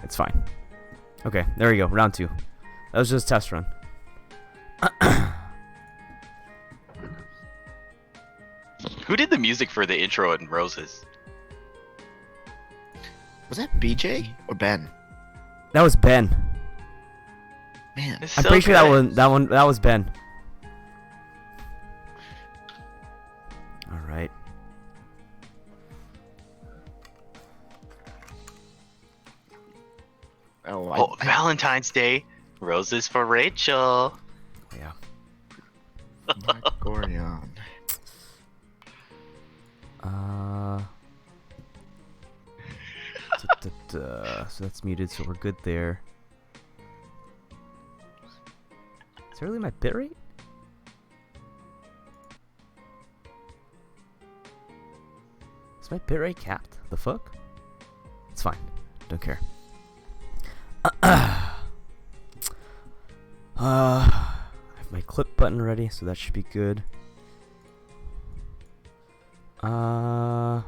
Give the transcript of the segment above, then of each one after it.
It's fine. Okay, there we go. Round 2. That was just a test run. Who did the music for the intro in Roses? Was that BJ or Ben? That was Ben. Man, It's I'm so pretty sure good. that was Ben. All right. Oh, Valentine's Day. Roses for Rachel. Yeah. Gorion. So that's muted, so we're good there. Is that really my bitrate? Is my bitrate capped? The fuck? It's fine. Don't care. I have my clip button ready, so that should be good. Do I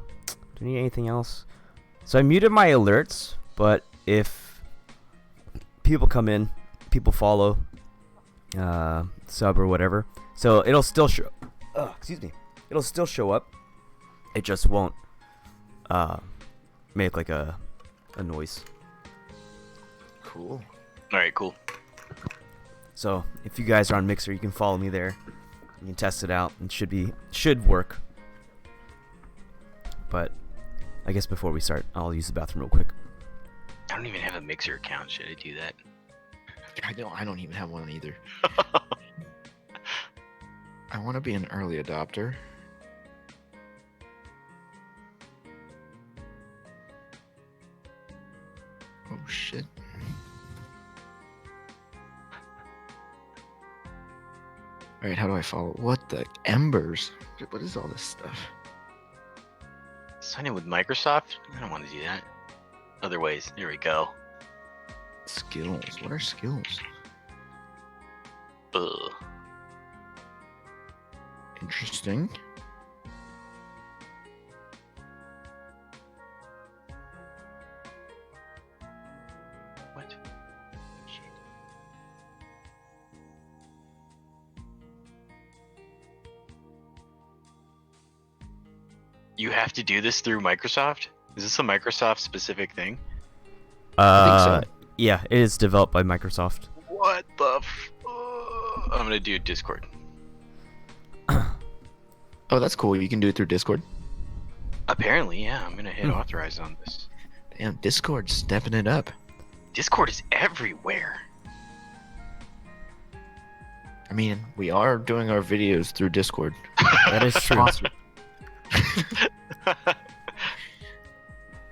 need anything else? So I muted my alerts, but if people come in, people follow, sub or whatever, so it'll still show. Excuse me. It'll still show up. It just won't make like a noise. Cool. All right, cool. So if you guys are on Mixer, you can follow me there. You can test it out, and should work. But I guess before we start, I'll use the bathroom real quick. I don't even have a Mixer account. Should I do that? I don't even have one either. I want to be an early adopter. Oh shit. Alright, how do I follow? What the embers? What is all this stuff? Sign in with Microsoft? I don't want to do that. Other ways. Here we go. Skills. What are skills? Ugh. Interesting. What? Shit. You have to do this through Microsoft? Is this a Microsoft specific thing? I think so. Yeah, it is developed by Microsoft. What the I'm gonna do Discord. Oh, that's cool. You can do it through Discord. Apparently, yeah. I'm gonna hit authorize on this. Damn, Discord's stepping it up. Discord is everywhere. I mean, we are doing our videos through Discord. That is true. Sponsored.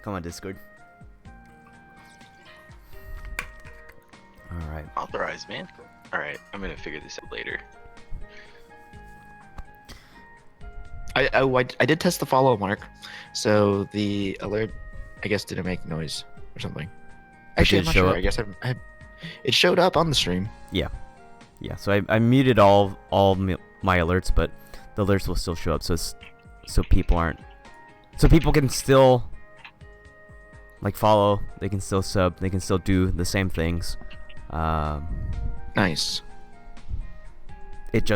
Come on, Discord. All right. Authorize, man. Alright, I'm gonna figure this out later. I did test the follow mark, so the alert, I guess, didn't make noise or something. Actually, I'm did not show sure. up. I guess it showed up on the stream. Yeah. So I muted all my alerts, but the alerts will still show up. So people can still like follow. They can still sub. They can still do the same things. Nice. It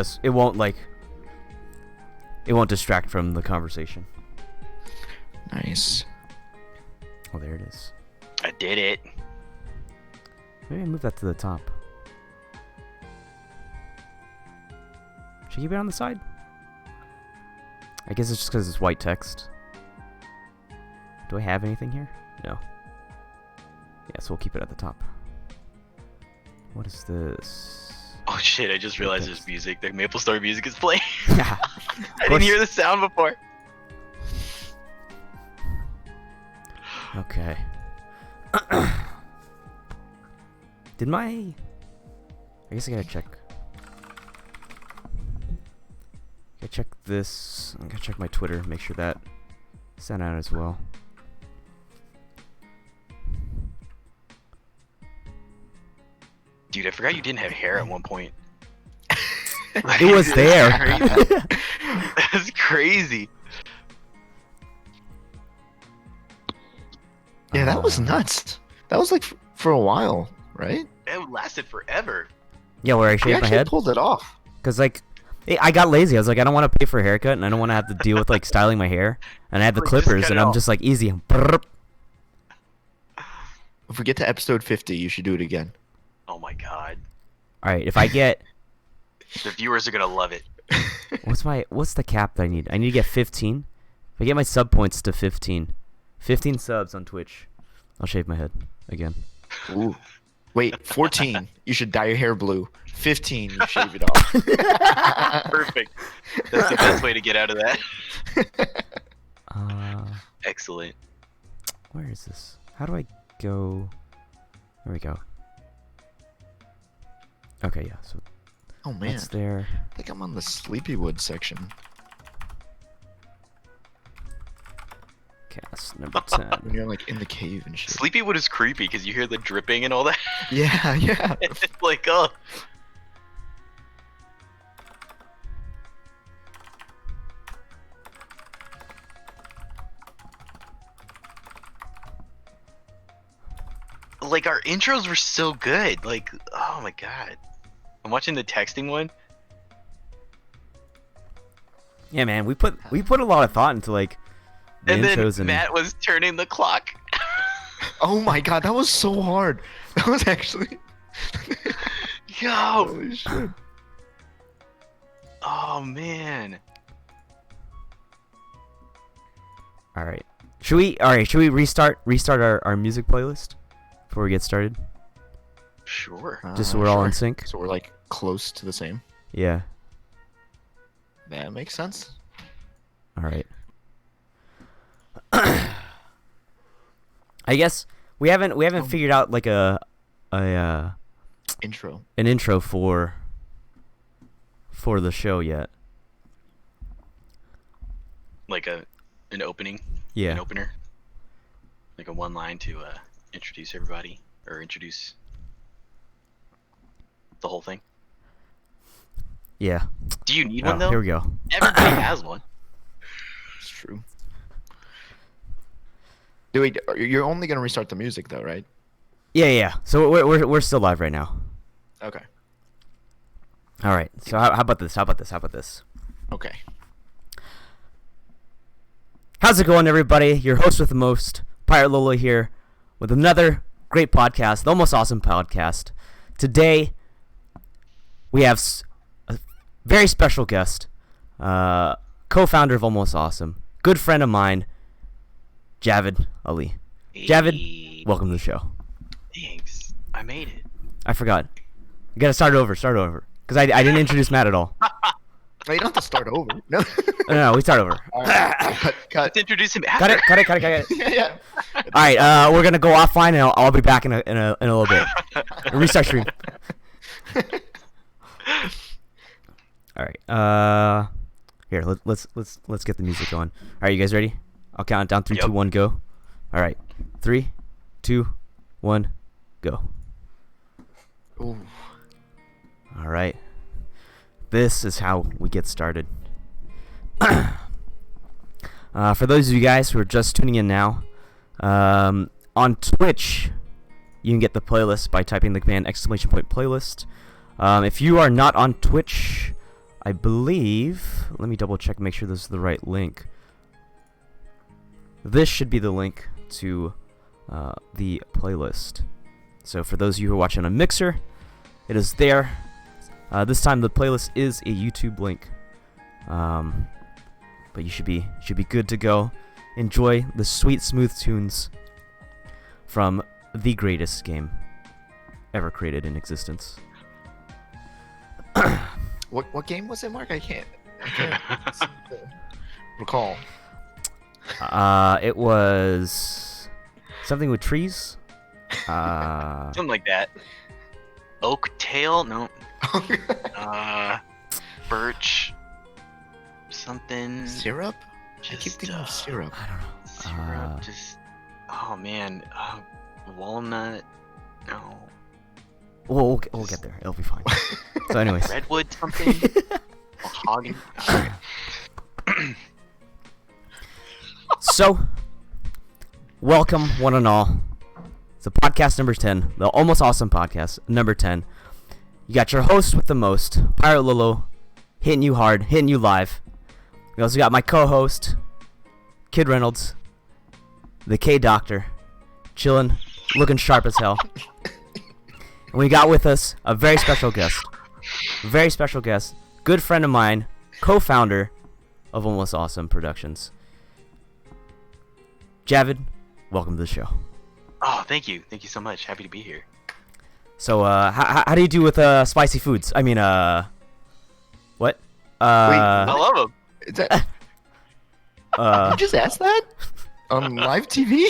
won't distract from the conversation. Nice. Oh, there it is. I did it. Maybe I move that to the top. Should I keep it on the side? I guess it's just because it's white text. Do I have anything here? No. Yeah, so we'll keep it at the top. What is this? Oh shit, I just realized there's music. The Maple Story music is playing. Yeah. I didn't hear the sound before. Okay. I guess I gotta check. Gotta check this. I gotta check my Twitter, make sure that sent out as well. Dude, I forgot you didn't have hair at one point. It was there. That's crazy. Yeah, that was nuts. That was like for a while, right? It lasted forever. Yeah, where I You shave my actually head. pulled it off. Cause like, I got lazy. I was like, I don't want to pay for a haircut, and I don't want to have to deal with like styling my hair. And I had the Like, just clippers, cut and it I'm off. just like easy. Brrrp. If we get to episode 50, you should do it again. Oh my god. All right, if I get The viewers are gonna love it. what's the cap that I need? I need to get 15. If I get my sub points to 15 subs on Twitch, I'll shave my head again. Ooh. Wait, 14. You should dye your hair blue. 15. You shave it off. Perfect. That's the best way to get out of that. Uh, Excellent. where is this? How do I go? There we go. Okay, yeah. So Oh man, that's there. I think I'm on the Sleepywood section. Cast number 10. When you're like in the cave and shit. Sleepywood is creepy because you hear the dripping and all that. Yeah, yeah. It's like, oh. Like, our intros were so good. Like, oh my god. I'm watching the texting one. Yeah, man, we put a lot of thought into like the And then intros and Matt was turning the clock. Oh my god, that was so hard. That was actually. Yo. Holy shit. Oh man. All right. Should we restart our music playlist before we get started? Sure. Just so we're all in Sure. sync. So we're like close to the same. Yeah. That makes sense. All right. I guess we haven't figured out like an Intro. intro for the show yet. Like an opening. Yeah. An opener. Like a one line to introduce everybody or introduce the whole thing. Yeah. Do you need Oh, one though? here we go. Everybody has one. It's true. Wait, you're only gonna restart the music though, right? Yeah. So we're still live right now. Okay. All right. So how about this? Okay. How's it going, everybody? Your host with the most, Pirate Lola here, with another great podcast, the Almost Awesome Podcast. Today, we have a very special guest, co-founder of Almost Awesome, good friend of mine, Javed Ali. Javed, Hey, welcome to the show. thanks. I made it. I forgot. You gotta start over, because I didn't introduce Matt at all. Wait, you don't have to start over. No. No, we start over. All right. Cut. Let's introduce him after. Cut it. Yeah. All right, we're gonna go offline, and I'll be back in a little bit. Restart stream. All right. Here, let's get the music going. All right, you guys ready? I'll count down 3, Yep. 2, 1, go. All right, 3, 2, 1, go. Ooh. All right. This is how we get started. For those of you guys who are just tuning in now, on Twitch, you can get the playlist by typing the command !playlist. If you are not on Twitch, I believe, let me double check, make sure this is the right link. This should be the link to the playlist. So for those of you who are watching on Mixer, it is there. This time the playlist is a YouTube link, but you should be good to go. Enjoy the sweet, smooth tunes from the greatest game ever created in existence. What game was it, Mark? I can't seem to recall. It was something with trees. Something like that. Oak tail? No. Birch. Something. Syrup? I Just, keep thinking of syrup. I don't know. Syrup. Just. Oh man. Walnut. No. We'll get there. It'll be fine. So, anyways. Redwood something. Mahogany. Alright. So, welcome one and all So podcast number 10, the Almost Awesome podcast, number 10. You got your host with the most, Pirate Lolo, hitting you hard, hitting you live. We also got my co-host, Kid Reynolds, the K-Doctor, chilling, looking sharp as hell. And we got with us a very special guest. Good friend of mine, co-founder of Almost Awesome Productions. Javed, welcome to the show. Oh, thank you. Thank you so much. Happy to be here. So, how do you do with spicy foods? I mean, what? I love them. Is that... you just asked that on live TV?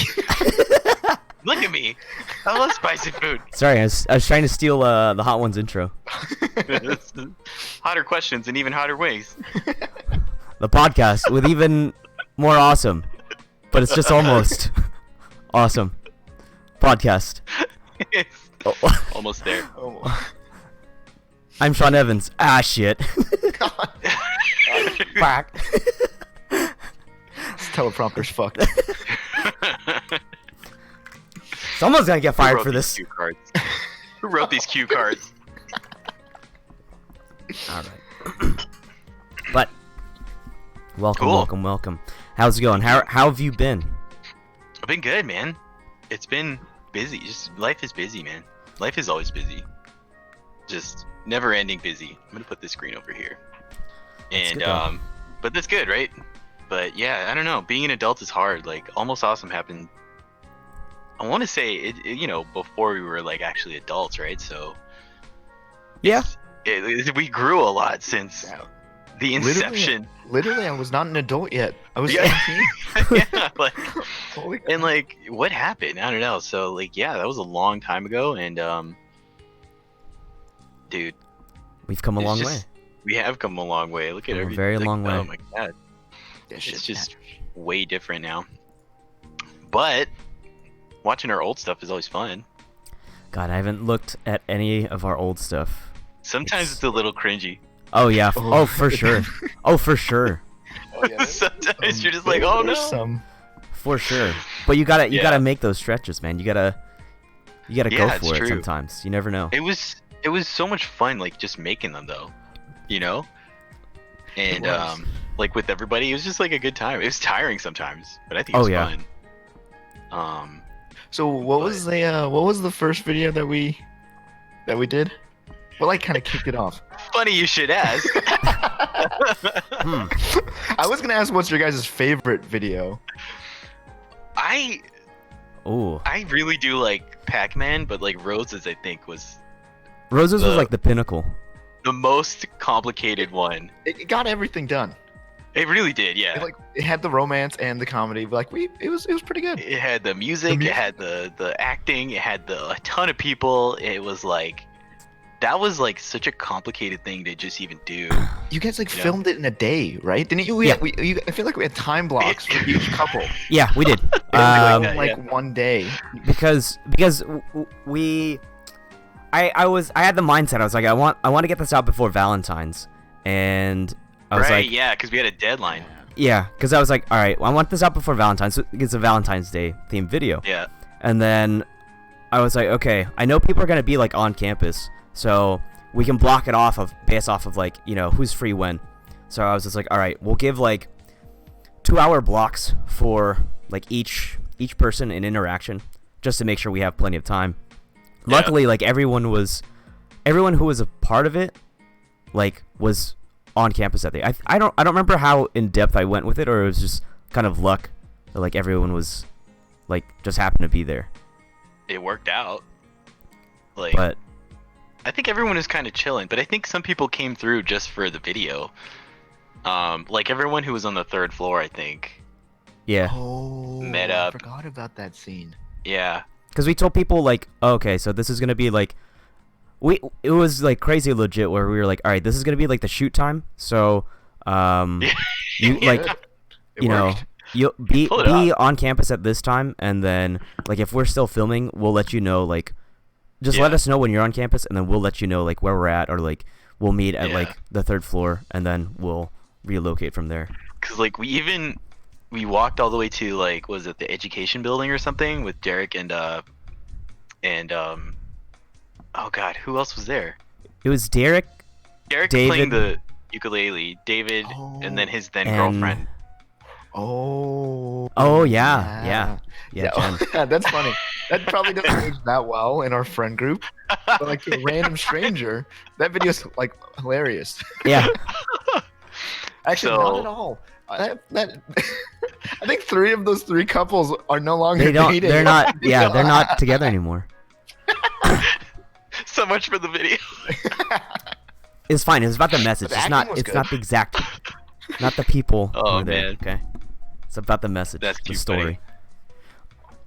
Look at me. I love spicy food. Sorry, I was trying to steal the Hot Ones intro. Hotter questions and even hotter ways. The podcast with even more awesome, but it's just almost awesome podcast. It's almost there. I'm Sean Evans. Ah, shit. Fuck. This teleprompter's fucked. Someone's gonna get fired for this. Who wrote these cue cards? All right. But welcome, Cool. welcome. How's it going? How have you been? I've been good, man. It's been busy. Just life is busy, man. Life is always busy. Just never-ending busy. I'm gonna put this screen over here. And good, but that's good, right? But yeah, I don't know. Being an adult is hard. Like Almost Awesome happened. I want to say it, you know, before we were like actually adults, right? So Yeah. we grew a lot since the inception. Literally, I was not an adult yet. I was Yeah. 17. Yeah, like, Holy and like, what happened? I don't know. So like, yeah, that was a long time ago, and dude, We've come a it's long just- way. we have come a long way. Look at Come a everything. very like, long way. Oh my god, That it's shit's just bad. way different now. But watching our old stuff is always fun. God, I haven't looked at any of our old stuff. Sometimes it's a little cringy. Oh yeah. Oh, for sure. Oh, for sure. Oh, yeah, Sometimes you're just like, oh no. Some... For sure. But you gotta Yeah. make those stretches, man. You gotta Yeah, go it's for it true. sometimes. You never know. It was so much fun, like just making them though, you know. And was. like with everybody, it was just like a good time. It was tiring sometimes, but I think it was yeah. fun. So what was the first video that we did? Well, I kind of kicked it off. Funny you should ask. Hmm. I was gonna ask what's your guys' favorite video. I Ooh. really do like Pac-Man, but like Roses, I think was Roses was the- like the pinnacle. the most complicated one. It got everything done. It really did, yeah. It had the romance and the comedy. Like it was pretty good. It had the music, it had the acting, it had a ton of people. It was like that was like such a complicated thing to just even do. You guys like Yeah. filmed it in a day, right? Didn't you? Yeah. I feel like we had time blocks for each couple. Yeah, we did. like that. Like one day. Because we I had the mindset. I was like, I want to get this out before Valentine's, and I was right, like, yeah, because we had a deadline. yeah, because I was like, all right, well, I want this out before Valentine's. So it's a Valentine's Day themed video. Yeah. And then I was like, okay, I know people are gonna be like on campus, so we can block it off based off of like, you know, who's free when. So I was just like, all right, we'll give like 2-hour blocks for like each person in interaction, just to make sure we have plenty of time. Yeah. Luckily, like everyone who was a part of it, like was on campus that day. I don't remember how in depth I went with it, or it was just kind of luck that like everyone was like just happened to be there. It worked out. Like, But I think everyone was kind of chilling, but I think some people came through just for the video. Like everyone who was on the 3rd floor, I think. yeah, Oh, Met I up. forgot about that scene. Yeah. because we told people like, oh, okay, so this is gonna be like, it was like crazy legit where we were like, all right, this is gonna be like the shoot time, so you like, It you know, worked. you'll be Pull it on campus at this time, and then like if we're still filming, we'll let you know, like just let Yeah. us know when you're on campus, and then we'll let you know like where we're at, or like we'll meet at Yeah. like the 3rd floor, and then we'll relocate from there. Cause like we walked all the way to like, was it the education building or something with Derek and and oh god, who else was there? It was Derek Derek David- playing the ukulele, David, and then his then and- girlfriend. Oh. Oh yeah. Jen. Yeah, that's funny. That probably doesn't age that well in our friend group. But like to a random stranger, that video's like hilarious. Yeah. Actually, So- not at all. I think 3 of those 3 couples are no longer They don't. dating. They're not. Yeah, they're not together anymore. So much for the video. It's fine. It's about the message. The It's acting not. was It's good. not the exact. Not the people. who Oh, are there, man. Okay. It's about the message. That's the too story.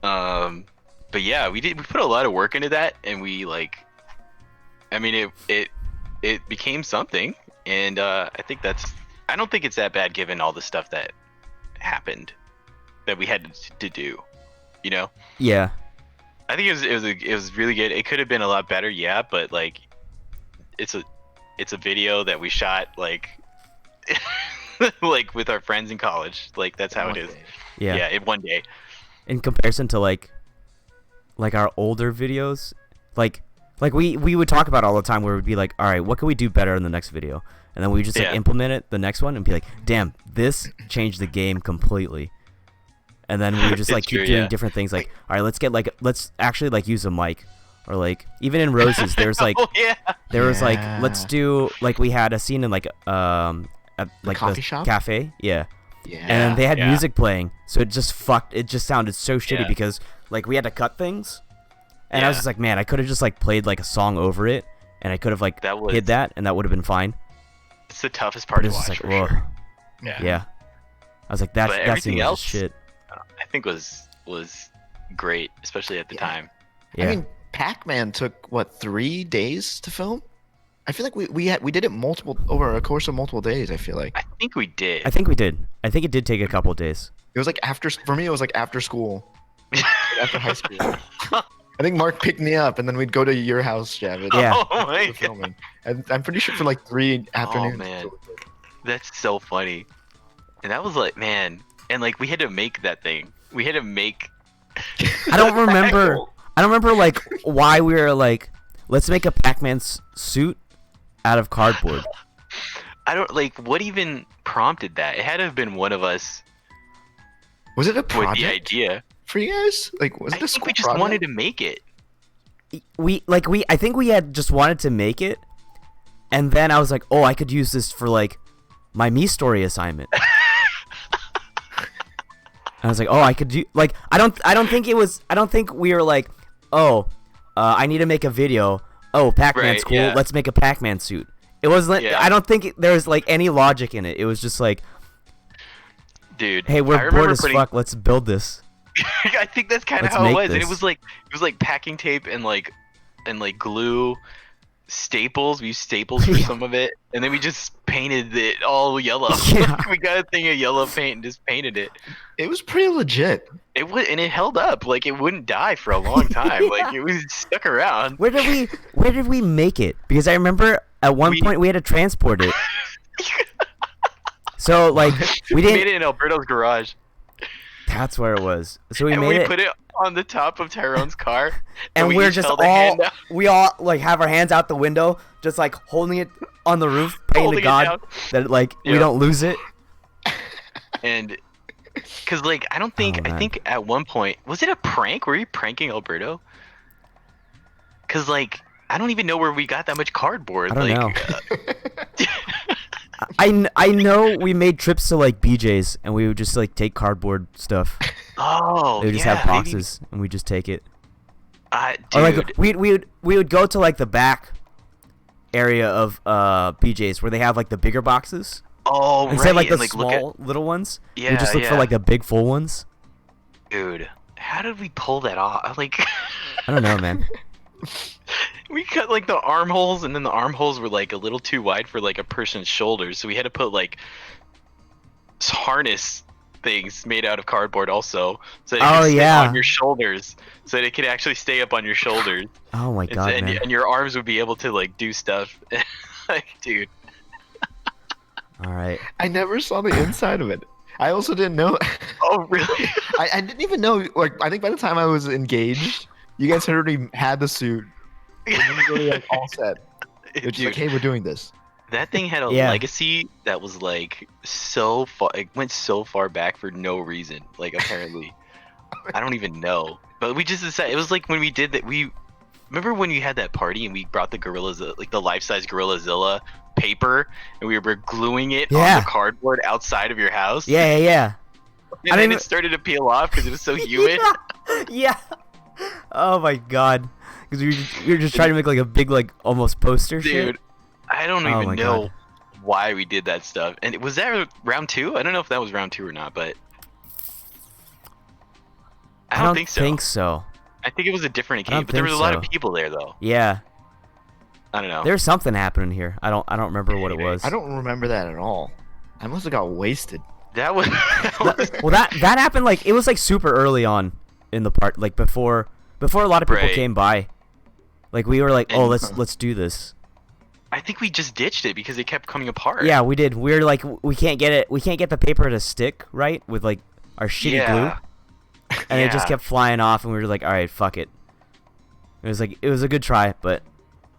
But yeah, we put a lot of work into that, and we like, I mean, it became something, and I don't think it's that bad given all the stuff that happened that we had to do, you know. Yeah. I think it was really good. It could have been a lot better, yeah, but like, it's a video that we shot like, like with our friends in college. Like that's how it is. Yeah. Yeah, in one day. In comparison to like our older videos, like we would talk about all the time where we'd be like, all right, what can we do better in the next video? And then we just like Yeah. implement it the next one and be like, damn, this changed the game completely. And then we would just like It's keep true, doing yeah. different things. Like, all right, let's actually like use a mic, or like even in Roses, there's like Oh yeah. there was like Yeah. let's do like we had a scene in like at like coffee the shop? cafe, yeah. Yeah. And they had yeah. music playing, so it just sounded so shitty Yeah. because like we had to cut things, and I was Yeah. just like, man, I could have just like played like a song over it, and I could have like That was hid that, and that would have been fine. It's the toughest But part it to was watch just for like, whoa, sure. yeah. I was like, that But that everything scene was else- just shit. I think was great, especially at the Yeah. time. Yeah, I mean, Pac-Man took what 3 days to film? I feel like we did it over a course of multiple days. I feel like I think we did. I think we did. I think it did take a couple of days. it was like for me it was like after school, after high school. I think Mark picked me up and then we'd go to your house, Javed. Yeah. Oh my for god, filming. And I'm pretty sure for like 3 afternoons. man. that's so funny. And that was like, man, and like we had to make that thing. We had to make. I don't remember like why we were like, let's make a Pac-Man suit out of cardboard. I don't like what even prompted that. It had to have been one of us Was it a with project the idea. for you guys? Like was I it a think school we just project? wanted to make it. I think we had just wanted to make it, and then I was like, oh, I could use this for like my Me Story assignment. I was like, oh, I could do like I don't think we were like, oh, I need to make a video. Oh, Pac-Man's Right, cool. yeah. Let's make a Pac-Man suit. It wasn't. Yeah. I don't think there was like any logic in it. It was just like, Dude, hey, I we're remember bored as putting- fuck. Let's build this. I think that's kind of Let's how it make was, and it this. was like packing tape and like glue, staples. We used staples for Yeah. some of it, and then we just painted it all yellow. Yeah. We got a thing of yellow paint and just painted it. It was pretty legit. It would, and it held up. Like it wouldn't die for a long time. Like it was stuck around. Where did we make it? Because I remember at one point we had to transport it. So like we We didn't. made it in Alberto's garage, That's where it was. So we and made we it, put it on the top of Tyrone's car. and we we're each just held a hand all out, we all like have our hands out the window, just like holding it on the roof, praying holding to it God down. that like we Yeah. don't lose it. And because like I don't think Oh, I man. think at one point was it a prank? Were you pranking Alberto? Because like I don't even know where we got that much cardboard. I don't like, know. I know we made trips to like BJ's and we would just like take cardboard stuff. Oh, They would just yeah, have boxes and we just take it. Dude, Or like we would go to like the back area of BJ's where they have like the bigger boxes oh instead of like right, the and, like, small little ones. Yeah, we just look for yeah. like the big full ones. dude, how did we pull that off? Like I don't know, man. we cut like the armholes, and then the armholes were like a little too wide for like a person's shoulders, so we had to put like harness things made out of cardboard also, so it Oh, could stay yeah. on your shoulders, so that it could actually stay up on your shoulders. Oh my god, and, man. and your arms would be able to like do stuff. Like, dude, All right. I never saw the inside of it. I also didn't know. oh really? I didn't even know. Like I think by the time I was engaged, You guys had already had the suit. And then you go like all set. It's just like, Dude, hey, we're doing this. that thing had a Yeah. legacy that was like so far. It went so far back for no reason. Like apparently, I don't even know. But we just decided it was like when we did that. We remember when you had that party and we brought the gorillas, like the life-size Gorillazilla paper, and we were gluing it on Yeah. the cardboard outside of your house. Yeah, yeah, And I then mean- it started to peel off because it was so humid. yeah. Yeah. Oh my god. Because you're just trying to make like a big like almost poster shit. Dude, I don't Oh my even know God. why we did that stuff. And was that round 2? I don't know if that was round 2 or not, but I don't think so. I think it was a different I don't occasion, but there was a think lot of so. people there though. Yeah. I don't know. There's something happening here. I don't remember what it was. I don't remember that at all. I must have got wasted. That was, Well, that happened like it was like super early on in the part, like before a lot of people Right. came by. Like we were like, oh, And- let's do this. I think we just ditched it because it kept coming apart. Yeah, we did. We were like, we can't get it. We can't get the paper to stick right with like our shitty Yeah. glue, and it just Yeah. kept flying off. And we were like, all right, fuck it. It was a good try, but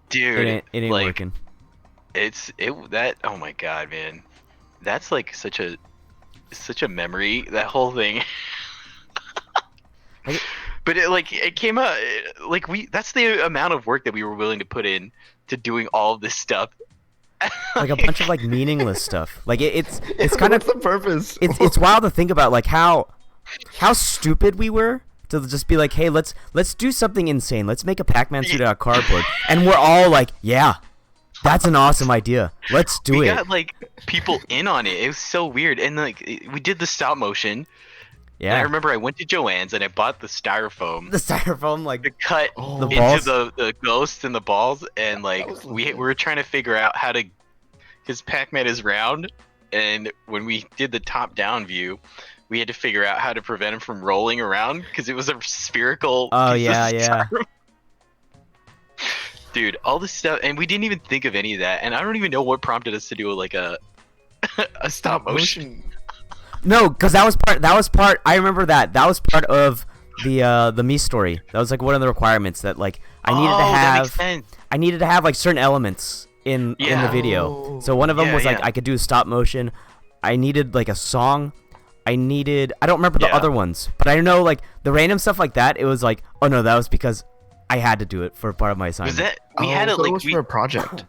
Dude, it ain't like, working. Oh my god, man. That's like such a memory, that whole thing. Like- But it came out that's the amount of work that we were willing to put in to doing all of this stuff. Like a bunch of like meaningless stuff. Like it's kind of What's the purpose? it's wild to think about like how stupid we were to just be like, hey, let's do something insane. Let's make a Pac-Man suit out of cardboard, and we're all like, yeah, that's an awesome idea. Let's do We it. got like people in on it. It was so weird, and like we did the stop motion. And I Yeah, remember I went to Joann's and I bought the styrofoam the styrofoam like to cut Oh, The into balls? the ghosts and the balls, and like was we legit. were trying to figure out how to, because Pac-Man is round, and when we did the top-down view, we had to figure out how to prevent him from rolling around because it was a spherical. Oh, piece of yeah, yeah. styrofoam. Dude, all this stuff, and we didn't even think of any of that, and I don't even know what prompted us to do like a a stop motion. no, because that was part. I remember that was part of the me story. That was like one of the requirements that like I needed to That makes have. sense. I needed to have like certain elements in the Yeah. video. So one of them Yeah, was like yeah. I could do stop motion. I needed like a song. I don't remember the Yeah. other ones, but I know like the random stuff like that. It was like, oh no, that was because I had to do it for part of my assignment. Was that we had it so like it was we for a project.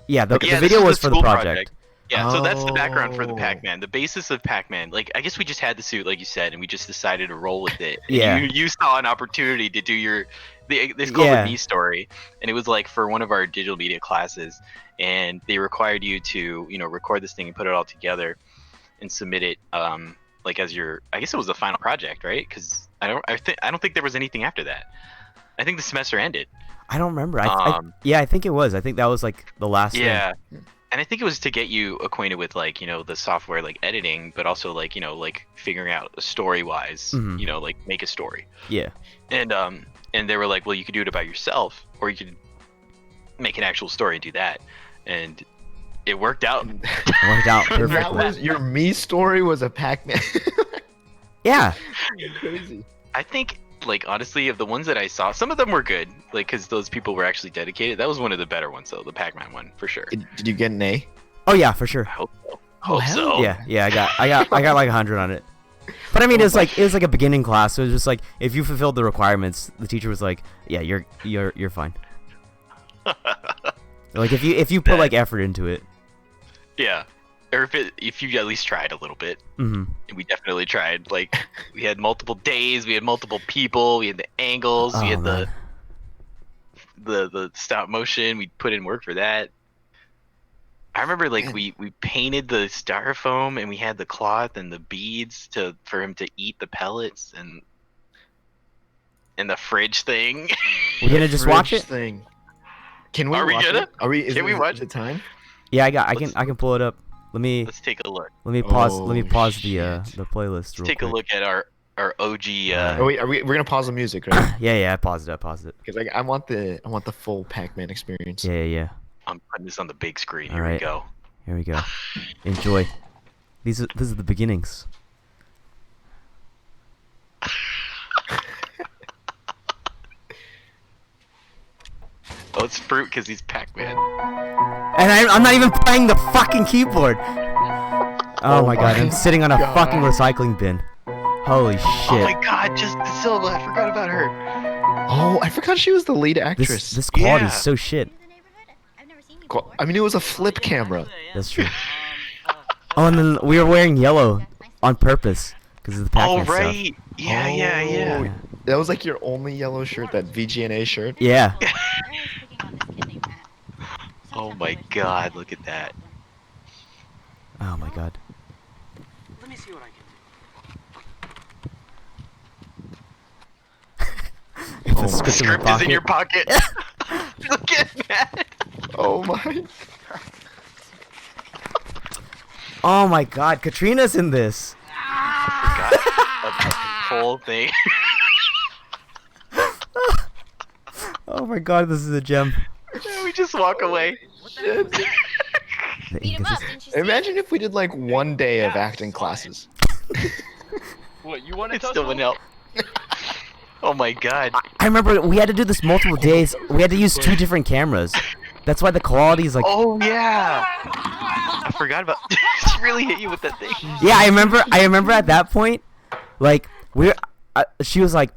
Yeah, the Yeah, this video is was the for the school project. Yeah, so that's the background for the Oh. Pac-Man. The basis of Pac-Man, like I guess we just had the suit, like you said, and we just decided to roll with it. And Yeah. You saw an opportunity to do it's called Yeah. the Me story, and it was like for one of our digital media classes, and they required you to record this thing and put it all together, and submit it like as your, I guess it was the final project, right? Because I don't think there was anything after that. I think the semester ended. I don't remember. Um, Yeah, I think it was. I think that was like the last. Yeah. And I think it was to get you acquainted with like, the software like editing, but also like, like figuring out story wise, Mhm. like make a story. Yeah. And they were like, well, you could do it by yourself, or you could make an actual story and do that. And it worked out. It worked out That perfectly. was your me story was a Pac-Man. Yeah. Crazy. I think like honestly, of the ones that I saw, some of them were good, like because those people were actually dedicated. That was one of the better ones though, the Pac-Man one for sure. Did you get an A? Oh yeah, for sure. I hope so. Oh, Hope hell so. Yeah, I got like 100 on it. But I mean, it was like a beginning class, so it was just like if you fulfilled the requirements, the teacher was like, yeah, you're fine. Like if you put like effort into it. Yeah. Or if you at least tried a little bit. Mhm. And we definitely tried. Like we had multiple days, we had multiple people, we had the angles, we Oh, had man. the stop motion. We put in work for that. I remember like Man. we painted the styrofoam and we had the cloth and the beads for him to eat the pellets and the fridge thing. We're gonna just watch Fridge it. Thing. Can we Are we watch gonna? it? Are we? Is Can we it, watch is it time? Yeah, I Let's- can pull it up. Let me Let's take a look. pause. Oh, Let me pause the shit. playlist. Let's real take a quick. look at our OG. Oh wait, we're gonna pause the music, right? Yeah, I paused it. Because I want the full Pac-Man experience. Yeah. I'm putting this on the big screen. All Here we right. go. Here we go. Enjoy. These are the beginnings. Oh, it's fruit because he's Pac-Man. And I'm not even playing the fucking keyboard. Oh my god, I'm sitting on a fucking recycling bin. Holy shit. Oh my god, just the Silva. I forgot about her. Oh, I forgot she was the lead actress. This quality is Yeah. so shit. I mean, it was a flip camera. That's true. Oh, and then we were wearing yellow on purpose because of the Oh, Pac-Man right. Yeah, yeah, yeah. stuff. That was like your only yellow shirt, that VGNA shirt. Yeah. Oh my god, look at that. Oh my god. Let me see what I can do. If the Oh, script in my Script is in your pocket. pocket. Look at that. Oh my. Oh my god, Katrina's in this. Forgot about the whole thing. Oh my god, this is a gem. We just walk away. Shit. The Beat ink him is up, just- didn't you see? Imagine if we did like one day of acting classes. What, you want It still wouldn't help. Oh my god. I remember we had to do this multiple days. We had to use 2 different cameras. That's why the quality is like. Oh yeah. I forgot about. She really hit you with that thing. Yeah, I remember. I remember at that point, like she was like,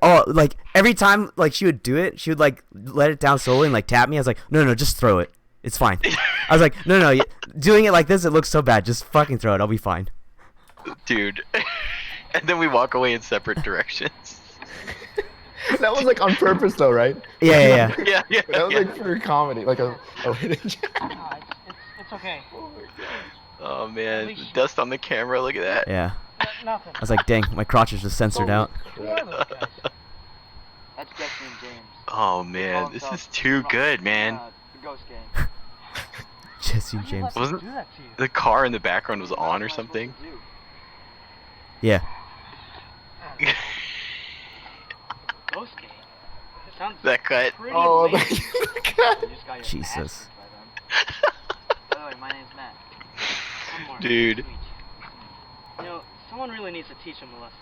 oh, like every time like she would do it, she would like let it down slowly and like tap me. I was like, no, just throw it. It's fine. I was like, no, doing it like this, it looks so bad. Just fucking throw it. I'll be fine. Dude. And then we walk away in separate directions. That was like on purpose though, right? Yeah. Yeah, yeah. That was yeah. like for comedy, like a hidden It's okay. Oh man, the dust on the camera. Look at that. Yeah. Nothing. I was like, dang, my crotch is just censored out. Who are those guys? That's Jesse and James. Oh man, this is too good, man. The Ghost Gang. Jesse and James. Wasn't Do that to you? the car in the background was on or something? Yeah. Ghost Gang. Sounds That cut. pretty Oh amazing. my You god. just got your Jesus. ass kicked by them. By the way, my name's Matt. One more. Dude. Sweet. You know, someone really needs to teach him a lesson.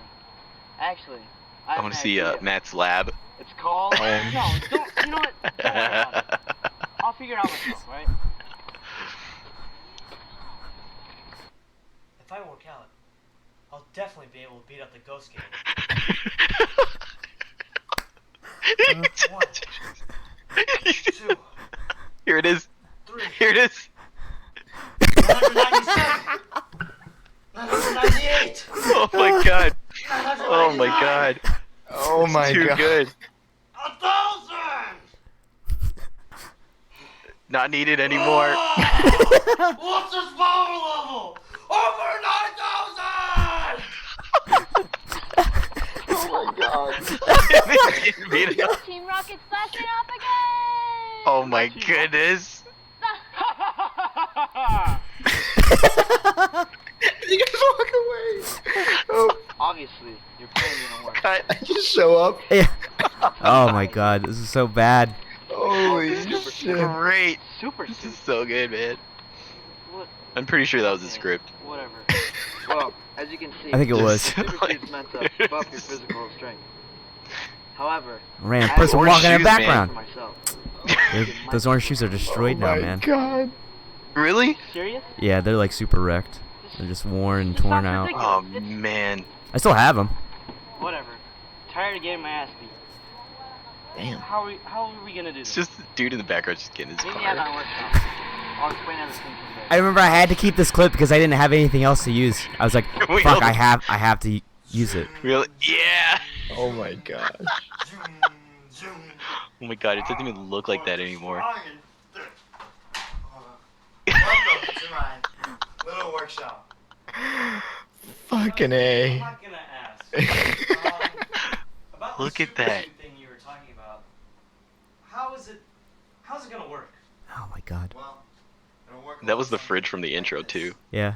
Actually, I want to see Matt's lab. It's called. No, don't. You know what? Don't worry about it. I'll figure it out myself, right? If I work out, I'll definitely be able to beat up the Ghost Gang. One, two, Here it is. 3, Here it is. 997, 998, Oh my god. Oh my god. Oh my Too god. good. 1,000. Not needed anymore. What's this power level? Over 9,000! Oh my god. Team Rocket's flashing up again! Oh my goodness. You guys walk away. Oh, Obviously, your plan didn't work. Cut. I just show up. Yeah. Oh my god, this is so bad. Holy shit. Great. Super This suit. is so good, man. What? I'm pretty sure that was a script. Whatever. Well, as you can see, I think it was. Just- super suit's meant to buff your physical strength. However, Random I person orange walking in the shoes, man. for background. myself. Those orange shoes are destroyed now, Oh my man. god. Really? Serious? Yeah, they're like super wrecked. They're just worn and torn out. Oh man. I still have them. Whatever. Tired of getting my ass beat. Damn. How are we gonna do It's this? just the dude in the background just getting his Meet me at my car. workshop. I'll explain everything to you I there. remember I had to keep this clip because I didn't have anything else to use. I was like, We fuck, all- I have to use it. Really? Yeah. Oh my god. Oh my god, it doesn't even look like that anymore. Welcome to my little workshop. Fucking A. I'm not gonna ask. About the Look at super that. suit thing you were talking about. How's it gonna work? Oh my god. Well, it'll work. That was the fridge from the intro too. Yeah.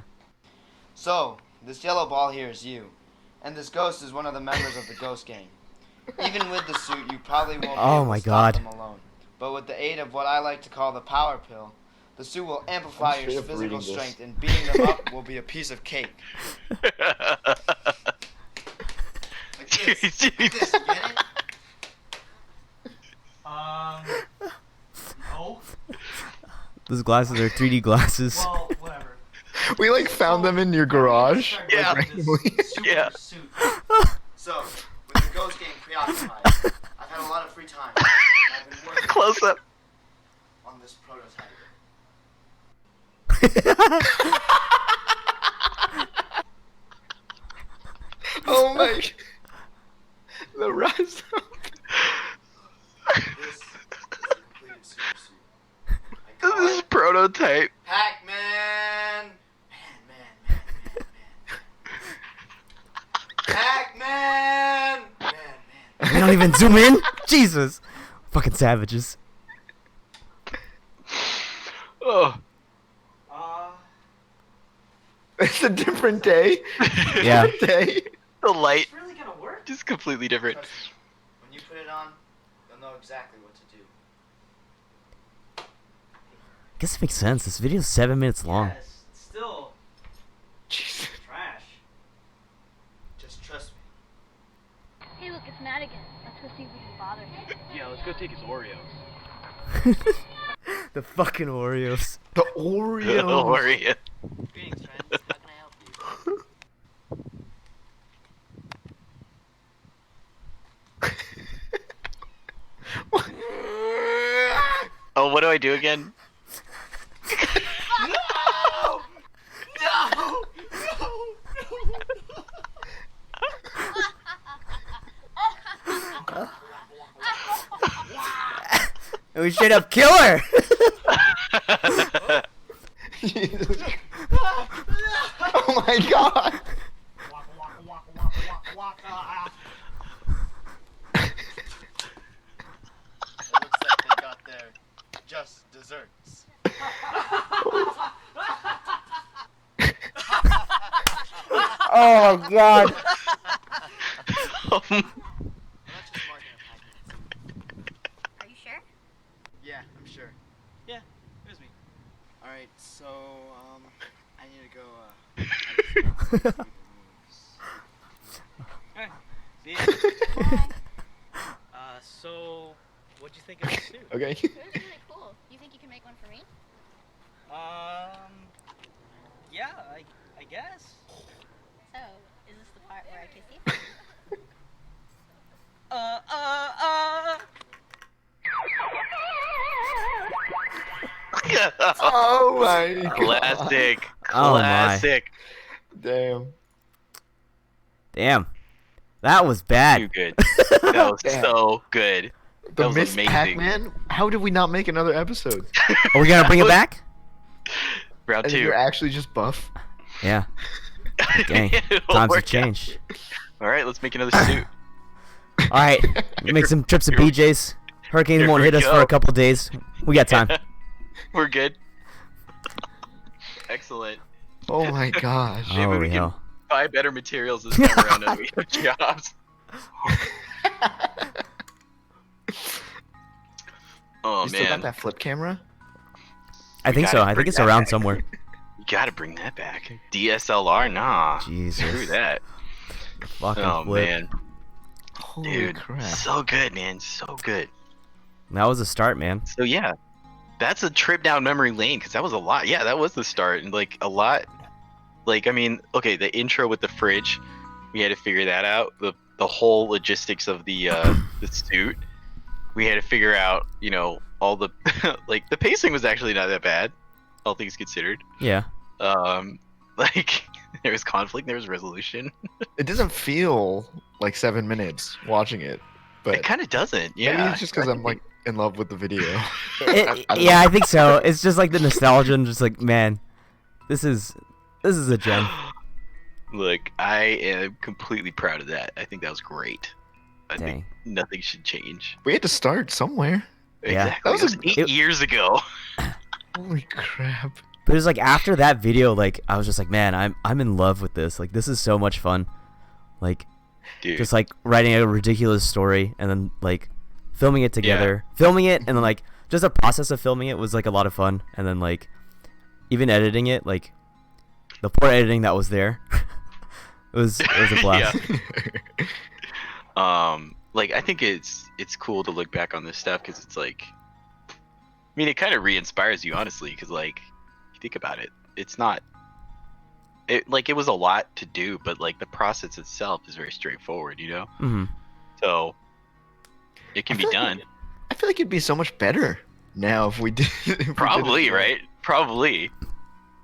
So, this yellow ball here is you. And this ghost is one of the members of the Ghost Gang. Even with the suit, you probably won't be Oh able my to stop God. them alone. But with the aid of what I like to call the power pill, the suit will amplify I'm your straight up physical reading this. strength, and beating them up will be a piece of cake. Like this. Like this, you get it? Those glasses are 3D glasses. Well, whatever. We like found them in your garage. Start Yeah. building this super Yeah. suit. So, with the ghost game preoccupied, I've had a lot of free time. And I've been working Close up. on this prototype. Oh my! The rise. This is a completed super suit. I call This is it prototype. Pac-Man! Man. Pac-Man! Man. They don't even zoom in. Jesus, fucking savages. Oh. It's a different day. Yeah. Different day. The light It's really gonna work. just completely different. Trust me, when you put it on, you'll know exactly what to do. I guess it makes sense. This video's 7 minutes long. Yes, it's still Jesus. trash. Just trust me. Hey, look, it's Matt again. Let's go see if we can bother him. Yeah, let's go take his Oreos. The fucking Oreos. The Oreos. Don't worry. Greetings, friends. How can I help you? Oh, what do I do again? And we straight up kill her. Jesus. Oh my god. It looks like they got their just desserts. Oh my god. We're not just marking a Pac-Man. Are you sure? Yeah, I'm sure. Yeah, there's me. Alright, so, I need to go, Alright, see ya. Bye. So, what'd you think of the suit? Okay. It was really cool. You think you can make one for me? Yeah, I guess. So, is this the part where I kiss you? Oh my god. Classic. Oh my. Classic. Damn. Damn. That was Too bad. good. That was Damn. so good. The That was Miss amazing. Pac-Man? How did we not make another episode? Are we gonna bring it back? Round And 2. you're actually just buff? Yeah. Dang. It'll Times have work out. changed. All right, let's make another suit. All right. Make some trips to Here- BJ's. Hurricane here won't we hit us for go. a couple days. We got time. We're good. Excellent. Oh my gosh. Maybe Holy we can hell. buy better materials this time around as we have jobs. Oh You still got man, that flip camera? I think so. gotta I bring think it's that around back. somewhere. you gotta bring that back. DSLR, nah. Jesus. Screw that. Fucking Oh flip. man, Holy dude, crap. so good, man, so good. That was a start, man. So yeah, that's a trip down memory lane because that was a lot. Yeah, that was the start, and like a lot. Like I mean, okay, the intro with the fridge, we had to figure that out. The whole logistics of the suit, we had to figure out. You know, all the like the pacing was actually not that bad, all things considered. Yeah. Like there was conflict, there was resolution. It doesn't feel like 7 minutes watching it, but It kind of doesn't. Yeah. maybe it's just because I'm like in love with the video. It, I don't yeah, know. I think so. It's just like the nostalgia and just like, man, this is a gem. Look, I am completely proud of that. I think that was great. I think Dang. nothing should change. We had to start somewhere. Yeah. Exactly. That was It was a- 8 years ago. Holy crap. But it was like after that video, like I was just like, man, I'm in love with this. Like this is so much fun. Like Dude. just like writing a ridiculous story and then like filming it together, filming it, and then like just the process of filming it was like a lot of fun. And then like even editing it, like the poor editing that was there, it was a blast. Like I think it's cool to look back on this stuff because it's like mean, it kind of re-inspires you, honestly, because like, if you think about it, it's not. It was a lot to do, but like the process itself is very straightforward, you know. Mm-hmm. So it can I be feel like done. I feel like it'd be so much better now if we did. If we did Probably, it. right? Probably.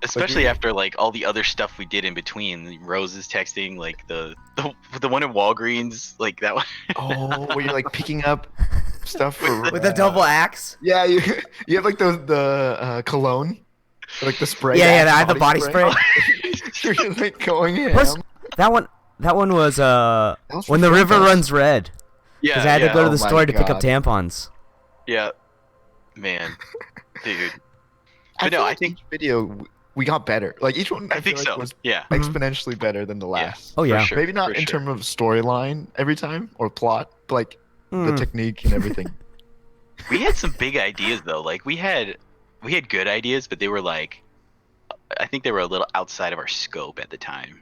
Especially after like all the other stuff we did in between, Rose's texting, like the one in Walgreens, like that one. Oh, where you're like picking up stuff for With a double axe. Yeah, you have like the cologne, like the spray. Yeah, Axe I have the body spray. You're just, like going ham. Plus, that one was was when for the river Fest. runs red. Yeah, Because I had yeah, to go to Oh the my store to pick up God. tampons. yeah, man, dude. I But no, feel I like think each video we got better. Like each one, I feel think like so. was Yeah, Mhm. exponentially better than the last. Oh for yeah. sure, Maybe not for in sure. terms of storyline every time or plot, but like the Mm. technique and everything. We had some big ideas though. Like we had good ideas, but they were like, I think they were a little outside of our scope at the time,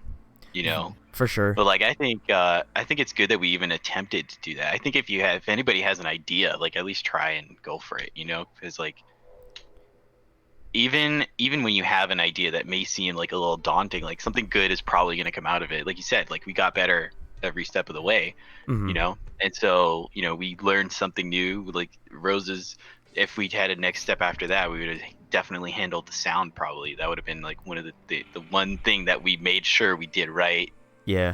you know. For sure. But like I think it's good that we even attempted to do that. I think if anybody has an idea, like at least try and go for it, you know, because like even when you have an idea that may seem like a little daunting, like something good is probably going to come out of it. Like you said, like we got better every step of the way, Mhm. you know, and so you know we learned something new. Like Rose's, if we'd had a next step after that, we would have definitely handled the sound. Probably that would have been like one of the one thing that we made sure we did right Yeah.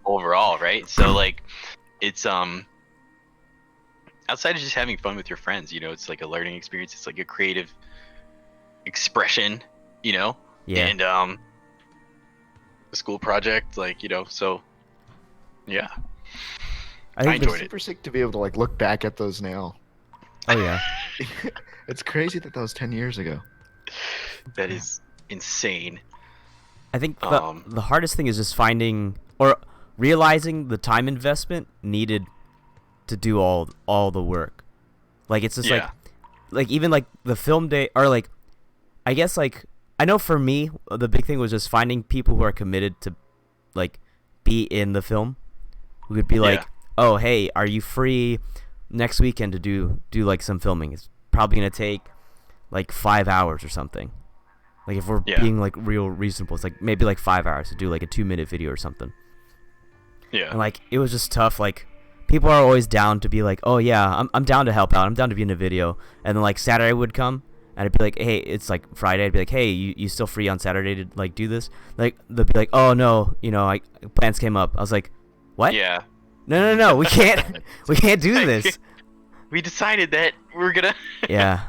overall, right? So like it's outside of just having fun with your friends, you know, it's like a learning experience. It's like a creative expression, you know. Yeah. And a school project, like, you know, so yeah, I think I It's enjoyed it. super sick to be able to like look back at those now. Oh yeah. It's crazy that was 10 years ago. That is insane. I think Um, the hardest thing is just finding or realizing the time investment needed to do all the work. Like it's just Yeah. like even like the film day or like I guess like I know for me the big thing was just finding people who are committed to like be in the film. Who could be like, Yeah. "Oh, hey, are you free next weekend to do like some filming?" It's probably going to take like 5 hours or something. Like if we're Yeah. being like real reasonable, it's like maybe like 5 hours to do like a 2-minute video or something. Yeah. And like it was just tough. Like people are always down to be like, "Oh yeah, I'm down to help out. I'm down to be in a video." And then like Saturday would come and I'd be like, "Hey, it's like Friday." I'd be like, "Hey, you still free on Saturday to like do this?" Like they'll be like, "Oh no, you know, plans came up." I was like, "What? Yeah. No, we can't we can't do this." We decided that we're gonna. Yeah.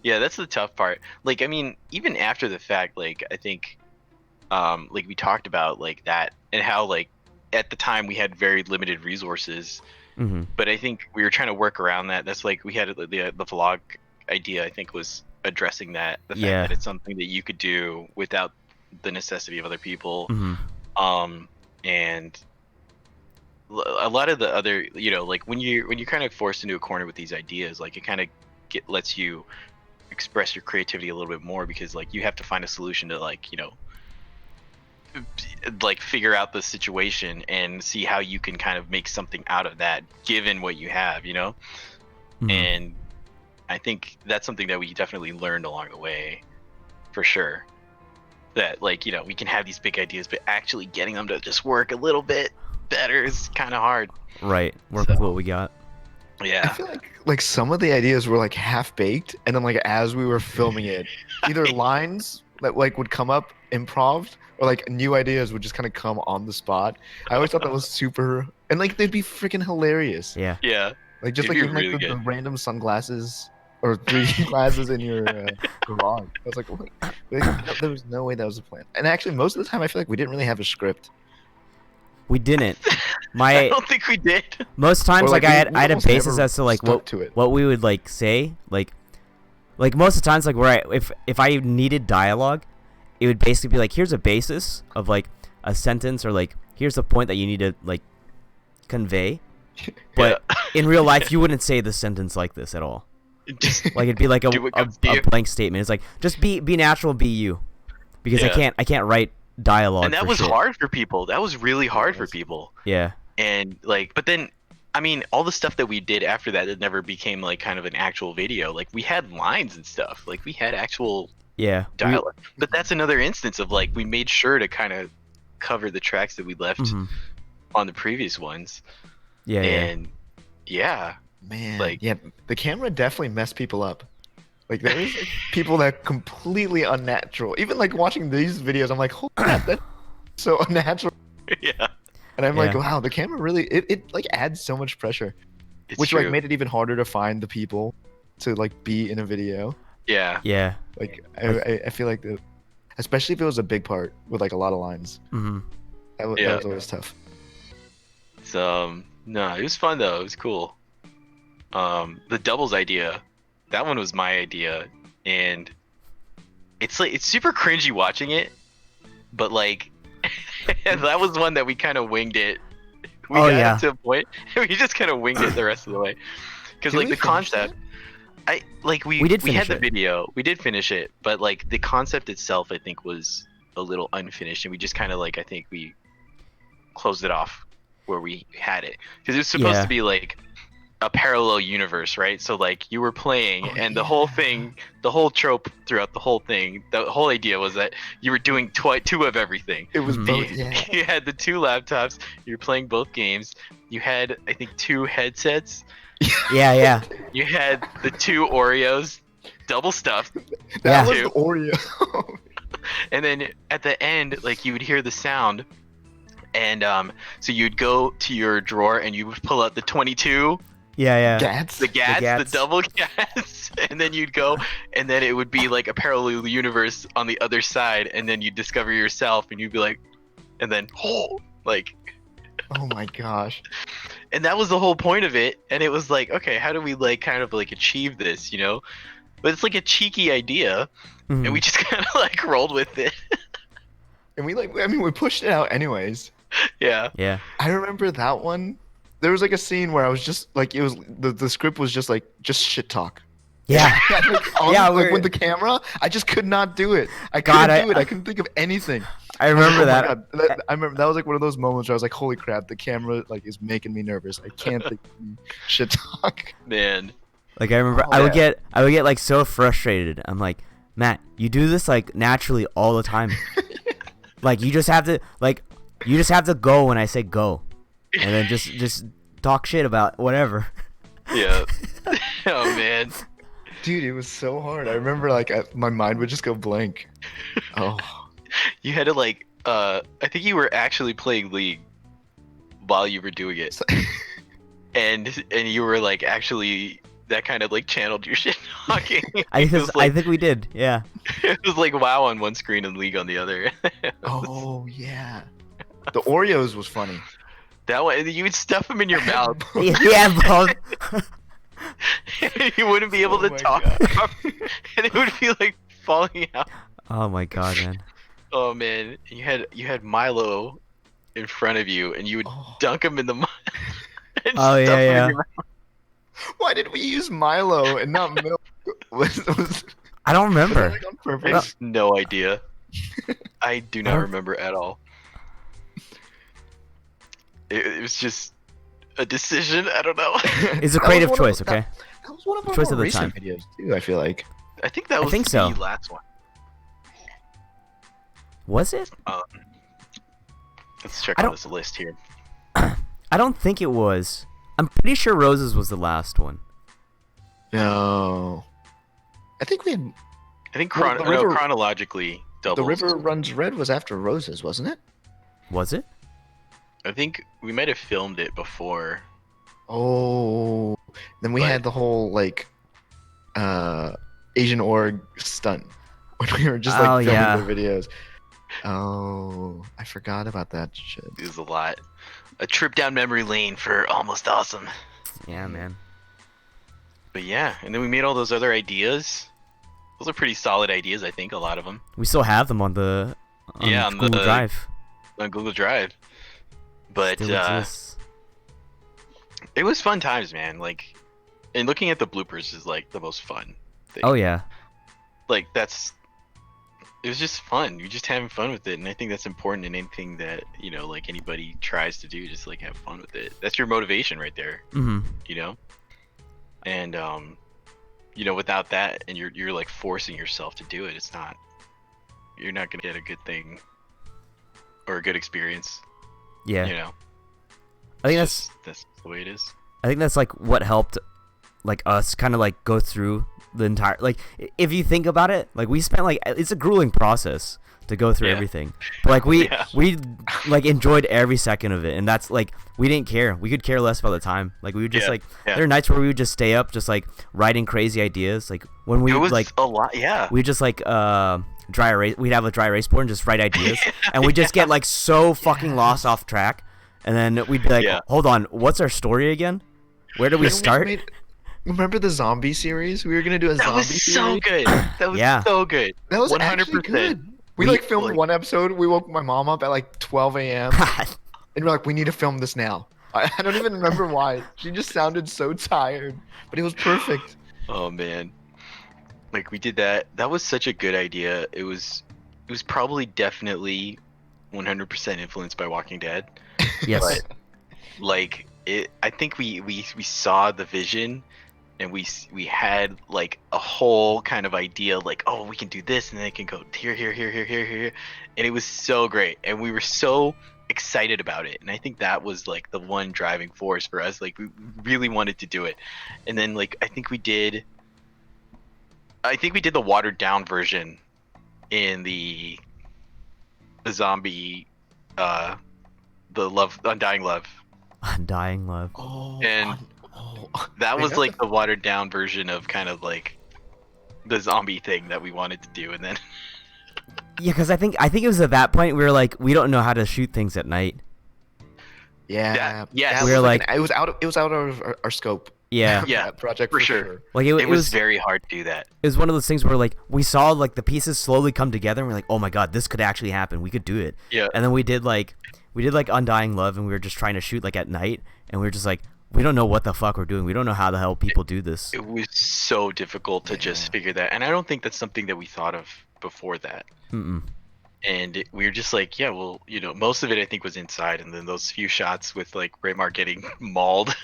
Yeah, that's the tough part. Like, I mean, even after the fact, like, I think, like we talked about, like that, and how, like, at the time we had very limited resources, Mhm. but I think we were trying to work around that. That's like we had the vlog idea. I think was addressing that, the fact Yeah. that it's something that you could do without the necessity of other people. Mhm. And a lot of the other, you know, like when you're kind of forced into a corner with these ideas, like it kind of lets you express your creativity a little bit more, because like you have to find a solution to, like, you know, like figure out the situation and see how you can kind of make something out of that given what you have, you know. Mhm. And I think that's something that we definitely learned along the way, for sure, that, like, you know, we can have these big ideas, but actually getting them to just work a little bit better is kind of hard. Right. Work So- with what we got. I Yeah. feel like some of the ideas were like half baked, and then like as we were filming it, either lines that like would come up improv, or like new ideas would just kind of come on the spot. I always thought that was super, and like they'd be freaking hilarious. Yeah. Yeah. Like just It'd like be even like really the good. random sunglasses or 3D glasses in your garage. I was like, what? Like, there was no way that was a plan. And actually, most of the time, I feel like we didn't really have a script. We didn't. I My don't think we did. most times Or, like we- I had we I had a almost basis never as to like stuck to it. what we would like say, like most of the times like where if I needed dialogue, it would basically be like, here's a basis of like a sentence, or like here's the point that you need to like convey. But in real life you wouldn't say the sentence like this at all. Just Like it'd be like Do what comes to a you. blank statement. It's like just be natural, be you. Because Yeah. I can't write dialogue and that for was shit. hard for people. That was really hard for people. Yeah. And like, but then I mean, all the stuff that we did after that, it never became like kind of an actual video. Like we had lines and stuff. Like we had actual Yeah. dialogue. But that's another instance of like we made sure to kind of cover the tracks that we left Mm-hmm. on the previous ones. Yeah, yeah. And yeah, Man, Like- yeah, the camera definitely messed people up. Like there's like, people that completely unnatural. Even like watching these videos, I'm like, holy crap, that's so unnatural. yeah, And I'm like, Yeah. wow, the camera really it like adds so much pressure, it's which true. like made it even harder to find the people to like be in a video. Yeah, Yeah. Like I feel like especially if it was a big part with like a lot of lines, Mm-hmm. that Yeah. was always tough. it's no, it was fun though. It was cool. The doubles idea, that one was my idea, and it's like it's super cringy watching it, but like that was one that we kind of winged it. We Oh, got yeah. it to a point, and we just kind of winged it the rest of the way. Because Did like we the finish concept, We did we had finish the it. video, we did finish it, but like the concept itself, I think was a little unfinished, and we just kind of like I think we closed it off where we had it because it was supposed Yeah. to be like a parallel universe, right? So like you were playing, Oh, and the whole yeah. thing, the whole trope throughout the whole thing, the whole idea was that you were doing two of everything. It was Mhm. both, yeah. You had the two laptops. You were playing both games. You had, I think, two headsets. Yeah, yeah. You had the two Oreos, double stuffed, That Yeah. was Two. the Oreo. and then at the end, like you would hear the sound, and so you'd go to your drawer and you would pull out the 22, Yeah, yeah. Gats. the gats, the gats. double gats, and then you'd go, and then it would be like a parallel universe on the other side, and then you'd discover yourself, and you'd be like, and then like. Oh my gosh. And that was the whole point of it, and it was like, okay, how do we like kind of like achieve this, you know? But it's like a cheeky idea, Mhm. and we just kind of like rolled with it. And we like, I mean, we pushed it out anyways. Yeah. Yeah. I remember that one. There was like a scene where I was just like, it was the script was just like just shit talk. Yeah. Like, on, Yeah, like we're- with the camera, I just could not do it. I God, couldn't do it. I- I couldn't think of anything. I I was remember like, oh my that. God. I remember that was like one of those moments where I was like, holy crap, the camera like is making me nervous. I can't think of any shit talk. Man. Like I remember, Oh, I would yeah. get like so frustrated. I'm like, Matt, you do this like naturally all the time. Like you just have to go when I say go, and then just talk shit about whatever. Yeah. Oh man. Dude, it was so hard. I remember like my mind would just go blank. Oh. You had to like I think you were actually playing League while you were doing it. And you were like actually that kind of like channeled your shit talking. I It was, like, think we did. Yeah. it was like WoW on one screen and League on the other. Oh yeah. The Oreos was funny. That way you would stuff them in your mouth. Yeah, bro. And you wouldn't be able Oh to my talk. God. And it would be like falling out. Oh my god, man. Oh man, and you had Milo in front of you, and you would Oh. dunk him in the mud. And Oh, yeah, stuff him in yeah. your mouth. Why did we use Milo and not milk? was I don't that, remember. like, on I purpose? have no idea. I do not don't- remember at all. It was just a decision. I don't know. It's a That was creative one of- choice, okay? That was one of our Choice more of the recent videos too. I feel like. I think that was think the so. last one. Was it? Let's check I on don't- this list here. I don't think it was. I'm pretty sure Roses was the last one. No. I think we had I think Well, the river- chronologically doubles. the river runs red was after roses, wasn't it? Was it? I think we might have filmed it before. Oh. Then we But- had the whole like Asian org stunt when we were just like Oh, filming yeah. the videos. Oh, I forgot about that shit. It was a lot. A trip down memory lane for Almost Awesome. Yeah, man. But yeah, and then we made all those other ideas. Those are pretty solid ideas, I think, a lot of them. We still have them on the Yeah, on Google the- Drive. On Google Drive. But Still exists. it was fun times, man. Like, and looking at the bloopers is like the most fun thing. Oh yeah. Like that's it was just fun. You're just having fun with it, and I think that's important in anything that like anybody tries to do. Just like have fun with it. That's your motivation right there. Mm-hmm. You know, and without that, and you're like forcing yourself to do it. It's not. You're not gonna get a good thing or a good experience. Yeah. I think That's the way it is. I think that's like what helped, like us kind of like go through the entire, like if you think about it, like we spent like, it's a grueling process to go through everything, but like we like enjoyed every second of it, and that's like we didn't care. We could care less about the time. Like we would just there are nights where we would just stay up just like writing crazy ideas. Like when we it was like a lot. we just like dry erase. We'd have a dry erase board and just write ideas, and we just get like so fucking lost off track, and then we'd be like, hold on, what's our story again? Where do we start? Remember the zombie series? We were gonna do a zombie series. That was so good. That was so good. That was 100%. actually good. We like filmed one episode. We woke my mom up at like 12 a.m. and we're like, we need to film this now. I don't even remember why. She just sounded so tired, but it was perfect. Oh man, like we did that. That was such a good idea. It was probably definitely 100% influenced by Walking Dead. Yes. But like I think we saw the vision, and we had like a whole kind of idea, like, oh, we can do this, and then it can go here, and it was so great, and we were so excited about it, and I think that was like the one driving force for us. Like we really wanted to do it, and then like I think we did the watered down version in the zombie, the Undying Love. Undying Love. Oh, and that was like the watered down version of kind of like the zombie thing that we wanted to do, and then yeah, because I think it was at that point we were like, we don't know how to shoot things at night. Yeah. Yes. We were like, it was out of our scope. Yeah. Yeah. Project for sure. Like it was very hard to do that. It was one of those things where like we saw like the pieces slowly come together, and we're like, oh my god, this could actually happen. We could do it. Yeah. And then we did like Undying Love, and we were just trying to shoot like at night, and we were just like, we don't know what the fuck we're doing. We don't know how the hell people do this. It was so difficult to just figure that, and I don't think that's something that we thought of before that. Mm-mm. And we were just like, yeah, well, most of it I think was inside, and then those few shots with like Raymar getting mauled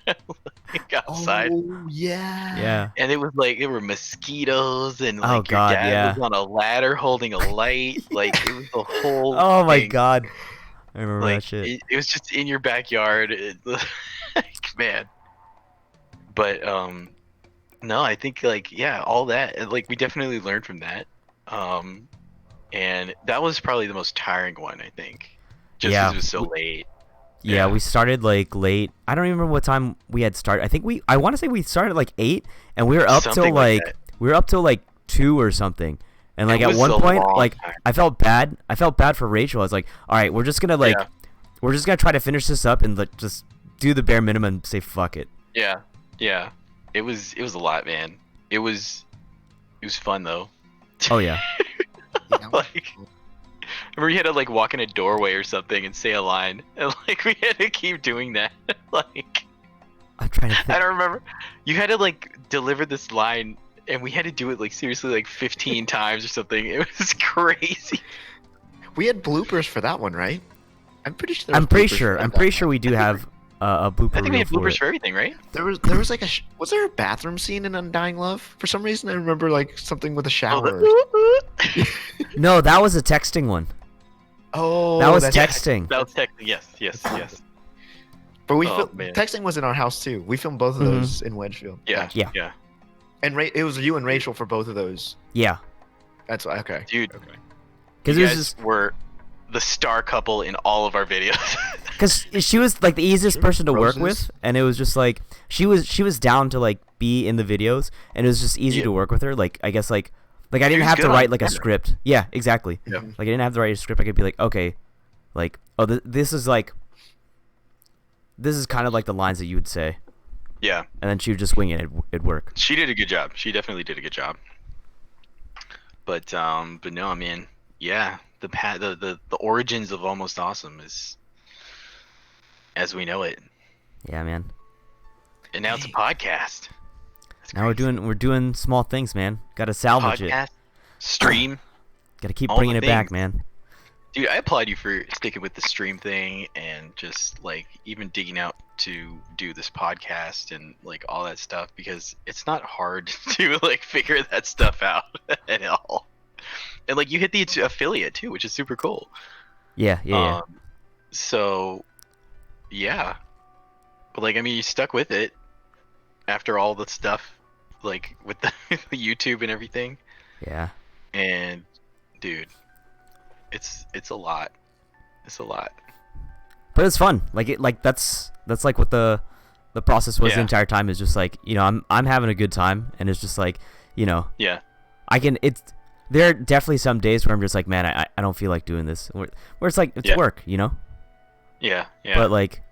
like, outside. Oh yeah. Yeah. And it was like there were mosquitoes, and like Oh, God, your dad yeah. was on a ladder holding a light. Like it was the whole. Oh my thing. god. I remember Like that shit. it was just in your backyard, like, man. But no, I think like all that, and, like we definitely learned from that. And that was probably the most tiring one, I think, just because it was so late. Yeah, we started like late. I don't even remember what time we had started. I want to say we started like 8, and we were up Something till like 2 or something. And like It at was one a point, long like time. I felt bad for Rachel. I was like, all right, we're just gonna try to finish this up and like just do the bare minimum and say fuck it. Yeah. It was a lot, man. It was fun though. Oh yeah. Like, remember you had to like walk in a doorway or something and say a line, and like we had to keep doing that. Like, I'm trying to think. I don't remember. You had to like deliver this line, and we had to do it like seriously like 15 times or something. It was crazy. We had bloopers for that one, right? I'm pretty sure. I'm pretty sure we do have a blooper. I think we had reel for bloopers it. for everything, right? There was like was there a bathroom scene in Undying Love? For some reason, I remember like something with a shower. No, that was a texting one. Oh, That was that's- texting. That was technically yes. But we Man. texting was in our house too. We filmed both of those in Wedgefield. Yeah. And it was you and Rachel for both of those. Yeah. That's okay. Dude, Okay. Because you it was guys just were the star couple in all of our videos. because she was like the easiest person to work Roses. with, and it was just like she was down to like be in the videos, and it was just easy Yeah. to work with her. Like I guess like I She didn't was have to good on write like a camera. script. Yeah, exactly. Yeah. Like I didn't have to write a script. I could be like, okay, like this is kind of like the lines that you would say, Yeah, and then she would just wing it. It'd work. she did a good job. She definitely did a good job. But no, I mean, yeah, the origins of Almost Awesome is as we know it, Yeah, man. and now it's a podcast. That's Now we're crazy. doing small things, man. Got to salvage it. podcast, stream. Gotta keep All bringing the it back, things. man. Dude, I applaud you for sticking with the stream thing and just like even digging out to do this podcast and like all that stuff, because it's not hard to like figure that stuff out at all. And like you hit the affiliate too, which is super cool. Yeah. So yeah, but like I mean, you stuck with it after all the stuff, like with the, the YouTube and everything. Yeah. And dude, it's a lot. It's a lot. But it's fun. That's like what the process was the Yeah. entire time, is just like, I'm having a good time, and it's just like, Yeah. there are definitely some days where I'm just like, man, I don't feel like doing this. Where it's like, it's Yeah. work, Yeah. But like,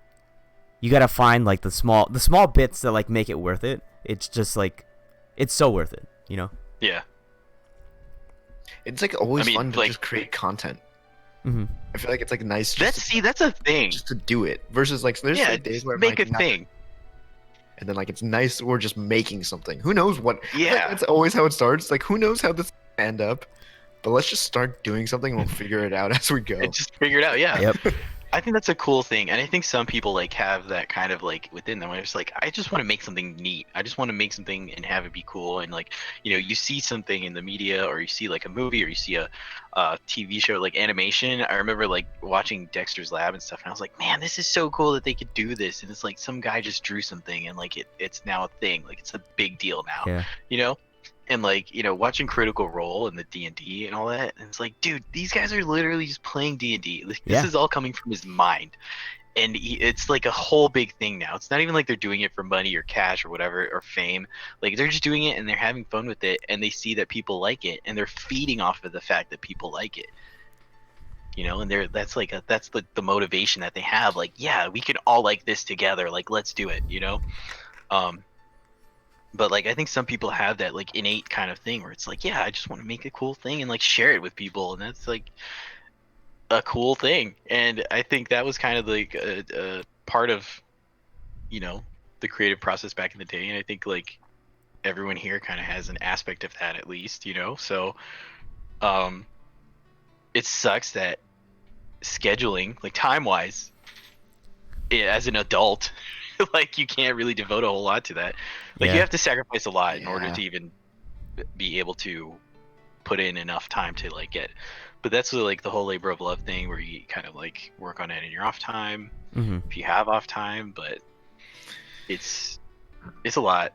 you gotta find like the small bits that like make it worth it. It's just like, it's so worth it, Yeah. It's like always I mean, fun to like- just create content. Mm-hmm. I feel like it's like nice just, That's a thing. just to do it versus like there's Yeah, like days where I'm make like, a not- thing. and then like it's nice we're just making something. Who knows what? I feel like Yeah. that's always how it starts. Like who knows how this will end up? But let's just start doing something. We'll figure it out as we go. And just figure it out. Yeah. Yep. I think that's a cool thing, and I think some people like have that kind of like within them. Where it's like, I just want to make something neat. I just want to make something and have it be cool. And like, you see something in the media, or you see like a movie, or you see a TV show, like animation. I remember like watching Dexter's Lab and stuff, and I was like, man, this is so cool that they could do this. And it's like some guy just drew something, and like it's now a thing. Like it's a big deal now. Yeah. And like watching Critical Role and the D&D and all that, and it's like, dude, these guys are literally just playing D&D. Like, Yeah. this is all coming from his mind, and it's like a whole big thing now. It's not even like they're doing it for money or cash or whatever or fame. Like they're just doing it and they're having fun with it, and they see that people like it, and they're feeding off of the fact that people like it. And that's the motivation that they have. Like, yeah, we can all like this together. Like, let's do it. But like I think some people have that like innate kind of thing where it's like, yeah, I just want to make a cool thing and like share it with people, and that's like a cool thing. And I think that was kind of like a part of the creative process back in the day, and I think like everyone here kind of has an aspect of that at least. So it sucks that scheduling, like time wise, as an adult, like you can't really devote a whole lot to that. Like Yeah. you have to sacrifice a lot in order Yeah. to even be able to put in enough time to like get. But that's like the whole labor of love thing, where you kind of like work on it in your off time, Mm-hmm. if you have off time. But it's a lot.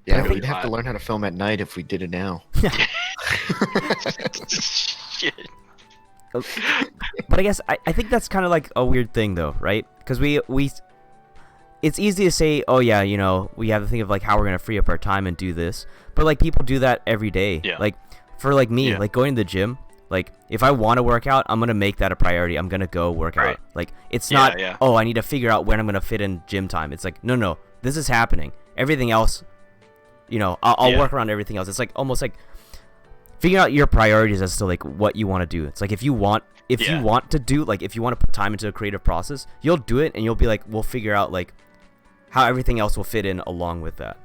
Yeah, really we'd have to hot. learn how to film at night if we did it now. Shit. But I guess I think that's kind of like a weird thing, though, right? Because it's easy to say, oh yeah, we have to think of like how we're gonna free up our time and do this. But like people do that every day. Yeah. Like for like me, Yeah. like going to the gym. Like if I want to work out, I'm gonna make that a priority. I'm gonna go work Right. out. Like it's Yeah, not, yeah. oh, I need to figure out when I'm gonna fit in gym time. It's like no, this is happening. Everything else, I'll Yeah. work around everything else. It's like almost like figuring out your priorities as to like what you want to do. It's like if you want to do, like if you want to put time into a creative process, you'll do it, and you'll be like, we'll figure out like how everything else will fit in along with that.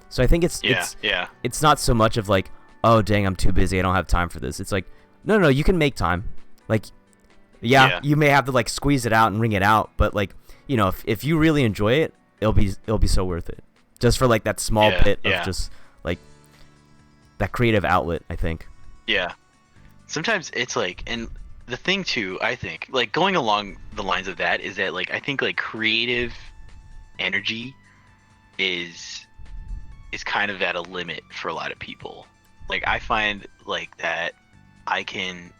So I think it's not so much of like, oh dang, I'm too busy, I don't have time for this. It's like no, you can make time. Like Yeah. you may have to like squeeze it out and wring it out, but like if you really enjoy it, it'll be so worth it, just for like that small bit of just like that creative outlet, I think. Yeah. Sometimes it's like, and the thing too, I think, like going along the lines of that is that like I think like creative energy is kind of at a limit for a lot of people. Like I find like that I can,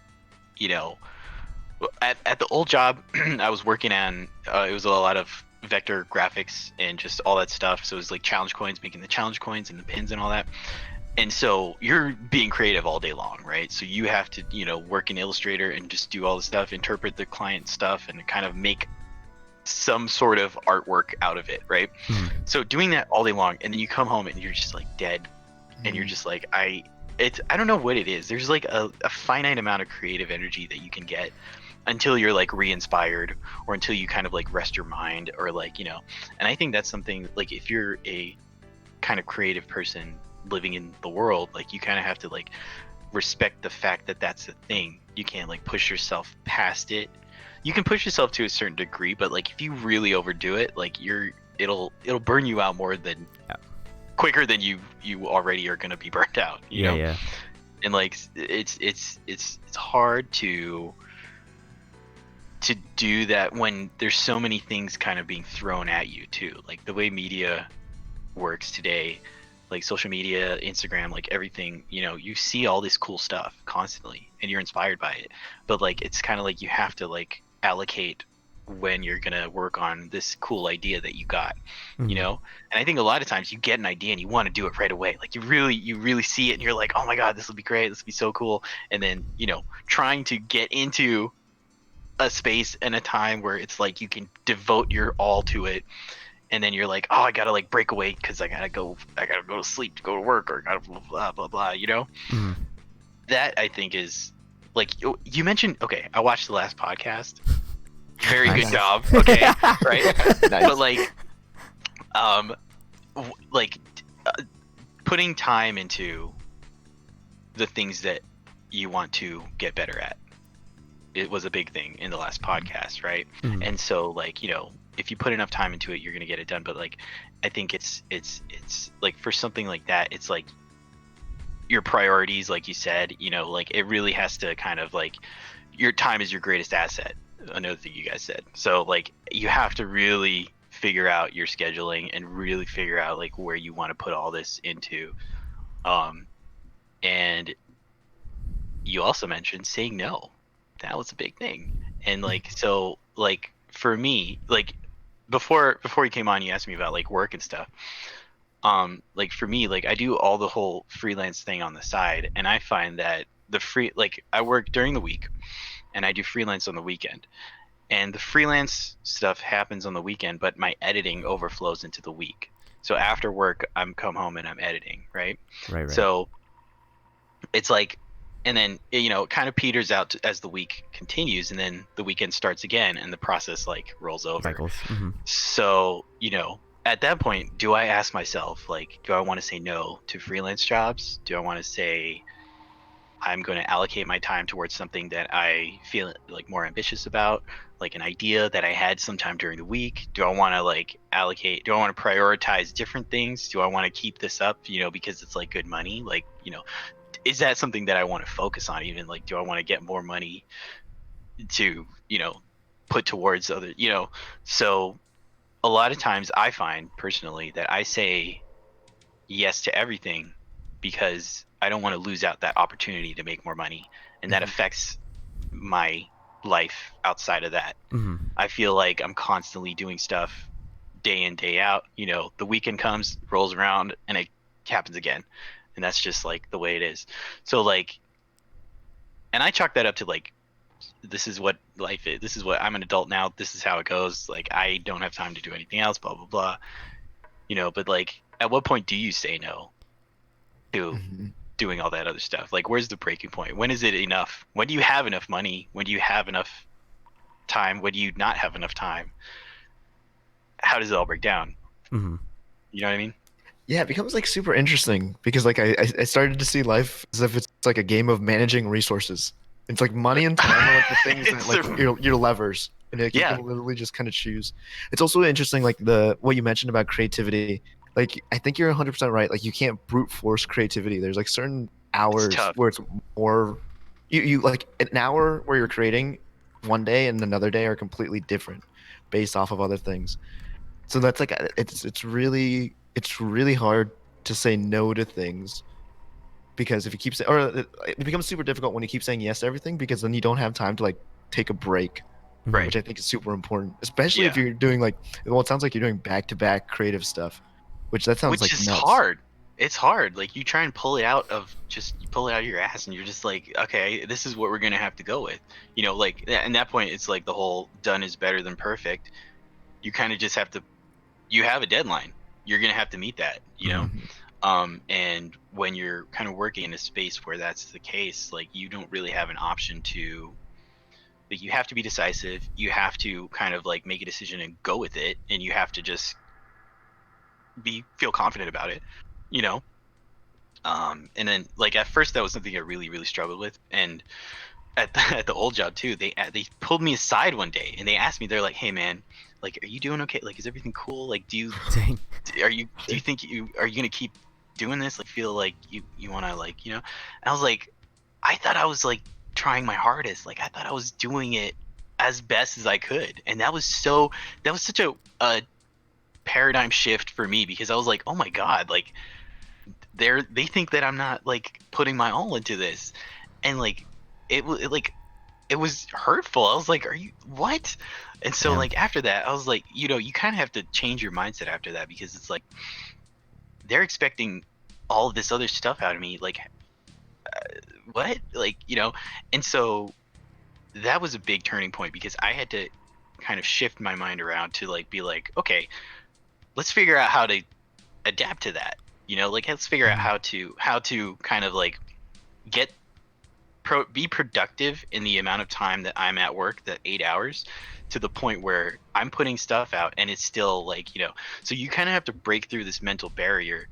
at the old job I was working on, it was a lot of vector graphics and just all that stuff. So it was like challenge coins, making the challenge coins and the pins and all that. And so you're being creative all day long, right? So you have to, work in Illustrator and just do all the stuff, interpret the client stuff, and kind of make some sort of artwork out of it, right? Mhm. So doing that all day long, and then you come home and you're just like dead, and you're just like, I don't know what it is. There's like a finite amount of creative energy that you can get until you're like re-inspired, or until you kind of like rest your mind, or like, and I think that's something like if you're a kind of creative person living in the world, like you kind of have to like respect the fact that that's the thing. You can't like push yourself past it. You can push yourself to a certain degree, but like if you really overdo it, like it'll burn you out more than Yeah. quicker than you already are gonna be burnt out. You know? Yeah. And like it's hard to do that when there's so many things kind of being thrown at you too. Like the way media works today, like social media, Instagram, like everything, you know, you see all this cool stuff constantly and you're inspired by it. But like it's kind of like you have to like allocate when you're gonna work on this cool idea that you got, you Mhm. know. And I think a lot of times you get an idea and you want to do it right away. Like you really see it and you're like, oh my god, this will be great, this will be so cool. And then, you know, trying to get into a space and a time where it's like you can devote your all to it, and then you're like, oh, I gotta like break away because I gotta go to sleep to go to work, or gotta blah blah blah, you know. Mhm. That I think is like you mentioned. Okay, I watched the last podcast. Very Nice. good job. Okay, right. Nice. But like like putting time into the things that you want to get better at, it was a big thing in the last podcast, right? Mhm. And so like, you know, if you put enough time into it, you're gonna get it done. But like I think it's like for something like that, it's like your priorities, like you said, you know, like it really has to kind of like, your time is your greatest asset, another thing you guys said. So like you have to really figure out your scheduling and really figure out like where you want to put all this into. And you also mentioned saying no. That was a big thing. And like so like for me, like before you came on, you asked me about like work and stuff. Like for me, like I do all the whole freelance thing on the side, and I find that the free, like I work during the week and I do freelance on the weekend. And the freelance stuff happens on the weekend, but my editing overflows into the week. So after work, I'm come home and I'm editing, right? Right. So it's like, and then you know, it kind of peters out as the week continues, and then the weekend starts again, and the process like rolls over. Cycles. Mhm. So you know, at that point, do I ask myself like, do I want to say no to freelance jobs? Do I want to say I'm going to allocate my time towards something that I feel like more ambitious about, like an idea that I had sometime during the week? Do I want to like allocate? Do I want to prioritize different things? Do I want to keep this up, you know, because it's like good money? Like, you know, is that something that I want to focus on? Even like, do I want to get more money to, you know, put towards other, you know? So a lot of times I find personally that I say yes to everything because I don't want to lose out that opportunity to make more money, and that Mhm. affects my life outside of that. Mhm. I feel like I'm constantly doing stuff day in day out. You know, the weekend comes, rolls around, and it happens again, and that's just like the way it is. So like, and I chalk that up to like, this is what life is. This is what I'm an adult now. This is how it goes. Like I don't have time to do anything else. Blah blah blah. You know, but like, at what point do you say no to Mhm. doing all that other stuff? Like where's the breaking point? When is it enough? When do you have enough money? When do you have enough time? When do you not have enough time? How does it all break down? Mhm. You know what I mean? Yeah, it becomes like super interesting because like I started to see life as if it's like a game of managing resources. It's like money and time are like the things that It's like your levers, and like you Yeah. can literally just kind of choose. It's also interesting like the what you mentioned about creativity. Like I think you're 100% right. Like you can't brute force creativity. There's like certain It's hours tough. where it's more you like an hour where you're creating one day and another day are completely different based off of other things. So that's like it's really hard to say no to things because if you keep saying or it becomes super difficult when you keep saying yes to everything because then you don't have time to like take a break, Mhm. Right. which I think is super important, especially if Yeah. you're doing like well it sounds like you're doing back-to-back creative stuff, which that sounds Which like is nuts. hard. It's hard. Like you try and pull it out of just, you pull it out of your ass and you're just like, okay, this is what we're gonna have to go with. You know, like at that point it's like the whole done is better than perfect. You kind of just have to, you have a deadline. You're gonna have to meet that, you know? Mhm. And when you're kind of working in a space where that's the case, like you don't really have an option to, like you have to be decisive. You have to kind of like make a decision and go with it, and you have to just feel confident about it, you know. And then like at first that was something I really really struggled with, and at the old job too, they pulled me aside one day and they asked me, they're like, hey man, like are you doing okay, like is everything cool, like Dang. do you think are you gonna keep doing this, like feel like you want to, like, and I was like, I thought I was like trying my hardest, like I thought I was doing it as best as I could, and that was such a paradigm shift for me, because I was like, oh my god, like they think that I'm not like putting my all into this, and like it was hurtful. I was like, are you what? And so Damn. like after that I was like, you kind of have to change your mindset after that, because it's like they're expecting all of this other stuff out of me, like what, like and so that was a big turning point, because I had to kind of shift my mind around to like be like, okay, let's figure out how to adapt to that, like let's figure out how to kind of like get be productive in the amount of time that I'm at work, that 8 hours, to the point where I'm putting stuff out and it's still like, so you kind of have to break through this mental barrier.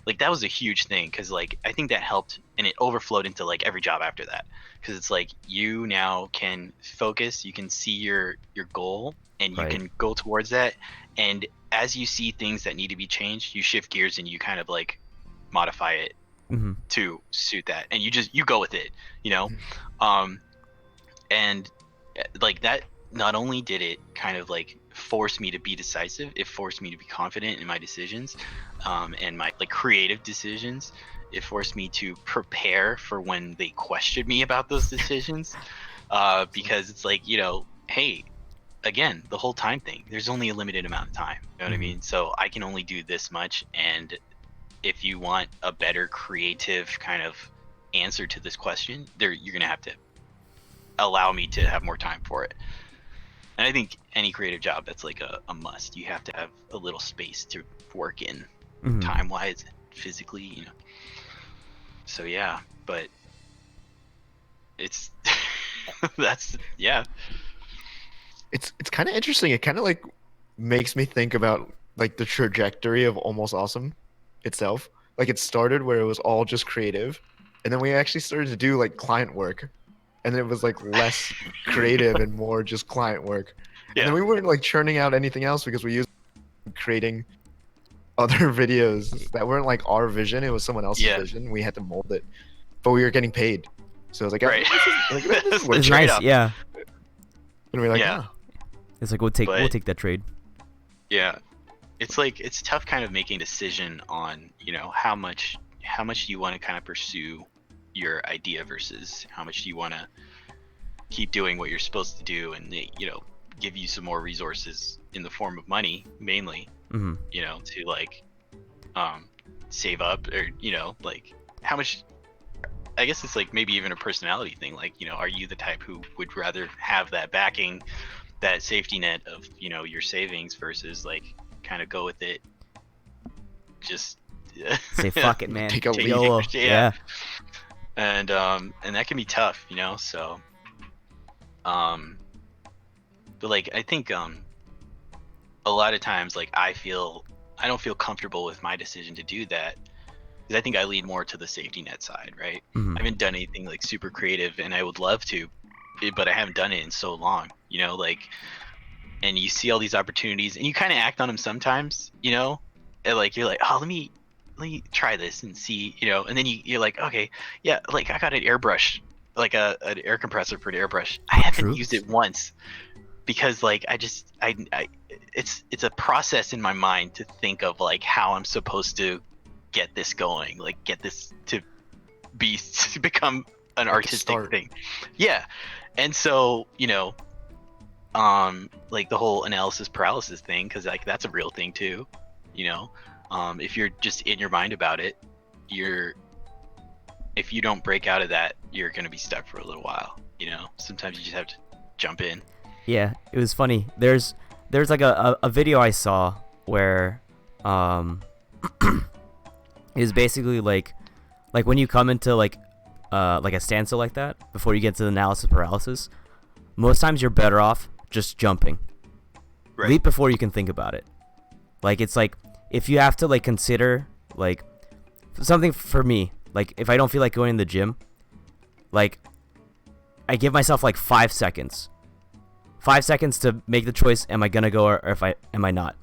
Like that was a huge thing, because like I think that helped, and it overflowed into like every job after that, because it's like you now can focus, you can see your goal, and you Right. can go towards that, and as you see things that need to be changed, you shift gears and you kind of like modify it Mm-hmm. to suit that, and you go with it, um and like that, not only did it kind of like force me to be decisive, it forced me to be confident in my decisions, and my like creative decisions. It forced me to prepare for when they questioned me about those decisions, because it's like, hey, again, the whole time thing, there's only a limited amount of time, you know what I mean? So I can only do this much, and if you want a better creative kind of answer to this question, you're gonna have to allow me to have more time for it. And I think any creative job, that's like a must. You have to have a little space to work in, Mm-hmm. time wise, physically, So yeah, but it's that's It's kind of interesting. It kind of like makes me think about like the trajectory of Almost Awesome itself. Like it started where it was all just creative, and then we actually started to do like client work, and it was like less creative and more just client work. And then we weren't like churning out anything else because we used creating other videos that weren't like our vision. It was someone else's Yeah. vision. We had to mold it, but we were getting paid. So I was like, oh, Right. this is The legit. It's nice, trade-off. yeah. And we're like, Yeah. oh. It's like we'll take But- that trade. Yeah, it's like it's tough kind of making a decision on how much do you want to kind of pursue your idea versus how much do you want to keep doing what you're supposed to do, and give you some more resources in the form of money mainly, Mm-hmm. to like save up, or like how much. I guess it's like maybe even a personality thing, like are you the type who would rather have that backing, that safety net of your savings, versus like kind of go with it, just Say fuck it, man. Take a leap. YOLO. Yeah. And that can be tough, so but like I think a lot of times, like I don't feel comfortable with my decision to do that, because I think I lean more to the safety net side, right? Mhm. I haven't done anything like super creative, and I would love to, but I haven't done it in so long, like, and you see all these opportunities and you kind of act on them sometimes, and like you're like, oh, let me try this and see, and then you're like, okay, yeah, like I got an airbrush, like an air compressor for an airbrush. I haven't True. used it once, because like I it's a process in my mind to think of like how I'm supposed to get this going, like get this to become an artistic start. thing. Yeah. And so like the whole analysis paralysis thing, because like that's a real thing too, if you're just in your mind about it, if you don't break out of that, you're gonna be stuck for a little while. Sometimes you just have to jump in. Yeah, it was funny. There's like a video I saw where is basically like when you come into like a standstill like that before you get to the analysis paralysis, most times you're better off just jumping. Right. Leap before you can think about it. Like it's like if you have to like consider like something for me, like if I don't feel like going to the gym, like I give myself like 5 seconds. 5 seconds to make the choice. Am I gonna go or am I not?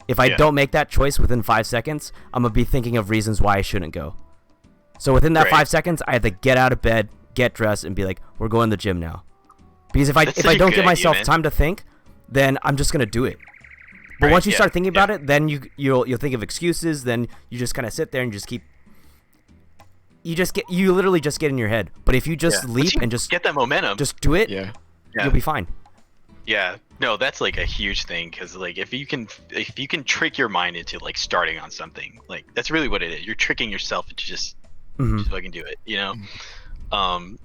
If I don't make that choice within 5 seconds, I'm gonna be thinking of reasons why I shouldn't go. So within that 5 seconds, I have to get out of bed, get dressed, and be like, "We're going to the gym now." Because if I don't give myself time to think, then I'm just gonna do it. But once you start thinking about it, then you'll think of excuses. Then you just kind of sit there and just keep. You literally just get in your head. But if you just leap and just get that momentum, just do it, you'll be fine. Yeah, no, that's like a huge thing because like if you can trick your mind into like starting on something, like that's really what it is. You're tricking yourself into just fucking do it, you know.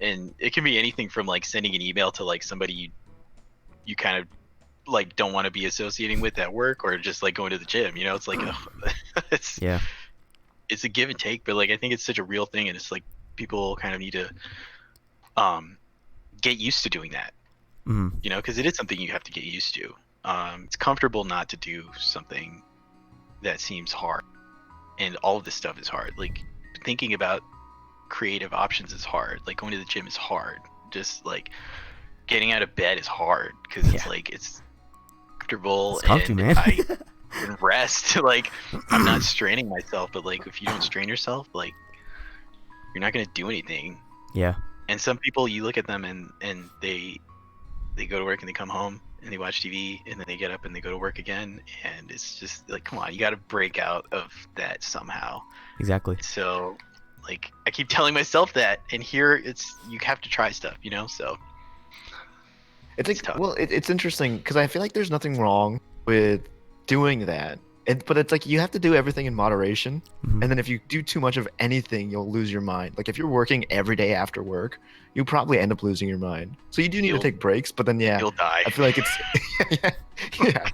And it can be anything from like sending an email to like somebody you kind of like don't want to be associating with at work, or just like going to the gym. You know, it's like it's a give and take, but like I think it's such a real thing, and it's like people kind of need to get used to doing that. You know, because it is something you have to get used to. It's comfortable not to do something that seems hard, and all of this stuff is hard. Like thinking about creative options is hard. Like going to the gym is hard. Just like getting out of bed is hard because it's like it's comfortable it's comfy, and man. I can rest. Like I'm not straining myself, but like if you don't strain yourself, like you're not gonna do anything. Yeah. And some people, you look at them and they go to work and they come home and they watch TV and then they get up and they go to work again, and it's just like, come on, you got to break out of that somehow. Exactly. So like I keep telling myself that, and here you have to try stuff, you know. So it's tough. Well, it's interesting because I feel like there's nothing wrong with doing that. But it's like you have to do everything in moderation, and then if you do too much of anything, you'll lose your mind. Like if you're working every day after work, you'll probably end up losing your mind. So you do need to take breaks, but then you'll die. I feel like it's yeah.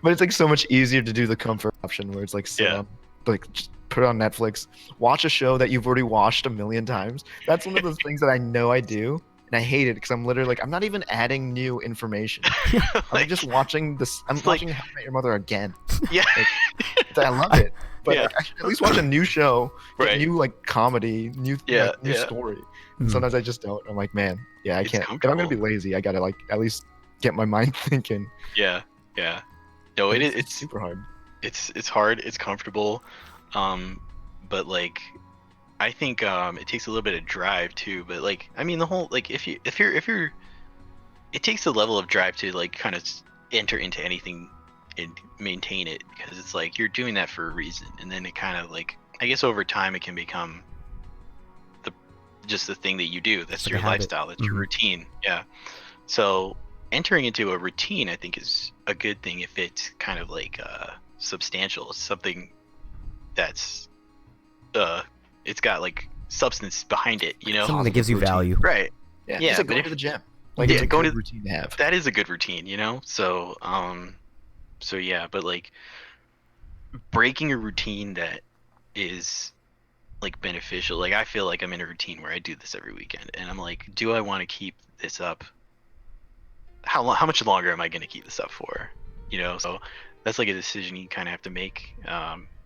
But it's like so much easier to do the comfort option where it's like sit on, like just put it on Netflix, watch a show that you've already watched a million times. That's one of those things that I know I do. And I hate it because I'm literally like, I'm not even adding new information. I'm just watching this. I'm watching How I Met Your Mother again. Yeah. Like, I love it. But like, I should at least watch a new show, a new like comedy, new story. And sometimes I just don't. I'm like, man, I can't. If I'm gonna be lazy, I gotta like at least get my mind thinking. Yeah. No, it's super hard. It's hard. It's comfortable, but like I think it takes a little bit of drive too. But like I mean, the whole like if you're, it takes a level of drive to like kind of enter into anything and maintain it, because it's like you're doing that for a reason, and then it kind of like I guess over time it can become just the thing that you do. That's like your lifestyle. That's your routine. Yeah. So entering into a routine, I think, is a good thing if it's kind of like substantial. It's something that's it's got like substance behind it, you know. Something that gives you value. Right. Yeah. Yeah. It's like But going to the gym. Like it's a good routine to have. that is a good routine, you know. So so yeah, but like breaking a routine that is like beneficial, like I feel like I'm in a routine where I do this every weekend, and I'm like, do I want to keep this up? How much longer am I going to keep this up for, you know? So that's like a decision you kind of have to make,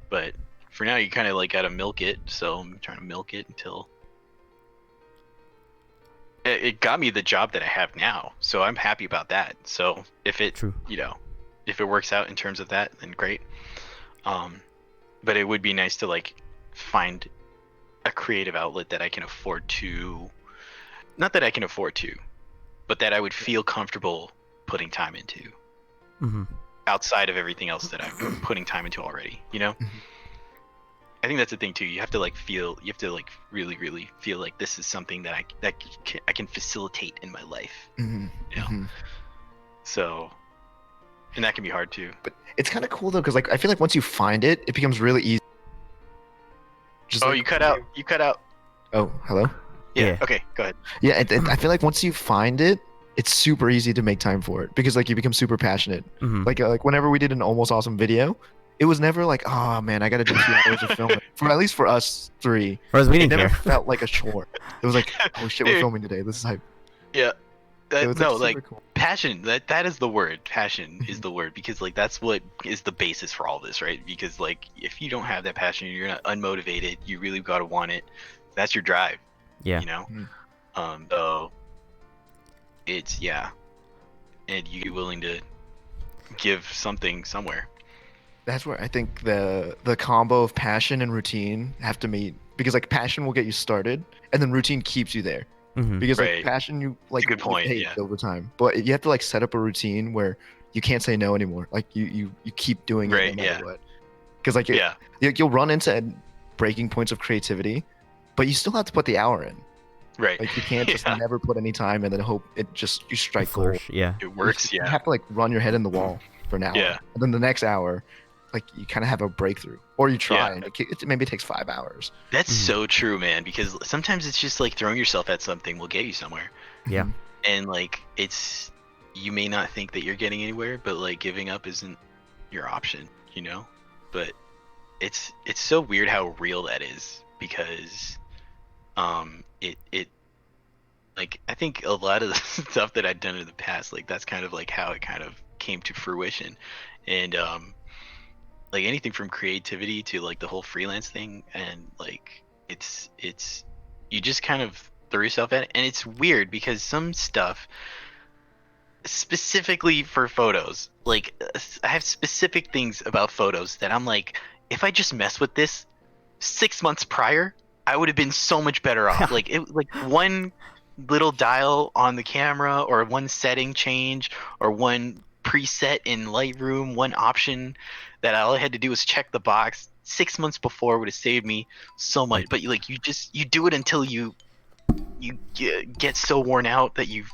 but for now you kind of like gotta milk it. So I'm trying to milk it until it got me the job that I have now, so I'm happy about that. So if it you know, if it works out in terms of that, then great. But it would be nice to like find a creative outlet that I can afford to, not that I can afford to, but that I would feel comfortable putting time into, outside of everything else that I'm putting time into already, you know. I think that's the thing too. You have to like feel, you have to like really, really feel like this is something that I can facilitate in my life, you know. So, and that can be hard too. But it's kind of cool though, because like I feel like once you find it, it becomes really easy. Just oh, like, you cut out. You cut out. Oh, hello. Yeah. Okay, go ahead. Yeah, I feel like once you find it, it's super easy to make time for it, because like you become super passionate. Like whenever we did an Almost Awesome video, it was never like, oh man, I got to do 2 hours of filming. For at least for us three, it never felt like a chore. It was like, oh shit, we're filming today. This is hype. Yeah. It was no, super like cool. passion, that is the word. Passion is the word, because like that's what is the basis for all this, right? Because like if you don't have that passion, you're not unmotivated, you really got to want it. That's your drive, Yeah. you know. Mm. So it's and you're willing to give something somewhere. That's where I think the combo of passion and routine have to meet, because like passion will get you started, and then routine keeps you there. Mm-hmm. Because like Right. passion, you like a good point, hate yeah. over time, but you have to like set up a routine where you can't say no anymore. Like you keep doing it no Right, matter yeah. what. Because like Yeah. you'll run into breaking points of creativity, but you still have to put the hour in. Right. Like you can't just Yeah. never put any time and then hope you strike gold. Flourish. Yeah. It works, You yeah. have to like run your head in the wall for an hour, Yeah. and then the next hour, like you kind of have a breakthrough, or you try, Yeah. and maybe it takes 5 hours. That's Mhm. so true, man, because sometimes it's just like throwing yourself at something will get you somewhere. Yeah. Mhm. And like you may not think that you're getting anywhere, but like giving up isn't your option, you know? But it's so weird how real that is, because it like I think a lot of the stuff that I've done in the past, like that's kind of like how it kind of came to fruition. And like anything from creativity to like the whole freelance thing, and like it's you just kind of throw yourself at it. And it's weird because some stuff specifically for photos, like I have specific things about photos that I'm like, if I just mess with this 6 months prior, I would have been so much better off. Like one little dial on the camera, or one setting change, or one preset in Lightroom, one option that all I had to do was check the box 6 months before would have saved me so much. Like- But you do it until you get so worn out that you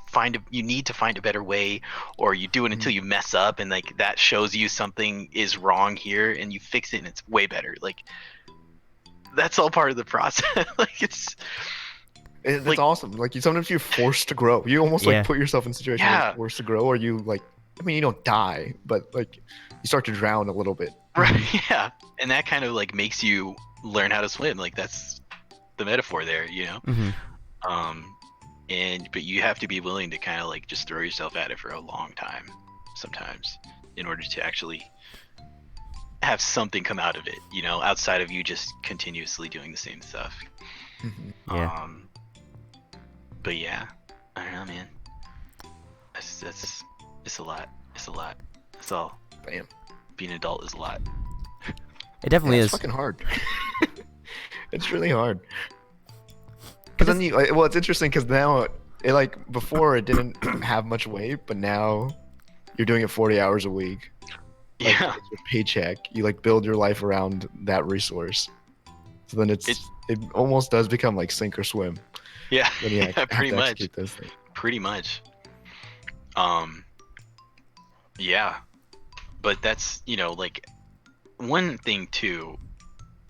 need to find a better way, or you do it until you mess up, and like that shows you something is wrong here, and you fix it and it's way better. Like that's all part of the process. Like it's It's like- awesome. Like sometimes you're forced to grow. You almost Yeah. like put yourself in situations where Yeah. you're forced to grow, or you like. I mean, you don't die, but like you start to drown a little bit. right, yeah. And that kind of like makes you learn how to swim. Like that's the metaphor there, you know. Mm-hmm. But you have to be willing to kind of like just throw yourself at it for a long time sometimes, in order to actually have something come out of it, you know, outside of you just continuously doing the same stuff. Mhm. Yeah. But yeah, I don't know, man. It's a lot. It's a lot. That's all. Bam. Being an adult is a lot. It definitely Yeah, is. it's fucking hard. It's really hard. But then well, it's interesting because now it like before it didn't have much weight, but now you're doing it 40 hours a week. Like, Yeah. it's your paycheck. You like build your life around that resource. So then it almost does become like sink or swim Yeah. when you Yeah, have pretty to much. execute those things. Pretty much. Yeah. But that's, you know, like one thing too,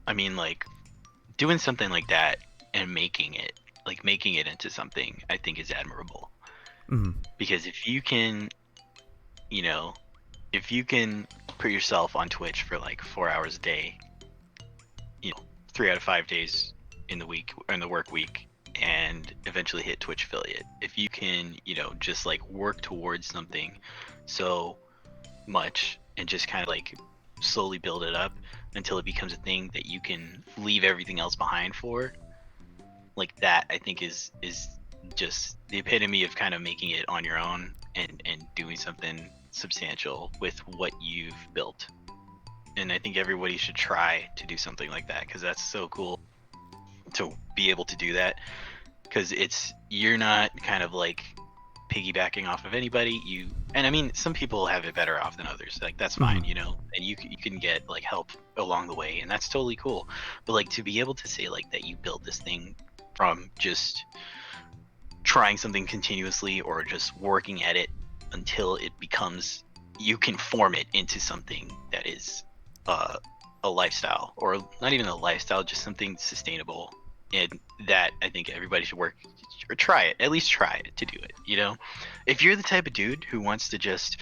I mean, like doing something like that and making it into something, I think is admirable. Mm-hmm. Because if you can, you know, if you can put yourself on Twitch for like 4 hours a day, you know, 3 out of 5 days in the week, or in the work week, and eventually hit Twitch affiliate, if you can, you know, just like work towards something so much and just kind of like slowly build it up until it becomes a thing that you can leave everything else behind for, like that, I think is just the epitome of kind of making it on your own and doing something substantial with what you've built. And I think everybody should try to do something like that, because that's so cool to be able to do that, because you're not kind of like piggybacking off of anybody. And I mean, some people have it better off than others, like that's fine, you know, and you can get like help along the way, and that's totally cool. But like to be able to say like that you built this thing from just trying something continuously, or just working at it until it becomes, you can form it into something that is a lifestyle, or not even a lifestyle, just something sustainable. And that I think everybody should work or try it, at least try it to do it, you know. If you're the type of dude who wants to just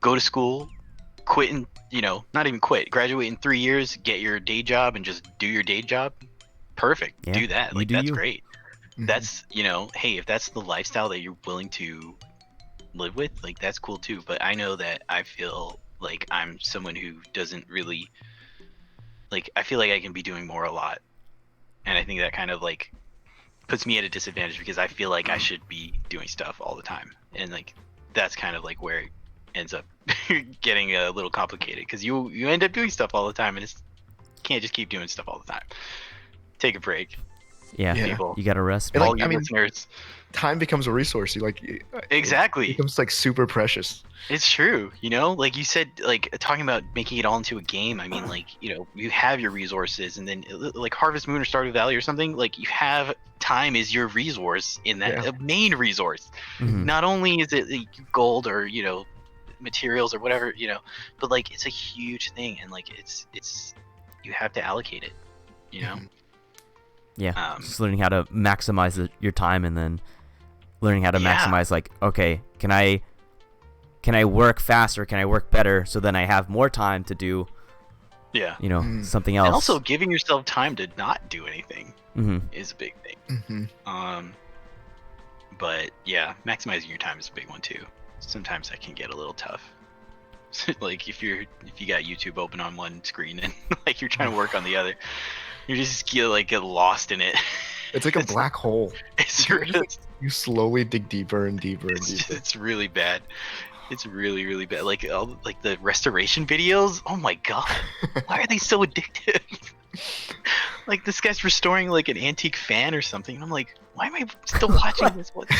go to school, quit, and, you know, not even quit, graduate in 3 years, get your day job and just do your day job, perfect. Yeah, Do that. you Like do that's you. great. Mhm. That's, you know, hey, if that's the lifestyle that you're willing to live with, like that's cool too. But I know that I feel like I'm someone who doesn't really like. I feel like I can be doing more a lot, and I think that kind of like puts me at a disadvantage because I feel like I should be doing stuff all the time, and like that's kind of like where it ends up getting a little complicated because you end up doing stuff all the time, and you can't just keep doing stuff all the time. Take a break. Yeah, Yeah. People. you gotta rest. And, man. All like, your I mean, listeners. Time becomes a resource. Exactly. It becomes like super precious. It's true, you know, like you said, like talking about making it all into a game. I mean, like, you know, you have your resources, and then like Harvest Moon or Stardew Valley or something. Like you have time is your resource in that main resource. Mhm. Not only is it like, gold or materials or whatever, but like it's a huge thing, and like it's you have to allocate it, Mhm. Yeah, just learning how to maximize your time, and then learning how to maximize, like, okay, can I work faster? Can I work better? So then I have more time to do, something else. And also giving yourself time to not do anything is a big thing. Mhm. But yeah, maximizing your time is a big one too. Sometimes that can get a little tough. Like if you got YouTube open on one screen and like you're trying to work on the other, you just get lost in it. It's like a black hole. It's You really, just, like, you slowly dig deeper and deeper and deeper. it's really bad. It's really, really bad. Like like the restoration videos. Oh my god, why are they so addictive? Like this guy's restoring like an antique fan or something. And I'm like, why am I still watching this? What?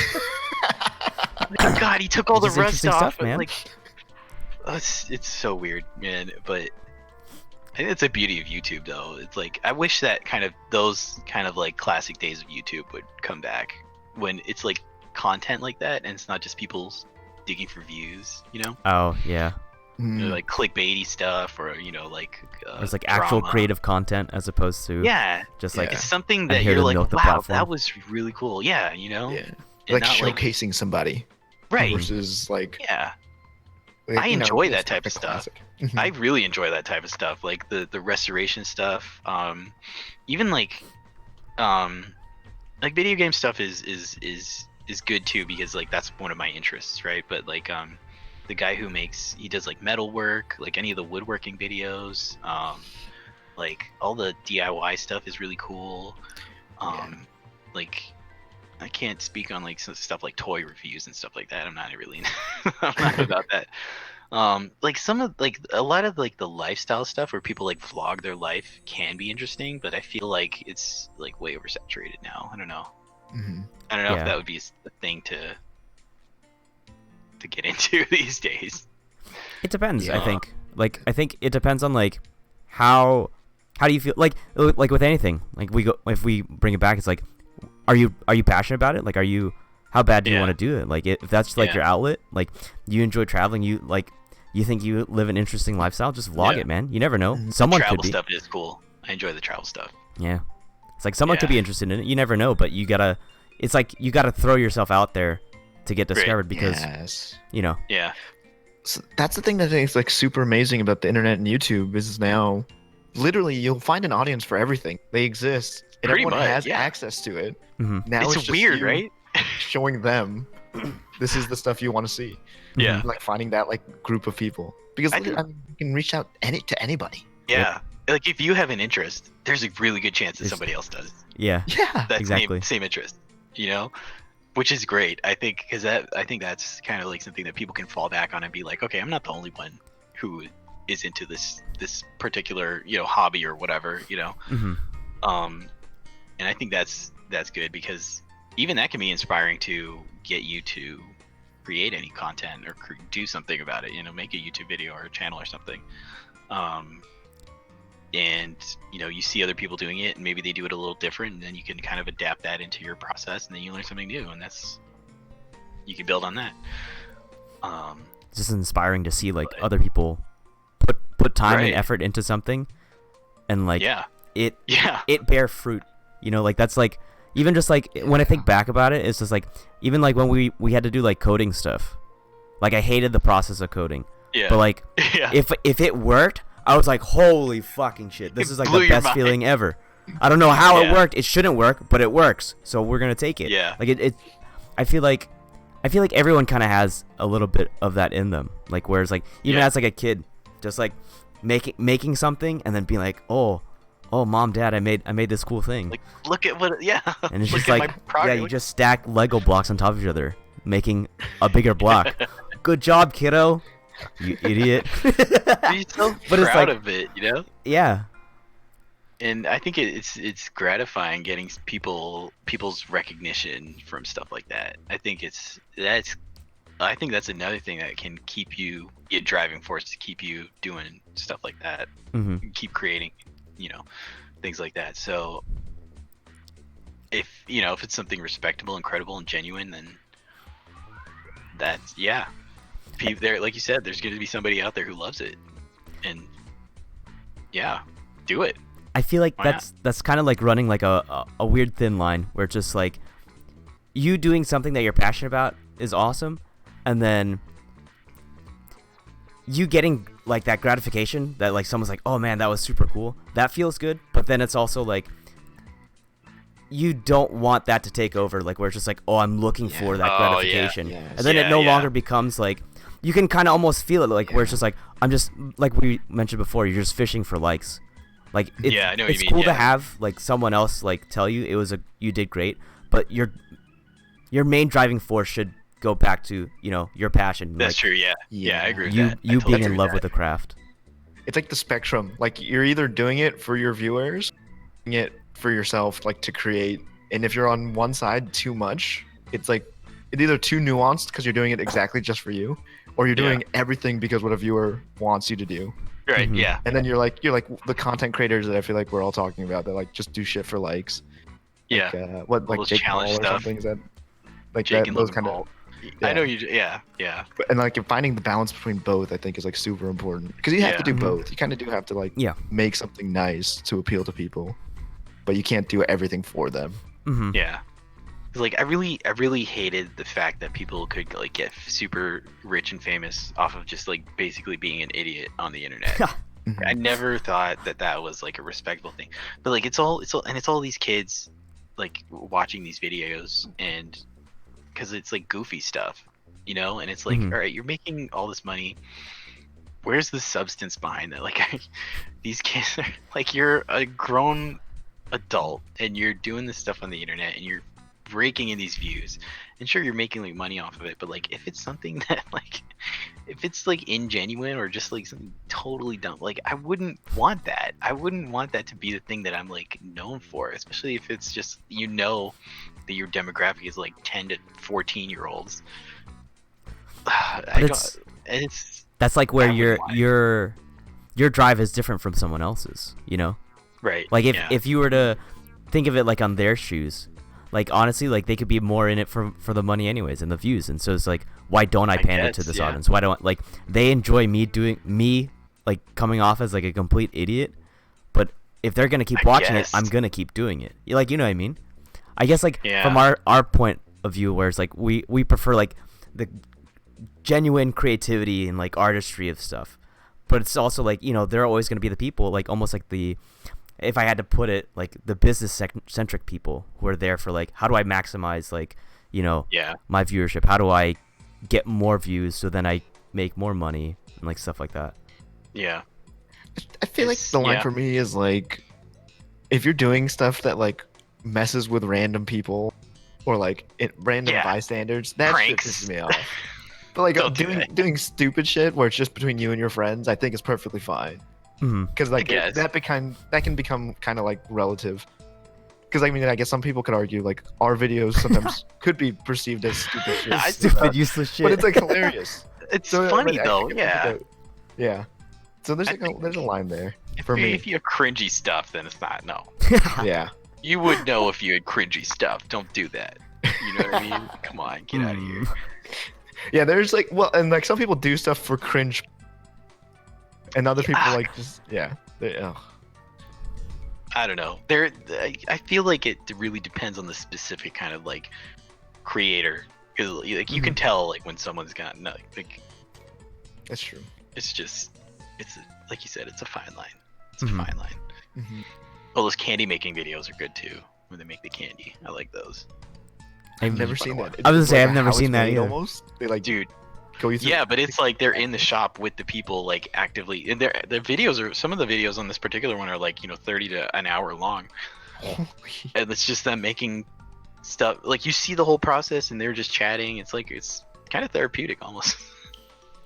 Like, God, he took all It's the just rust interesting off. stuff, man. Like, it's so weird, man. But I think it's the beauty of YouTube, though. It's like I wish that those kind of like classic days of YouTube would come back when it's like content like that, and it's not just people digging for views. Oh yeah, Like clickbaity stuff, or like it's like actual drama. creative content as opposed to just like It's something I'm that here you're to like, milk the wow, platform." that was really cool. Yeah, Yeah. And Like not showcasing somebody. right. Versus like. Yeah, like, I enjoy that type of the stuff. classic. Mhm. I really enjoy that type of stuff, like the restoration stuff. Even like video game stuff is good too, because like that's one of my interests, right? But like the guy who does like metal work, like any of the woodworking videos, like all the DIY stuff is really cool. Like I can't speak on like some stuff like toy reviews and stuff like that. I'm not really I'm not about that. Like some of like a lot of like the lifestyle stuff where people like vlog their life can be interesting, but I feel like it's like way oversaturated now. I don't know Mhm. if Yeah. that would be a thing to get into these days. It depends. Yeah. I think. Like, I think it depends on like how do you feel, like with anything. Like if we bring it back, it's like, are you passionate about it? Like, how bad do you Yeah. want to do it? Like, if that's like Yeah. your outlet, like you enjoy traveling, you think you live an interesting lifestyle, just vlog Yeah. it, man. You never know. Mhm. Someone Travel could be. stuff is cool. I enjoy the travel stuff. Yeah. It's like someone could Yeah. be interested in it. You never know, but it's like you gotta throw yourself out there to get discovered, because Yes. Yeah. So that's the thing that is like super amazing about the internet and YouTube is now literally you'll find an audience for everything. They exist and Pretty everyone much, has yeah. access to it. Mhm. Now It's just weird, you right? showing them this is the stuff you want to see. Yeah. Like finding that like group of people. Because I think- you can reach out to anybody. Yeah. Like if you have an interest, there's a really good chance that It's- somebody else does. Yeah. Yeah. That Exactly. same interest, which is great. I think because I think that's kind of like something that people can fall back on and be like, okay, I'm not the only one who is into this particular hobby or whatever, Mhm. and I think that's good, because even that can be inspiring to get you to create any content or do something about it, make a YouTube video or a channel or something. And you see other people doing it, and maybe they do it a little different, and then you can kind of adapt that into your process, and then you learn something new, and you can build on that. It's just inspiring to see like other people put time Right. and effort into something, and like Yeah. it Yeah. bear fruit. Like that's like, even just like when I think back about it, it's just like, even like when we had to do like coding stuff, like I hated the process of coding, Yeah. but like Yeah. if it worked, I was like, holy fucking shit, this It is like blew the your best mind. feeling ever. I don't know how it Yeah. worked. It shouldn't work, but it works, so we're gonna take it. Yeah. Like it I feel like I feel like everyone kind of has a little bit of that in them. Like, whereas like even as like a kid, just like making something and then being like, oh, mom, dad, I made this cool thing. Like, look at what, And it's look just at like, my progress. yeah, you just stack Lego blocks on top of each other, making a bigger block. Good job, kiddo. You idiot. You're so But it's proud like- of it, you know. Yeah. And I think it's gratifying getting people's recognition from stuff like that. I think that's another thing that can keep you a driving force to keep you doing stuff like that. Mm-hmm. Keep creating, things like that. So if it's something respectable and credible and genuine, then that's there, like you said, there's going to be somebody out there who loves it, and do it. I feel like Why that's kind of like running like a weird thin line where it's just like you doing something that you're passionate about is awesome, and then you getting like that gratification that like someone's like, oh man, that was super cool. That feels good, but then it's also like you don't want that to take over, like where it's just like, oh, I'm looking for that gratification, Yes. and then it no longer becomes like you can kind of almost feel it like where it's just like I'm just like we mentioned before, you're just fishing for likes. Like it's, I know what it's you mean, cool to have like someone else like tell you you did great, but your main driving force should go back to your passion. That's like, true. Yeah, I agree with you that. I you totally being agree in love with the craft. It's like the spectrum. Like you're either doing it for your viewers, doing it for yourself, like to create. And if you're on one side too much, it's like it's either too nuanced because you're doing it exactly just for you, or you're doing everything because what a viewer wants you to do. Right. Mhm. Yeah. And then you're like the content creators that I feel like we're all talking about that like just do shit for likes. Yeah. What like those Jake Paul challenge or stuff. something, is that like Jake that and those Logan kind Paul. of I know yeah. you. Yeah. And like finding the balance between both I think is like super important because you have to do Mhm. both. You kind of do have to like Yeah. make something nice to appeal to people, but you can't do everything for them. Mm-hmm. Yeah. 'Cause, like I really hated the fact that people could like get super rich and famous off of just like basically being an idiot on the internet. I never thought that was like a respectable thing, but like it's all these kids like watching these videos, and because it's like goofy stuff, and it's like, Mhm. all right, you're making all this money. Where's the substance behind that? Like these kids are like, you're a grown adult and you're doing this stuff on the internet and you're raking in these views, and sure, you're making like money off of it, but like if it's something that like if it's like ingenuine or just like something totally dumb, like I wouldn't want that to be the thing that I'm like known for, especially if it's just that your demographic is like 10 to 14 year olds. That's like where I wouldn't want it. your drive is different from someone else's, Right. Like yeah. if you were to think of it like on their shoes, like honestly, like they could be more in it for the money anyways and the views, and so it's like, why don't I pander to guess, this yeah. audience? Why don't like they enjoy me like coming off as like a complete idiot, but if they're gonna keep watching guess. it, I'm gonna keep doing it. Like, you know what I mean? I guess like Yeah. from our point of view, where it's like we prefer like the genuine creativity and like artistry of stuff, but it's also like there are always gonna be the people like almost like if I had to put it, like the business centric people who are there for like, how do I maximize like, Yeah. my viewership? How do I get more views so then I make more money and like stuff like that? Yeah. I feel like the line yeah. for me is like, if you're doing stuff that like messes with random people or like random Yeah. bystanders, that Pranks. shit pisses me off. But like Don't do that. doing stupid shit where it's just between you and your friends, I think is perfectly fine. Mm-hmm. Because like guess. that can become kind of like relative. Because I mean, I guess some people could argue like our videos sometimes could be perceived as stupid shit, Stupid, useless shit. but it's like hilarious. It's So, funny I though. think it's Yeah. like yeah. So there's I like think- there's a line there If for me. If you have cringy stuff, then it's not. No. Yeah. You would know if you had cringy stuff. Don't do that. You know what I mean? Come on, get out of here. Yeah, there's like and like some people do stuff for cringe, and other people Yeah. like just ugh. I don't know. I feel like it really depends on the specific kind of like creator. 'Cause, like you can tell like when someone's got like That's true. it's like you said, it's a fine line. It's Mhm. a fine line. Mhm. Oh, those candy making videos are good too. When they make the candy, I like those. I've I've never fun to seen watch. that. I was gonna It's say, like I've never how it's seen that made either. Almost. They like Dude, go you through. yeah, but it's like they're in the shop with the people like actively. And the videos are some of the videos on this particular one are like 30 to an hour long, Holy- and it's just them making stuff. Like you see the whole process, and they're just chatting. It's like it's kind of therapeutic almost.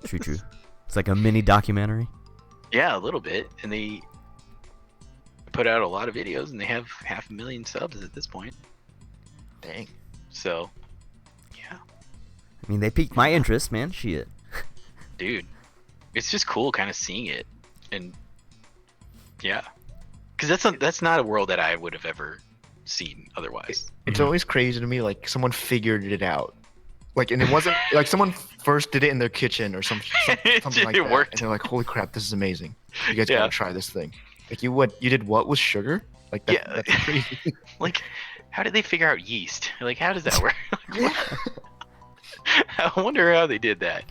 True. It's like a mini documentary. Yeah, a little bit, and they put out a lot of videos, and they have 500,000 subs at this point. Dang. So, yeah, I mean, they piqued my interest, man. Shit. dude, it's just cool kind of seeing it, and yeah, because that's not a world that I would have ever seen otherwise. It's always crazy to me, like someone figured it out. Like, and it wasn't like someone first did it in their kitchen or something like It that. worked. And they're like, "Holy crap, this is amazing! You guys Yeah. gotta try this thing." Like, you did what with sugar? Like, that, Yeah. that's crazy. Like, how did they figure out yeast? Like, how does that work? Yeah. I wonder how they did that.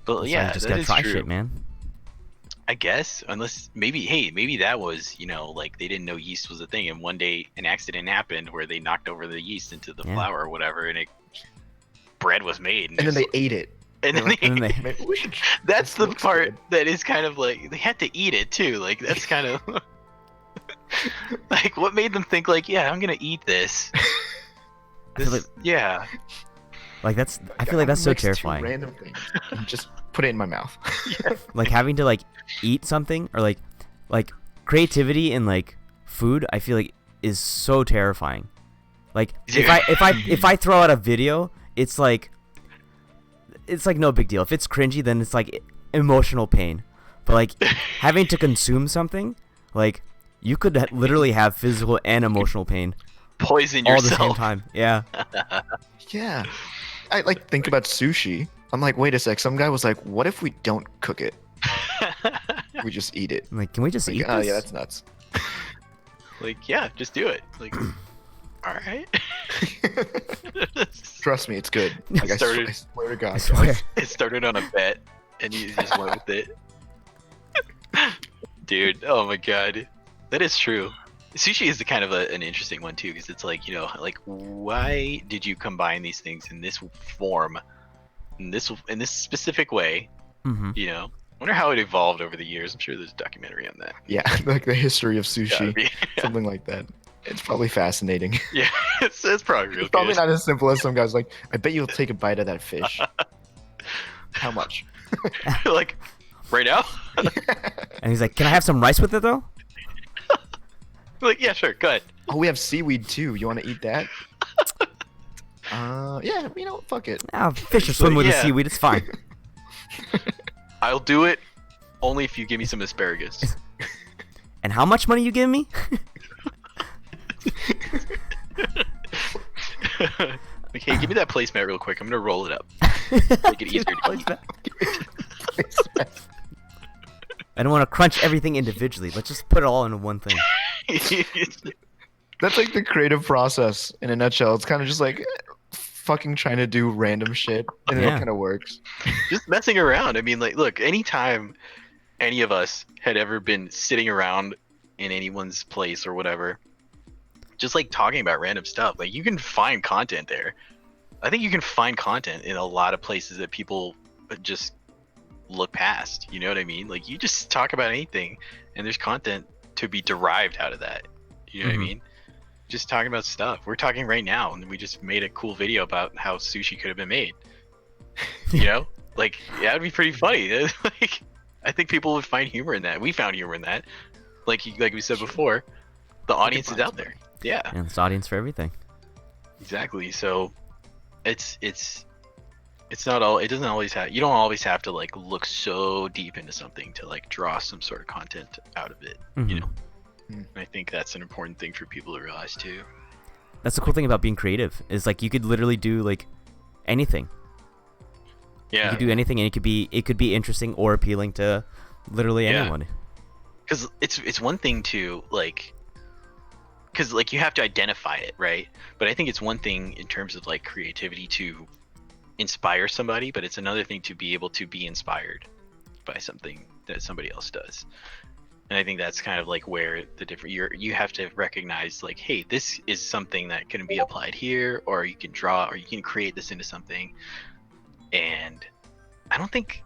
But That's why yeah, you just that gotta is try true. shit, man. I guess, unless maybe that was, like they didn't know yeast was a thing, and one day an accident happened where they knocked over the yeast into the Yeah. flour or whatever, and bread was made. And then they ate it. and then they're like, they, And then they, Maybe we should. that's this the looks part good. that is kind of like they had to eat it too. Like that's kind of like what made them think like, yeah, I'm gonna eat this. I feel Yeah. like that's. I feel like that's so Mix two terrifying. Random things and just put it in my mouth. Like having to like eat something or like creativity in like food. I feel like is so terrifying. Like if I throw out a video, it's like no big deal. If it's cringy, then it's like emotional pain. But like having to consume something, like you could literally have physical and emotional pain Poison all at the same yourself. time. Yeah. Yeah. I like think about sushi. I'm like, wait a sec. Some guy was like, what if we don't cook it? We just eat it. I'm like, can we just Like, eat oh this? yeah, that's nuts. Like, yeah, just do it. Like, all right. Trust me, it's good. Like, I Started- swear to God. I swear. It started on a bet, and you just went with it. Dude, oh my god, that is true. Sushi is the kind of an interesting one too, because it's like like why did you combine these things in this form, in this specific way? Mm-hmm. Wonder how it evolved over the years. I'm sure there's a documentary on that. Yeah, like the history of Gotta sushi, be. something like that. It's probably fascinating. Yeah, it's probably real It's probably good. not as simple as some guys like. I bet you'll take a bite of that fish. How much? Like, right now? And he's like, can I have some rice with it though? Like, yeah, sure, go ahead. Oh, we have seaweed too. You want to eat that? Yeah. Fuck it. Ah, fish will swim with the Yeah. seaweed. It's fine. I'll do it only if you give me some asparagus. And how much money you give me? Like, hey, give me that placemat real quick. I'm gonna roll it up. Make it easier to eat. I don't want to crunch everything individually. Let's just put it all into one thing. That's like the creative process in a nutshell. It's kind of just like fucking trying to do random shit, and Yeah. it kind of works. Just messing around. I mean, like, look, anytime any of us had ever been sitting around in anyone's place or whatever, just like talking about random stuff, like you can find content there. I think you can find content in a lot of places that people just look past. You know what I mean? Like you just talk about anything, and there's content to be derived out of that. You know what I Mhm. mean? Just talking about stuff. We're talking right now, and we just made a cool video about how sushi could have been made. You know, like yeah, it'd be pretty funny. Like, I think people would find humor in that. We found humor in that. Like we said before, the audience is find out there. Yeah, And it's audience for everything. exactly. So it's not all. It doesn't always have. You don't always have to like look so deep into something to like draw some sort of content out of it. You Mhm. know. Mm. And I think that's an important thing for people to realize too. That's the cool thing about being creative. Is like you could literally do like anything. You Yeah. could do anything, and it could be interesting or appealing to literally Yeah. anyone. Because it's one thing to like, because like you have to identify it, right? But I think it's one thing in terms of like creativity to inspire somebody, but it's another thing to be able to be inspired by something that somebody else does. And I think that's kind of like where the different you have to recognize like, hey, this is something that can be applied here, or you can draw, or you can create this into something. And I don't think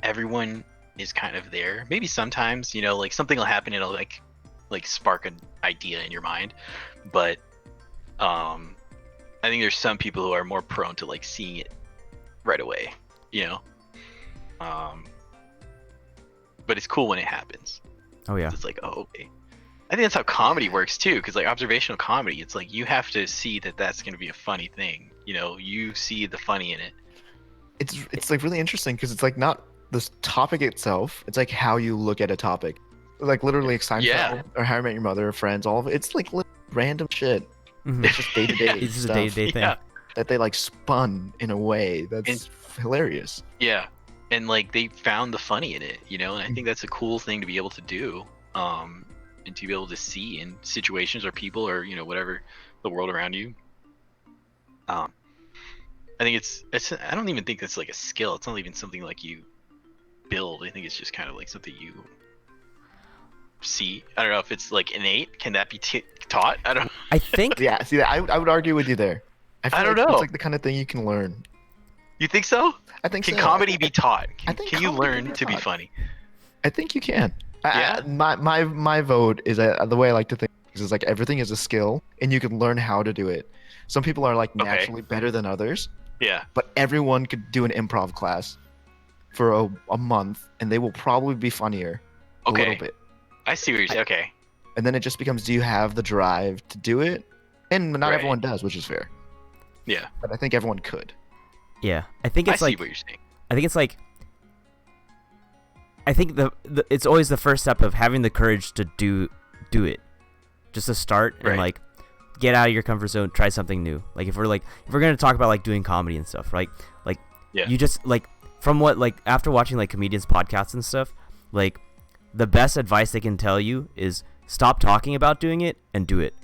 everyone is kind of there. Maybe sometimes, like something will happen, it'll like spark an idea in your mind. But I think there's some people who are more prone to like seeing it right away, but it's cool when it happens. Oh yeah. It's like, oh, okay. I think that's how comedy works too, because like observational comedy, it's like you have to see that that's going to be a funny thing. You see the funny in it. It's like really interesting because it's like not this topic itself. It's like how you look at a topic. Like literally like Seinfeld Yeah. or How I Met Your Mother, or Friends, all of it. It's like random shit. Mhm. It's just day to day. It's just a day-to-day thing. Yeah. that they like spun in a way that's hilarious. Yeah, and like they found the funny in it, and I think that's a cool thing to be able to do, and to be able to see in situations or people or whatever, the world around you. I think it's I don't even think that's like a skill. It's not even something like you build. I think it's just kind of like something you see. I don't know if it's like innate. Can that be taught? I don't. I think Yeah, see that I would argue with you there. Feel I don't like know. It's like the kind of thing you can learn. You think so? I think Can so. comedy be taught? I think Can you comedy learn can be to be taught. funny? I think you can. Yeah? My vote is the way I like to think is like everything is a skill and you can learn how to do it. Some people are like Okay. naturally better than others, Yeah. but everyone could do an improv class for a month and they will probably be funnier a Okay. little bit. I see what you're saying. Okay. And then it just becomes, do you have the drive to do it? And not Right. everyone does, which is fair. Yeah. But I think everyone could. yeah. I think I it's see like what you're saying. I think it's like I think the it's always the first step of having the courage to do it. Just to start and Right. like get out of your comfort zone, try something new. Like if we're going to talk about like doing comedy and stuff, right? Like Yeah. you just like from what like after watching like comedians podcasts and stuff, like the best advice they can tell you is stop talking about doing it and do it.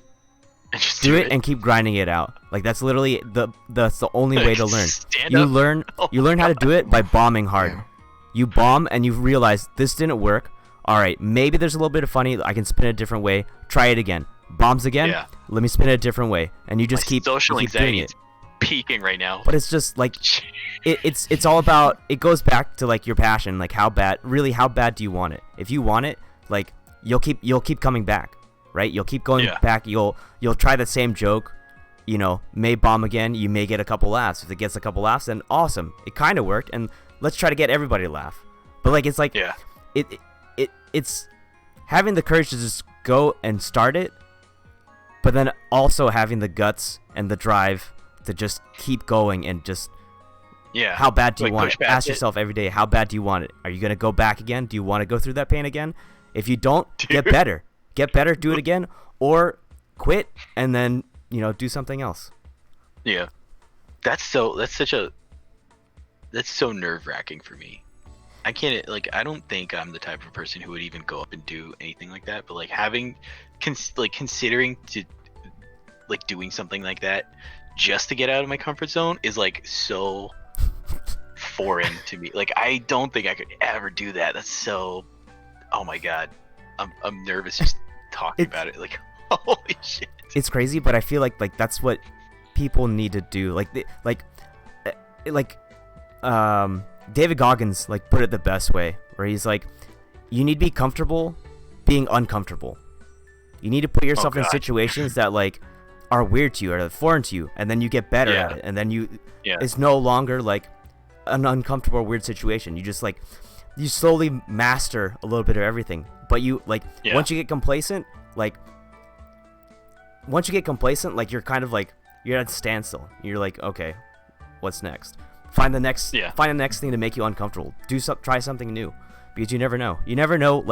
And just Do it and keep grinding it out. Like that's literally that's the only way to learn. Stand You up. learn Oh you learn how to do it by bombing hard. Yeah. You bomb and you realize this didn't work. All right, maybe there's a little bit of funny. I can spin it a different way. Try it again. Bombs again. Yeah. Let me spin it a different way, and you just My keep social you keep doing anxiety it. is peaking right now. But it's just like it's all about. It goes back to like your passion. Like how bad do you want it? If you want it, like you'll keep coming back, right? You'll keep going Yeah. back. You'll try the same joke. May bomb again. You may get a couple laughs. If it gets a couple laughs, then awesome. It kind of worked, and let's try to get everybody to laugh. But like it's like Yeah. it's having the courage to just go and start it, but then also having the guts and the drive to just keep going and just Yeah. how bad do you Like, want push it? past Ask it. yourself every day, how bad do you want it? Are you going to go back again? Do you want to go through that pain again? If you don't, get Dude. better. Get better, do it again, or quit and then, do something else. Yeah. That's so nerve-wracking for me. I can't I don't think I'm the type of person who would even go up and do anything like that, but like considering to like doing something like that just to get out of my comfort zone is like so foreign to me. Like I don't think I could ever do that. That's so, oh my god. I'm nervous just talking It's- about it. Like holy shit. It's crazy, but I feel like that's what people need to do. David Goggins like put it the best way, where he's like, you need to be comfortable being uncomfortable. You need to put yourself in God. situations that like are weird to you or foreign to you, and then you get better Yeah. at it, and then Yeah. it's no longer like an uncomfortable weird situation. You just like you slowly master a little bit of everything, but you like Yeah. once you get complacent, you're kind of like you're at a standstill. You're like, okay, what's next? Find the next thing to make you uncomfortable. Try something new, because you never know. You never know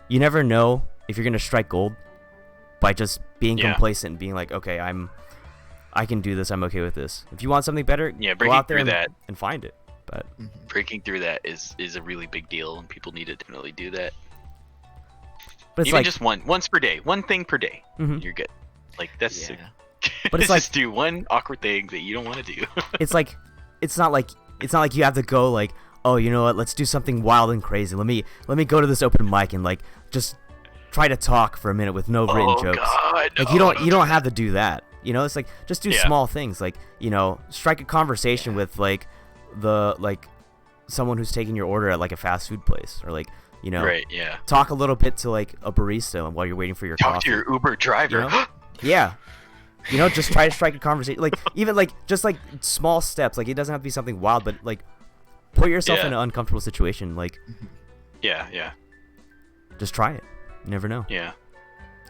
you never know if you're gonna strike gold by just being Yeah. complacent and being like, okay, I can do this. I'm okay with this. If you want something better, Yeah, go breaking out there through that. and find it. But Breaking through that is a really big deal, and people need to definitely do that. it's Even like just once per day, one thing per day, Mhm. you're good. Like that's Yeah. But it's just like- do one awkward thing that you don't want to do. it's like it's not like you have to go like, oh, you know what, let's do something wild and crazy. Let me go to this open mic and like just try to talk for a minute with no written jokes. God, Like no, you don't have to do that. You know, it's like just do Yeah. small things, like, you know, strike a conversation with like someone who's taking your order at like a fast food place, or like, you know, Right, yeah. talk a little bit to like a barista while you're waiting for your Talk coffee. to your Uber driver. You know? Yeah. You know, just try to strike a conversation. Like, even like just like small steps. Like, it doesn't have to be something wild, but like put yourself Yeah. in an uncomfortable situation. Like, Yeah. just try it. You never know. Yeah.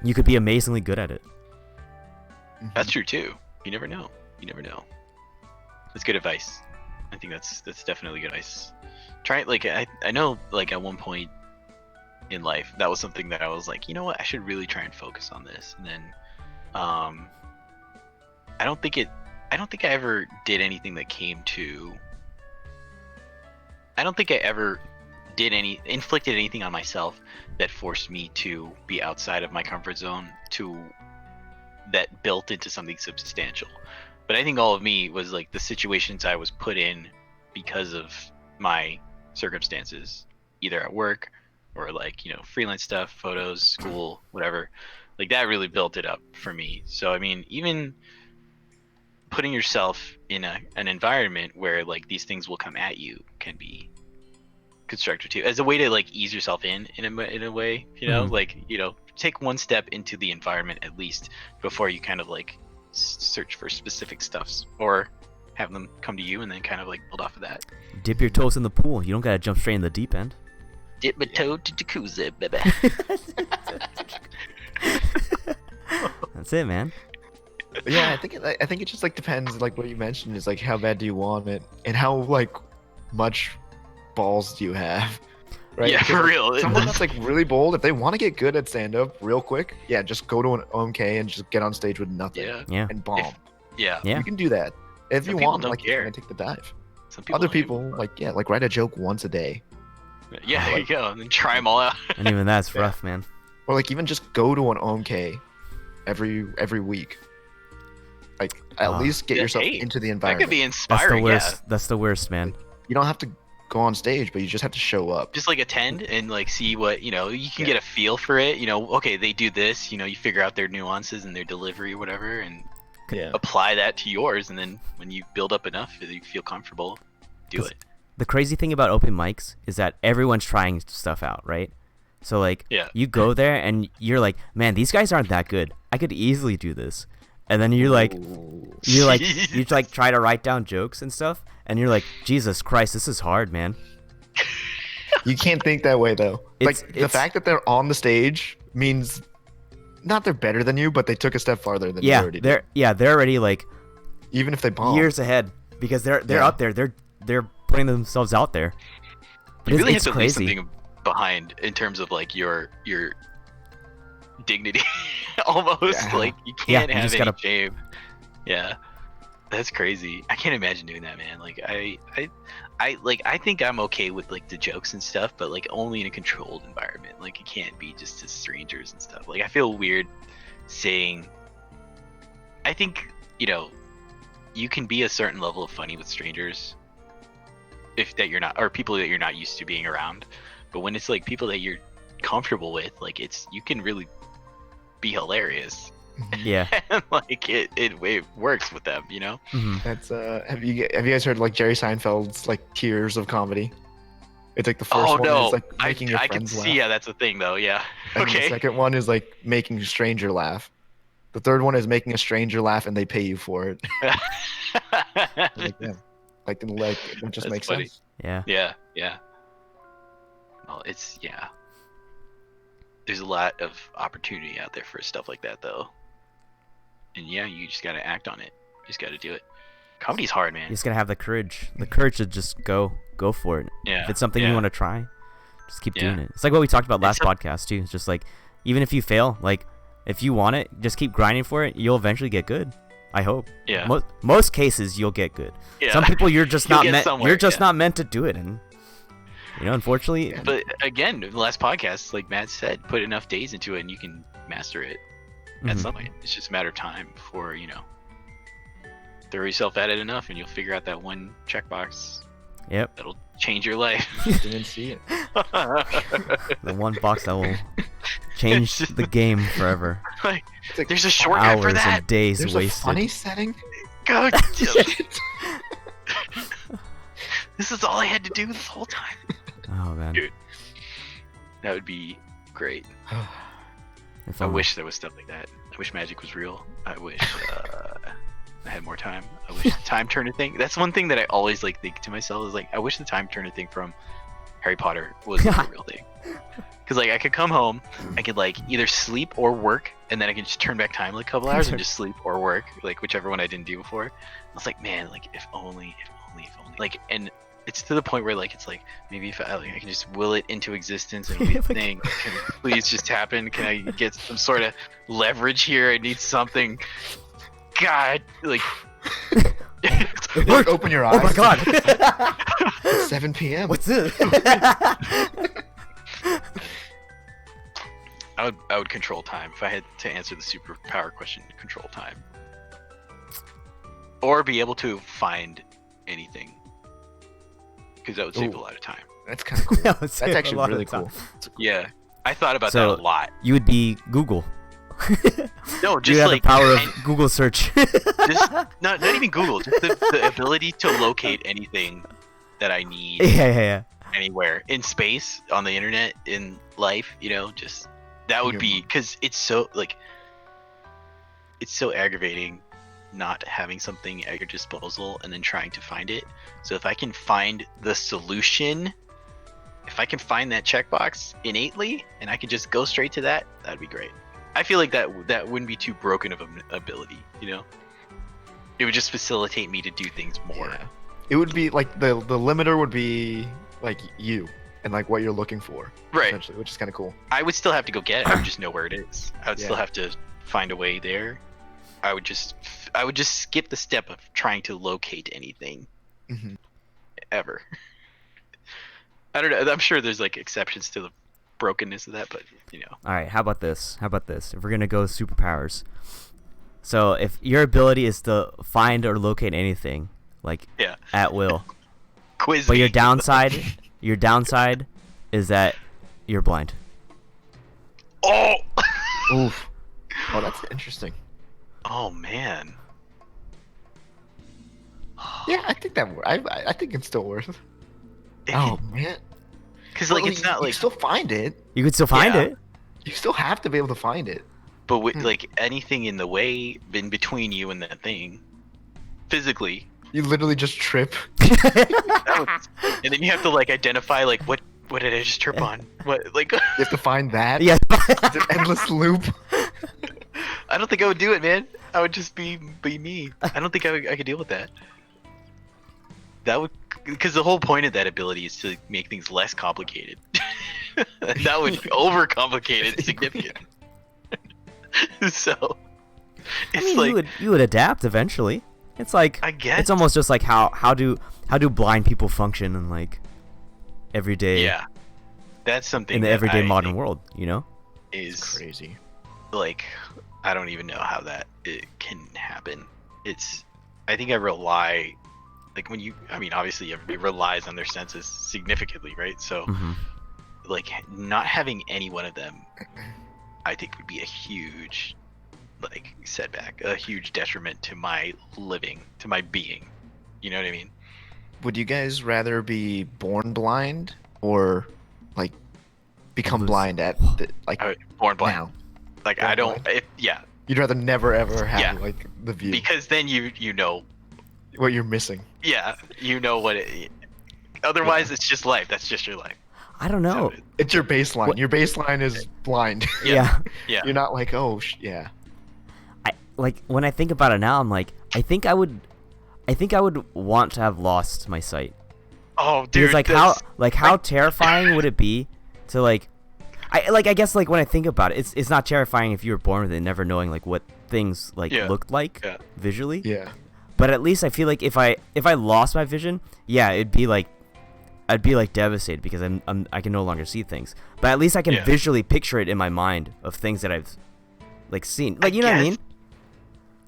You could be amazingly good at it. That's true too. You never know. That's good advice. I think that's definitely good advice. Try it. Like I know, like at one point in life, that was something that I was like, you know what, I should really try and focus on this. And then, I don't think I ever did anything that came to. I don't think I ever inflicted anything on myself that forced me to be outside of my comfort zone that built into something substantial. But I think all of me was like the situations I was put in because of my circumstances, either at work or like, you know, freelance stuff, photos, school, whatever. Like that really built it up for me. So I mean, even putting yourself in an environment where like these things will come at you can be constructive too, as a way to like ease yourself in a way, you know. Like, you know, take one step into the environment at least before you kind of like search for specific stuffs, or have them come to you and then kind of like build off of that. Dip your toes in the pool. You don't gotta jump straight in the deep end. Dip my toe to jacuzzi, baby. That's it, man. But yeah, I think it just like depends, like what you mentioned is like how bad do you want it, and how like much balls do you have, right? Yeah, Because, for like, real. someone that's like really bold, if they want to get good at stand up real quick, yeah, just go to an OMK and just get on stage with nothing Yeah. and bomb. Yeah. Yeah. You can do that if Some you people want. don't Like, care. you can take the dive. Some people Other don't give a people, fuck. like write a joke once a day, Yeah, there you go, and then try them all out. And even that's Yeah. rough, man. or like even just go to an OMK every week. Like at least get Yeah, yourself hey, into the That environment. could be That's inspiring. the worst. That's the worst, man. You don't have to go on stage, but you just have to show up. Just like attend and like see what, you know, you can Yeah. get a feel for it. You know, okay, they do this. You know, you figure out their nuances and their delivery or whatever, and Yeah. apply that to yours. And then when you build up enough, that you feel comfortable, do 'Cause it. The crazy thing about open mics is that everyone's trying stuff out, right? So like, Yeah. you go there and you're like, man, these guys aren't that good. I could easily do this. And then you're like, you like try to write down jokes and stuff, and you're like, Jesus Christ, this is hard, man. You can't think that way though. It's- Like the it's- fact that they're on the stage means not they're better than you, but they took a step farther than you Yeah, already did. they're already like Even if they bomb. years ahead because they're Yeah. up there. They're putting themselves out there. But You really have it's to leave crazy. something behind in terms of like your dignity, almost. Yeah. Like you Yeah, can't you have just any gotta- shame. Yeah, that's crazy. I can't imagine doing that, man. Like I think I'm okay with like the jokes and stuff, but like only in a controlled environment. Like it can't be just to strangers and stuff. Like I feel weird saying. I think, you know, you can be a certain level of funny with strangers if that you're not, or people that you're not used to being around. But when it's like people that you're comfortable with, like you can really be hilarious. Yeah. And like it works with them, you know? Mhm. That's have you guys heard like Jerry Seinfeld's like tiers of comedy? It's like the first Oh one no, is like making your I can friends laugh. see. Yeah, that's a thing though. Yeah. And the Okay. second one is like making a stranger laugh. The third one is making a stranger laugh and they pay you for it. Like, yeah. Like that just That's makes funny. sense. Yeah. Yeah. Well, yeah. There's a lot of opportunity out there for stuff like that though. And yeah, you just gotta act on it. You just gotta do it. Comedy's hard, man. You just gotta have the courage to just go for it. Yeah. If it's something yeah. you want to try, just keep Yeah. doing it. It's like what we talked about last It's podcast too. It's just like, even if you fail, like if you want it, just keep grinding for it. You'll eventually get good. I hope. Yeah. Most cases you'll get good. Yeah. Some people you're just You'll not get meant. somewhere, You're just yeah. not meant to do it, and you know, unfortunately. But again, the last podcast, like Matt said, put enough days into it and you can master it at Mhm. some point. It's just a matter of time before, you know, throw yourself at it enough and you'll figure out that one checkbox Yep. that'll change your life. Didn't see it. The one box that will change the game forever. Like, It's like there's a shortcut for Hours that. and days there's wasted. a funny setting. God, this is all I had to do this whole time. Oh man. Dude. That would be great. If I only. wish there was stuff like that. I wish magic was real. I wish I had more time. I wish the time turner thing. That's one thing that I always like think to myself is like, I wish the time turner thing from Harry Potter was a real thing. Because like I could come home, I could like either sleep or work, and then I could just turn back time like a couple hours and just sleep or work, like whichever one I didn't do before. I was like, man, like if only, like, and it's to the point where like it's like maybe if I can just will it into existence and it'll be a thing. Can it please just happen? Can I get some sort of leverage here? I need something. God, like. Like, open your eyes. Oh my god! It's 7 p.m. What's this? I would control time if I had to answer the superpower question. Control time, or be able to find anything, because that would save a Ooh. lot of time. That's kind of cool. That would That's save a actually lot of really time. cool. Yeah, I thought about So- that a lot. You would be Google. No, You just have like the power and of Google search. just not even Google, just the ability to locate anything that I need yeah. anywhere in space, on the internet, in life. You know, just that would be because it's so like it's so aggravating not having something at your disposal and then trying to find it. So if I can find the solution, if I can find that checkbox innately and I can just go straight to that, that'd be great. I feel like that wouldn't be too broken of an ability, you know? It would just facilitate me to do things more. Yeah. It would be like the limiter would be like you and like what you're looking for, Right. essentially, which is kind of cool. I would still have to go get it. I would just know where it is. I would still Yeah. have to find a way there. I would just skip the step of trying to locate anything Mhm. ever. I don't know. I'm sure there's like exceptions to the brokenness of that, but you know. All right. How about this? If we're gonna go superpowers, so if your ability is to find or locate anything, like Yeah. at will, Quiz but me. your downside is that you're blind. Oh. Oof. Oh, that's interesting. Oh man. Yeah, I think I think it's still worth it. Oh man. Because like Well, it's not you like, still find it. You could still find Yeah. it. You still have to be able to find it. but with like anything in the way, in between you and that thing, physically, You literally just trip. and then you have to like identify like what did I just trip on? What like? You have to find that. Yeah. It's an endless loop. I don't think I would do it, man. I would just be me. I don't think I could deal with that. That would, because the whole point of that ability is to make things less complicated. That would overcomplicate it significantly. So I it's mean, like you would adapt eventually. It's like I guess it's almost just like how do blind people function in like everyday yeah. That's something in the that everyday I modern think world, you know? is Crazy. like I don't even know how that it can happen. I think I rely like when you obviously everybody relies on their senses significantly, right? So Mhm. like not having any one of them I think would be a huge like setback, a huge detriment to my living, to my being. You know what I mean? Would you guys rather be born blind or like become Lose- blind at like Born blind. now? Like Born I don't blind? yeah, You'd rather never ever have Yeah. like the view. because then you know, What you're missing. yeah, you know what it otherwise it's just life. That's just your life. I don't So know. It's your baseline. What- Your baseline is blind. Yeah. yeah. You're not like, oh, yeah. I like when I think about it now, I'm like, I think I would want to have lost my sight. Oh, dude. Because how terrifying would it be to I guess like when I think about it, it's not terrifying if you were born with it, never knowing like what things like Yeah. looked like Yeah. visually. Yeah. But at least I feel like if I lost my vision, yeah, I'd be like devastated because I can no longer see things. But at least I can Yeah. visually picture it in my mind of things that I've like seen. Like you know what I mean?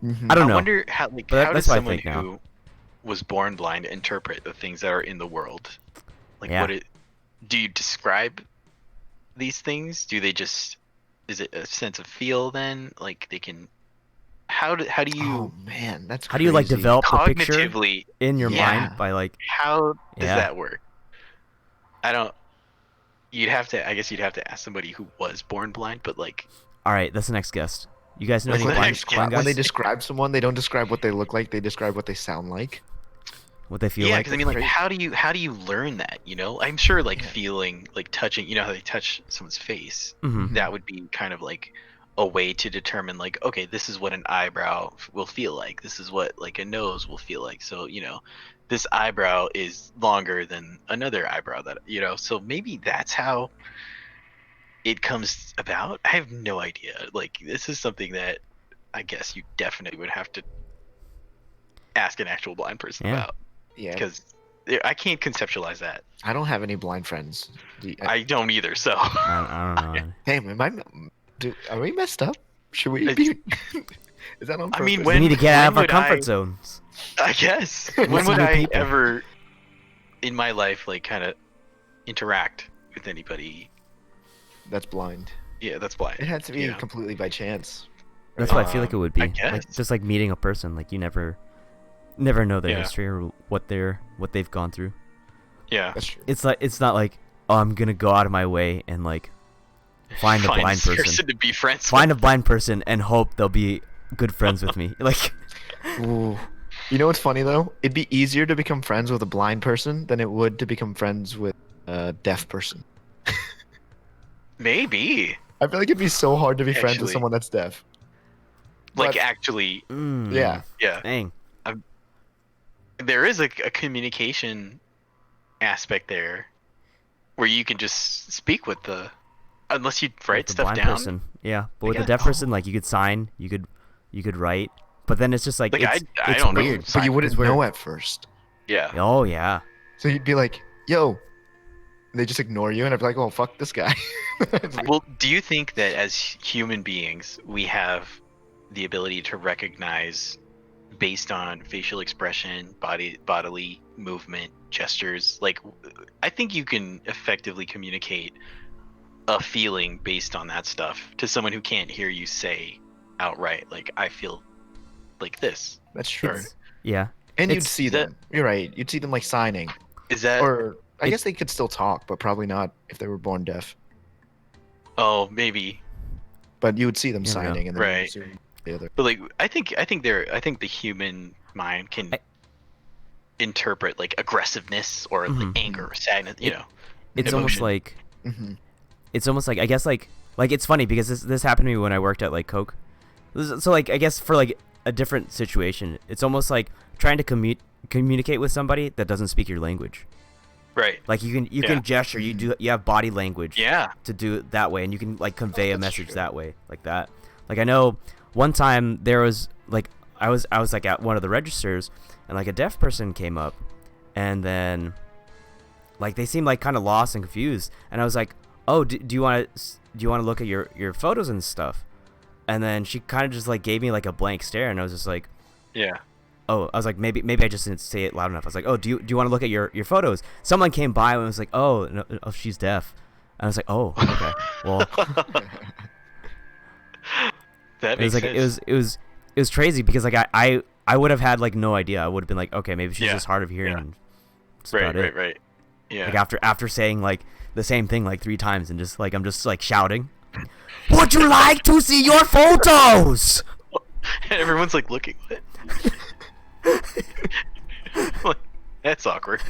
Mhm. I don't know. wonder how like But how that's does what I someone think now. who was born blind interpret the things that are in the world? Like Yeah. what it do you describe these things? Do they just, is it a sense of feel then? Like they can, how do Oh you man, that's How do you like crazy. develop the picture cognitively, in your Yeah. mind by like? how does Yeah. that work? I don't, you'd have to, I guess you'd have to ask somebody who was born blind, but like, All right, that's the next guest. You guys know That's any the blind, next blind guest. When they guys? describe someone, they don't describe what they look like. They describe what they sound like. What they feel yeah, like? because I mean, like, Crazy. how do you learn that? You know, I'm sure like Yeah. feeling, like touching. You know how they touch someone's face? Mhm. That would be kind of like a way to determine, like, okay, this is what an eyebrow will feel like. This is what like a nose will feel like. So you know, this eyebrow is longer than another eyebrow that you know. So maybe that's how it comes about. I have no idea. Like, this is something that I guess you definitely would have to ask an actual blind person Yeah. about, Yeah, because I can't conceptualize that. I don't have any blind friends. I don't either. So I don't know. Hey, are we messed up? Should we It's- be? Is that on I purpose? mean, We when- need to get out of our would comfort I- zones. I guess Meet when some would new I people. ever in my life like kind of interact with anybody? That's blind. Yeah, that's blind. It had to be Yeah. completely by chance. That's what I feel like it would I be. Like guess. just like meeting a person. Like you never know their Yeah. history or what they've gone through. Yeah. That's true. It's not like, oh, I'm gonna go out of my way and like find a blind this person. to be friends Find a blind person and hope they'll be good friends with me. Like, Ooh. You know what's funny though? It'd be easier to become friends with a blind person than it would to become friends with a deaf person. with. Maybe. I feel like it'd be so hard to be friends with Actually. someone that's deaf. Like, But- actually, Yeah. yeah. Dang. There is a communication aspect there where you can just speak with the, unless you write With the stuff blind down. person. Yeah, but I with a guess- deaf person, like you could sign, you could write, but then it's just like, Like, it's I it's don't know. weird. But you wouldn't 'cause we're- know at first. Yeah. Oh yeah. So you'd be like, yo. And they just ignore you and I'd be like, oh, fuck this guy. Well, do you think that as human beings, we have the ability to recognize, based on facial expression, bodily movement, gestures? Like, I think you can effectively communicate a feeling based on that stuff to someone who can't hear you say outright, like, I feel like this. That's true. It's- yeah. And you'd it's- see that- them. You're right. You'd see them like signing. Is that? Or I it- guess they could still talk, but probably not if they were born deaf. Oh, maybe. But you would see them You never know. signing and then Right. assume the other. But like, I think the human mind can interpret like aggressiveness or like Mhm. anger or sadness. You It- know. It's almost Emotion. like Hmm. it's almost like, I guess, like it's funny because this happened to me when I worked at like Coke. So like, I guess for like a different situation, it's almost like trying to communicate with somebody that doesn't speak your language. Right. Like you Yeah. can gesture, you have body language Yeah. to do it that way, and you can like convey a that's message true. that way, like that. Like I know one time there was like I was like at one of the registers, and like a deaf person came up, and then like they seemed like kind of lost and confused, and I was like, oh, do you want to look at your photos and stuff? And then she kind of just like gave me like a blank stare, and I was just like, Yeah. oh, I was like, maybe I just didn't say it loud enough. I was like, oh, do you want to look at your photos? Someone came by and was like, oh, no, oh, she's deaf. And I was like, oh, okay. Well, That it makes was like sense. it was crazy because like I would have had like no idea. I would have been like, okay, maybe she's Yeah. just hard of hearing. Yeah. And that's Right. about it. Right. Yeah. Like after saying like the same thing like 3 times and just like I'm just like shouting, would you like to see your photos? And everyone's like looking. What? Like, that's awkward.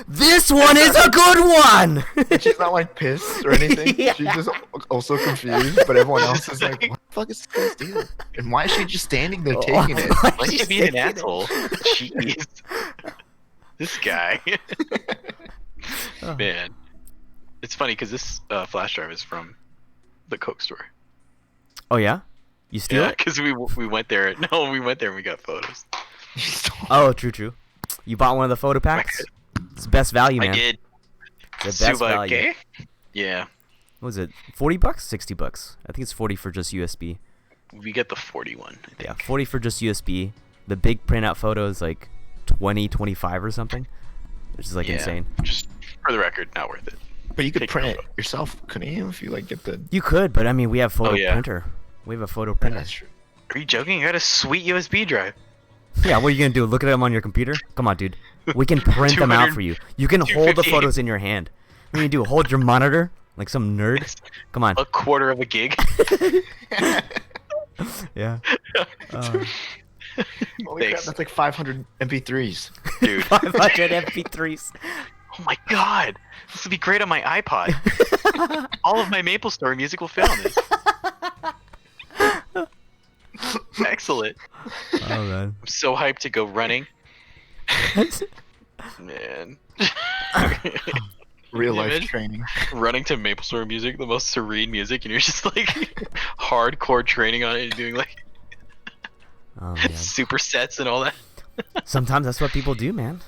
This one is a good one. And she's not like pissed or anything. Yeah. She's just also confused, but everyone else is like, what the fuck is this guy's deal? And why is she just standing there taking it? Why Why are you she's being an taking it? asshole? Jeez. This guy. Oh. Man. It's funny because this flash drive is from the Coke store. Oh yeah, you steal Yeah, it? because we went there. No, we went there and we got photos. Oh, true. You bought one of the photo packs? It's the best value, man. I did. It's the best Suba value. gay? Yeah. What was it? $40? $60? I think it's 40 for just USB. We get the 41, I think. Yeah, 40 for just USB. The big printout photo is like 20, 25 or something, which is like Yeah, insane. Just For the record, not worth it. But you could Take print your it yourself, couldn't you? If you like get the. You could, but I mean, we have photo yeah. printer. We have a photo printer. That's true. Are you joking? You got a sweet USB drive. Yeah, what are you gonna do? Look at them on your computer? Come on, dude. We can print them out 200 for you. You can hold the 258. photos in your hand. What do you do? Hold your monitor like some nerd? It's Come on. a quarter of a gig. Yeah. Holy crap, Thanks. that's like 500 MP3s. Dude. 500 MP3s. Oh my god. This would be great on my iPod. All of my Maple Story music will fit on this. Excellent. Oh man. I'm so hyped to go running. Man. Real life Imagine training. running to Maple Story music, the most serene music, and you're just like hardcore training on it and doing like Oh man. supersets and all that. Sometimes that's what people do, man.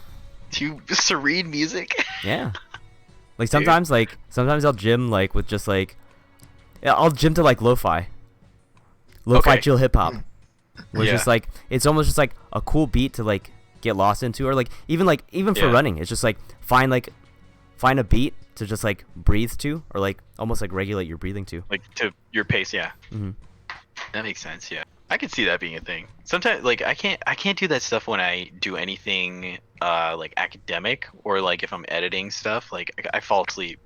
To serene music. Yeah. Like sometimes I'll gym like with just like yeah, I'll gym to like lo-fi. Lo-fi Okay. chill hip hop. Where it's Yeah. just like it's almost just like a cool beat to like get lost into, or like even for Yeah. running, it's just like find a beat to just like breathe to, or like almost like regulate your breathing to. Like to your pace, yeah. Mhm. That makes sense, yeah. I could see that being a thing. Sometimes like I can't do that stuff when I do anything like academic, or like if I'm editing stuff, like I fall asleep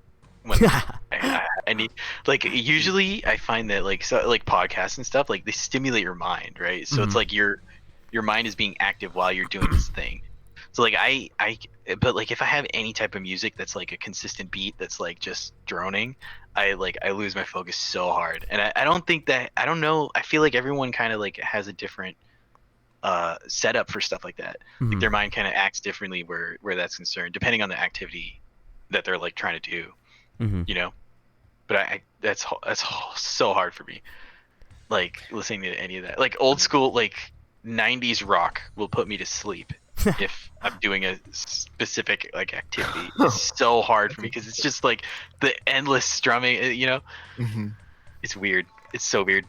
when I need, like usually I find that like like podcasts and stuff, like they stimulate your mind, right? So Mhm. it's like your mind is being active while you're doing this thing. So like but like if I have any type of music that's like a consistent beat that's like just droning, I lose my focus so hard. And I don't think that, I don't know, I feel like everyone kind of like has a different setup for stuff like that. Like Mhm. their mind kind of acts differently where that's concerned, depending on the activity that they're like trying to do, Mhm. you know. But that's so hard for me. Like listening to any of that, like old school like 90s rock will put me to sleep if I'm doing a specific like activity. It's so hard for me because it's just like the endless strumming, you know. Mm-hmm. It's weird. It's so weird,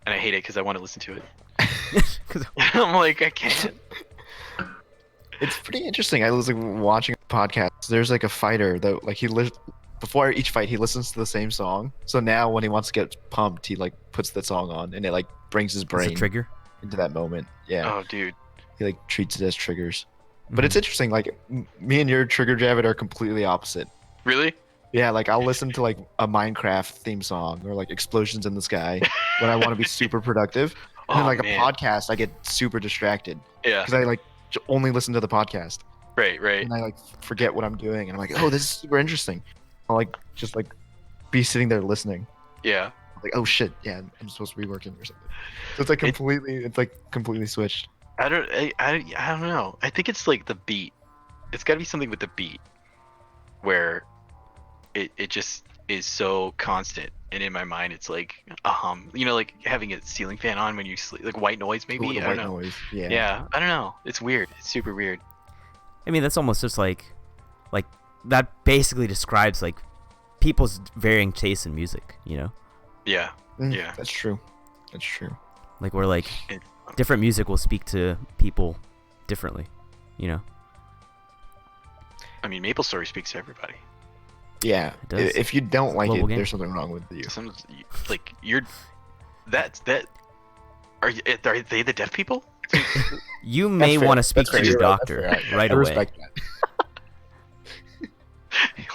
and I hate it because I want to listen to it. 'Cause- I'm like, I can't. It's pretty interesting. I was like watching a podcast. There's like a fighter that like before each fight he listens to the same song. So now when he wants to get pumped, he like puts that song on, and it like brings his It's a brain trigger. into that moment. Yeah, Oh, dude. he like treats it as triggers. But it's Mhm. interesting. Like me and your trigger, Javed, are completely opposite. Really? Yeah, like I'll listen to like a Minecraft theme song or like explosions in the sky when I want to be super productive. And then Oh, like man. a podcast, I get super distracted Yeah. because I like only listen to the podcast. Right. Right. And I like forget what I'm doing, and I'm like, oh, this is super interesting. I'll like just like be sitting there listening, Yeah. like, oh shit, yeah, I'm supposed to be working or something. So it's like completely switched. I don't know. I think it's like the beat. It's got to be something with the beat where it just is so constant, and in my mind it's like a hum. You know, like having a ceiling fan on when you sleep, like white noise maybe. Ooh, the I don't white know. noise. Yeah. Yeah, I don't know. It's weird. It's super weird. I mean, that's almost just like that basically describes like people's varying tastes in music, you know? Yeah. Mm, Yeah. That's true. That's true. Like where like It- different music will speak to people differently, you know? I mean, Maple Story speaks to everybody. Yeah. It does. If you don't like Global it, game. there's something wrong with you. Some like you're that are they the deaf people? You may fair. want to speak That's to fair. your You're right. doctor That's fair. right I away. respect that.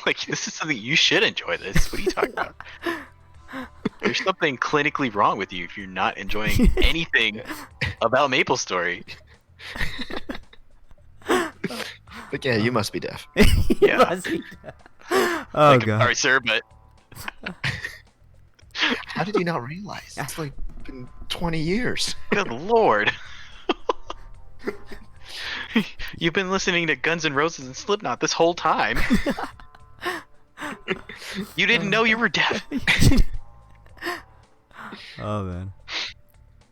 Like this is something you should enjoy. This. What are you talking about? There's something clinically wrong with you if you're not enjoying anything about Maple Story. But yeah, you must be deaf. Yeah. Oh Like, god. sorry, sir, but How did you not realize? It's like been 20 years. good lord. You've been listening to Guns N' Roses and Slipknot this whole time. You didn't know you were deaf. Oh man.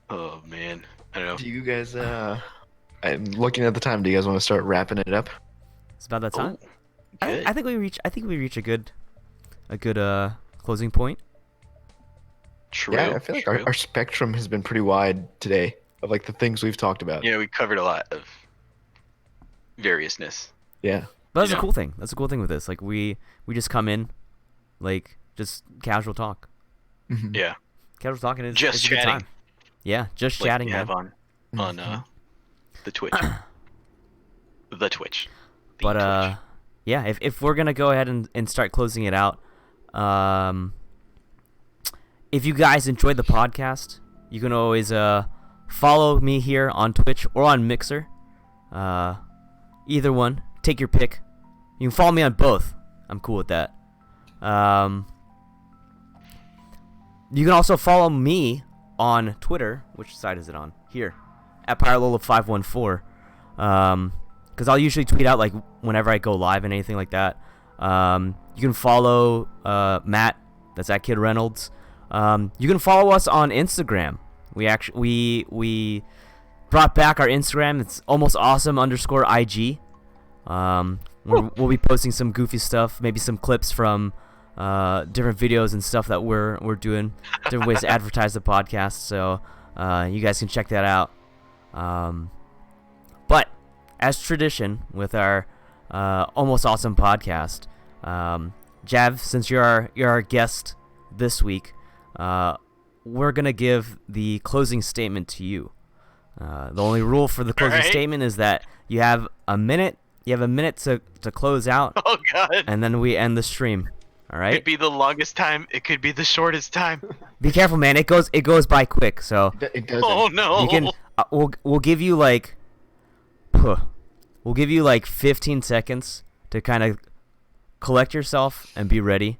Oh man, I don't know. Do you guys? I'm looking at the time. Do you guys want to start wrapping it up? It's about that time. Oh, I good. think we reach a good closing point. True. Yeah, I feel like true. our spectrum has been pretty wide today of like the things we've talked about. Yeah, we covered a lot of variousness. Yeah. But that's You a know? cool thing. That's a cool thing with this. Like we just come in, like just casual talk. Mhm. Yeah. Casual talking is Just is a good chatting. time. Yeah, just Like chatting, we man. have on the Twitch. The Twitch. The But Twitch. yeah, if we're gonna go ahead and start closing it out, if you guys enjoyed the podcast, you can always follow me here on Twitch or on Mixer. Either one, take your pick. You can follow me on both. I'm cool with that. You can also follow me on Twitter. Which side is it on? Here, at Pyrolola514. Because I'll usually tweet out like whenever I go live and anything like that. You can follow Matt. That's at Kid Reynolds. You can follow us on Instagram. We brought back our Instagram. It's AlmostAwesome_IG. We'll be posting some goofy stuff, maybe some clips from different videos and stuff that we're doing, different ways to advertise the podcast. So you guys can check that out. But as tradition with our Almost Awesome podcast, Jav, since you're our guest this week, we're gonna give the closing statement to you. The only rule for the closing Alright. statement is that you have a minute. You have a minute to close out, Oh God. and then we end the stream. All It right. could be the longest time. It could be the shortest time. Be careful, man. It goes by quick. So It doesn't. Oh no. you can. We'll give you like. We'll give you like 15 seconds to kind of collect yourself and be ready.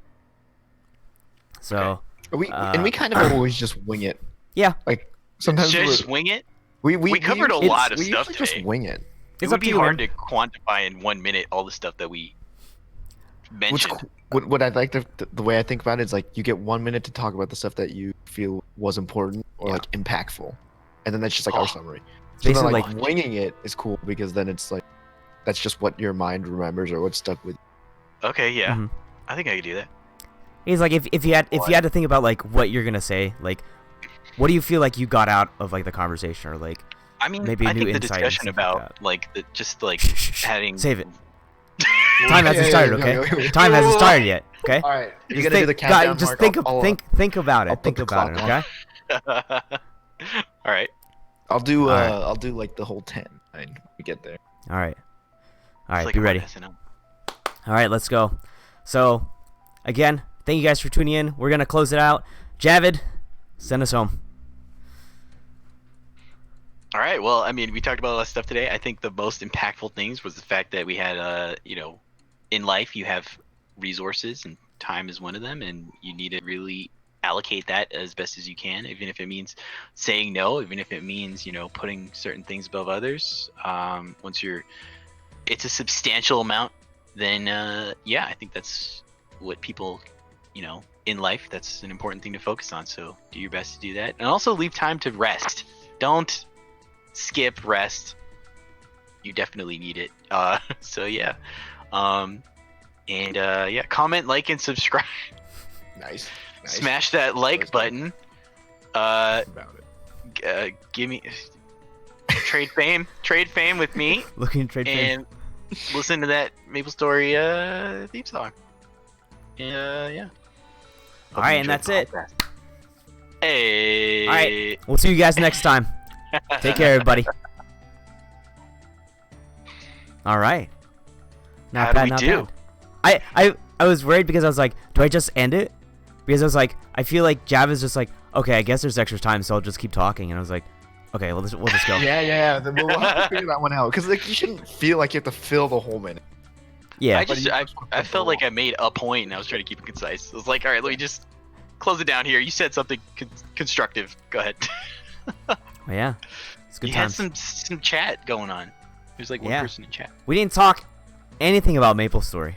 So And we kind of always just wing it. yeah, Like sometimes Just wing it. we covered a usually- lot of we stuff usually today. just wing it. It it's would up to be you, hard man. to quantify in 1 minute all the stuff that we mentioned. What I like the way I think about it is like you get 1 minute to talk about the stuff that you feel was important or like impactful, and then that's just like Oh. our summary. So then Basically, like like- winging it is cool because then it's like that's just what your mind remembers or what's stuck with. Okay, yeah. Mhm. I think I could do that. He's like if you had to think about like what you're gonna say, like what do you feel like you got out of like the conversation, or like I mean, maybe a I new think the insight and discussion stuff like about like the just like having save it. Time hasn't started, okay? Time hasn't started yet, okay? All right, you're Just gonna do the think- countdown. just mark. think I'll- think about I'll it. put Think the about it, clock okay? All right. I'll do Alright. I'll do like the whole 10 when we get there. All right. All It's right, like be I'm on ready. SNL. All right, let's go. So, again, thank you guys for tuning in. We're gonna close it out. Javed, send us home. All right. Well, I mean, we talked about a lot of stuff today. I think the most impactful things was the fact that we had, in life you have resources and time is one of them, and you need to really allocate that as best as you can, even if it means saying no, even if it means putting certain things above others. Once it's a substantial amount, then I think that's what people, in life, that's an important thing to focus on. So do your best to do that, and also leave time to rest. Don't skip rest. You definitely need it. So yeah. Comment, like, and subscribe. Nice. Smash that like That's button. about it. Give me trade fame with me, Looking to trade fame. and listen to that Maple Story theme song. Yeah. All right, and that's it. Hey. All right, we'll see you guys next time. Take care, everybody. All right. Not How bad, do we not do? bad. I was worried because I was like, do I just end it? Because I was like, I feel like Java's just like, okay, I guess there's extra time, so I'll just keep talking. And I was like, okay, we'll just go. Yeah. Then we'll have to figure that one out because like you shouldn't feel like you have to fill the whole minute. Yeah. I felt like I made a point and I was trying to keep it concise. I was like, all right, let me just close it down here. You said something constructive. Go ahead. Oh, yeah. It's good You had times. some chat going on. There's like one Yeah. person in chat. We didn't talk anything about Maple Story.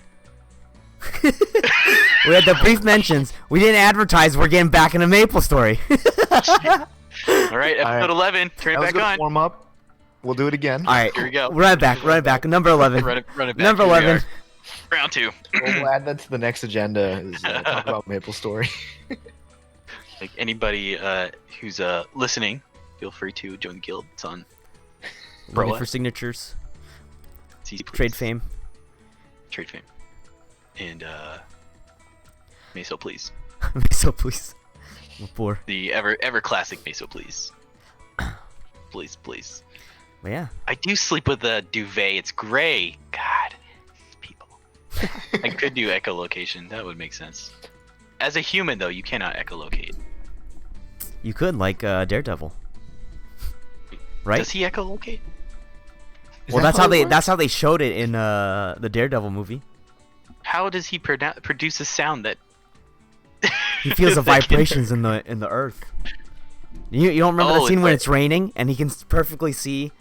We had the brief mentions. We didn't advertise we're getting back into Maple Story. All right, All right. episode 11. Turn That it was back good on. warm up. We'll do it again. All right. Here we go. Run it back. Number 11. Run it back. Number Here we 11. are. Round 2. We'll add that to the next agenda. Is talk about Maple Story. Like anybody who's listening, feel free to join the guild. It's on Looking Bro, for signatures. it's easy, please. Trade fame. Trade fame. And Meso, please. So please. What for? The ever classic Meso, please. Please. But yeah. I do sleep with a duvet. It's gray. God, people. I could do echolocation. That would make sense. As a human, though, you cannot echolocate. You could, like Daredevil. Right? Does he echolocate? Well, that's how they showed it in the Daredevil movie. How does he produce a sound that? He feels the that can- vibrations in the earth. You don't remember the Oh, scene it's when like- it's raining and he can perfectly see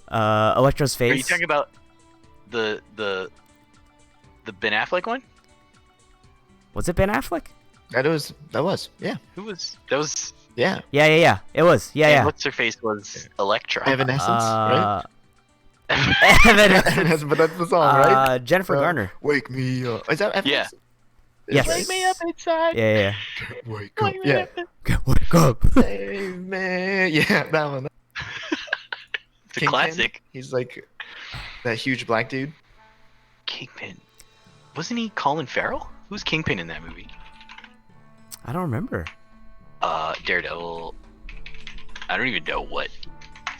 Elektra's face? Are you talking about the Ben Affleck one? Was it Ben Affleck? That was. Yeah. Who was that? Was Yeah. Yeah. It was. and Yeah. what's her face was Elektra. Evanescence, right? Evanescence. But that's the song, right? Jennifer Garner. Wake me up. Is that Evanescence? Yes. Wake me up inside. Yeah. Wake up. Wake me Yeah. up. Okay, wake up. Save me. Yeah, that one. It's a Kingpin, classic. He's like that huge black dude. Kingpin. Wasn't he Colin Farrell? Who's Kingpin in that movie? I don't remember. Daredevil. I don't even know what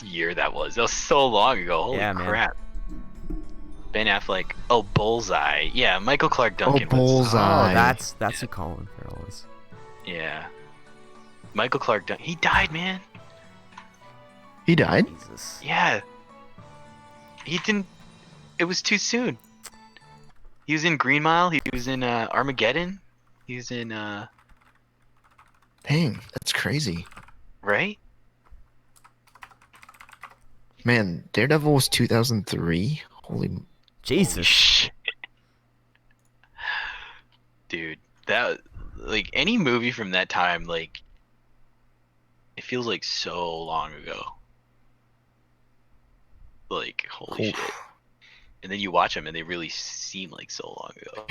year that was. That was so long ago. Holy Yeah, man. crap. Ben Affleck. Oh, Bullseye. Yeah, Michael Clark Duncan. was- Bullseye. Oh, that's who Colin Farrell is. Yeah. Michael Clark Duncan. He died, man. He died. Jesus. Yeah. He didn't. It was too soon. He was in Green Mile. He was in Armageddon. He was in Dang, that's crazy. right. Man, Daredevil was 2003. Holy. Holy Jesus. shit. Dude, that like any movie from that time, like it feels like so long ago. Like holy Oof. shit. And then you watch them and they really seem like so long ago.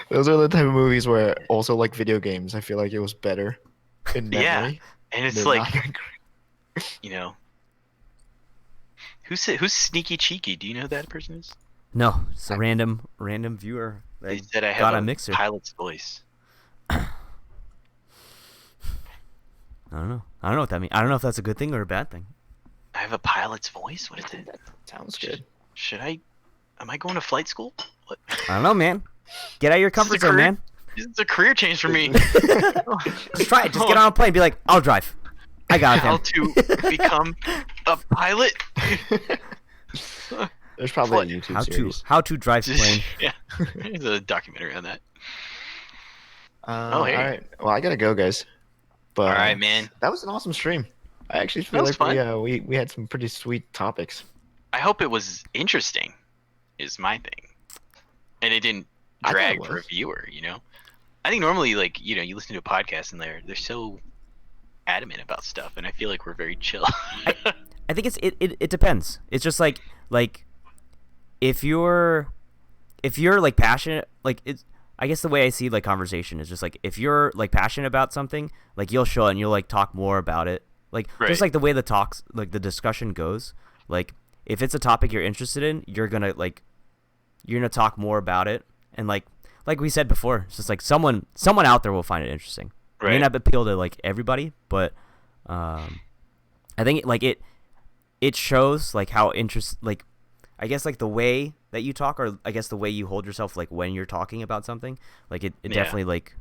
Those are the type of movies where also like video games. I feel like it was better in memory. Yeah, And it's They're like, not that great. you know, who's sneaky cheeky? Do you know who that person is? No, it's a random viewer. They That said I got have a mixer. pilot's voice. I don't know. I don't know what that means. I don't know if that's a good thing or a bad thing. I have a pilot's voice. What is it? Sounds good. Should I? Am I going to flight school? What? I don't know, man. Get out of your This is comfort a zone, career- man. This is a career change for me. Just try it. Just get on a plane. Be like, I'll drive. I got it, How fam. to become a pilot? There's probably What? a YouTube How to series. drive plane. Yeah, there's a documentary on that. hey. All right. Well, I gotta go, guys. But All right, man. that was an awesome stream. I actually feel was like fun. we had some pretty sweet topics. I hope it was interesting. Is my thing, and it didn't I thought drag it for a was. viewer. You know, I think normally like you listen to a podcast and they're so adamant about stuff, and I feel like we're very chill. I think it depends. It's just like if you're like passionate, like it's, I guess the way I see like conversation is just like if you're like passionate about something, like you'll show it and you'll like talk more about it. Like Right. just like the way the talks, like the discussion goes, like if it's a topic you're interested in, you're gonna talk more about it, and like we said before, it's just like someone out there will find it interesting. It may Right. not appeal to like everybody, but I think it shows like how like I guess like the way that you talk, or I guess the way you hold yourself like when you're talking about something, like it Yeah. definitely like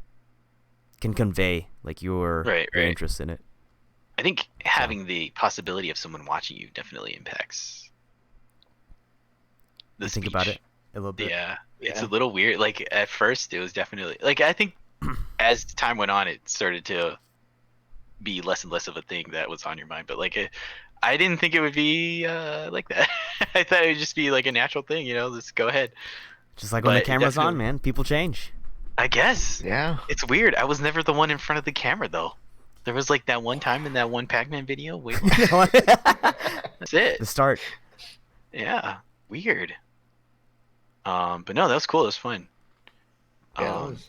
can convey like your Right, your right. interest in it. I think having the possibility of someone watching you definitely impacts the Think about speech. it a little bit. Yeah, it's Yeah. a little weird. Like at first, it was definitely like I think as time went on, it started to be less and less of a thing that was on your mind. But like, I didn't think it would be like that. I thought it would just be like a natural thing. Just go ahead. Just like when the But camera's on, definitely- man, people change. I guess Yeah. it's weird. I was never the one in front of the camera though. There was like that one time in that one Pac-Man video. Wait, that's it. The start. Yeah, weird. But no, that was cool. It was fun. Yeah, that Um, was-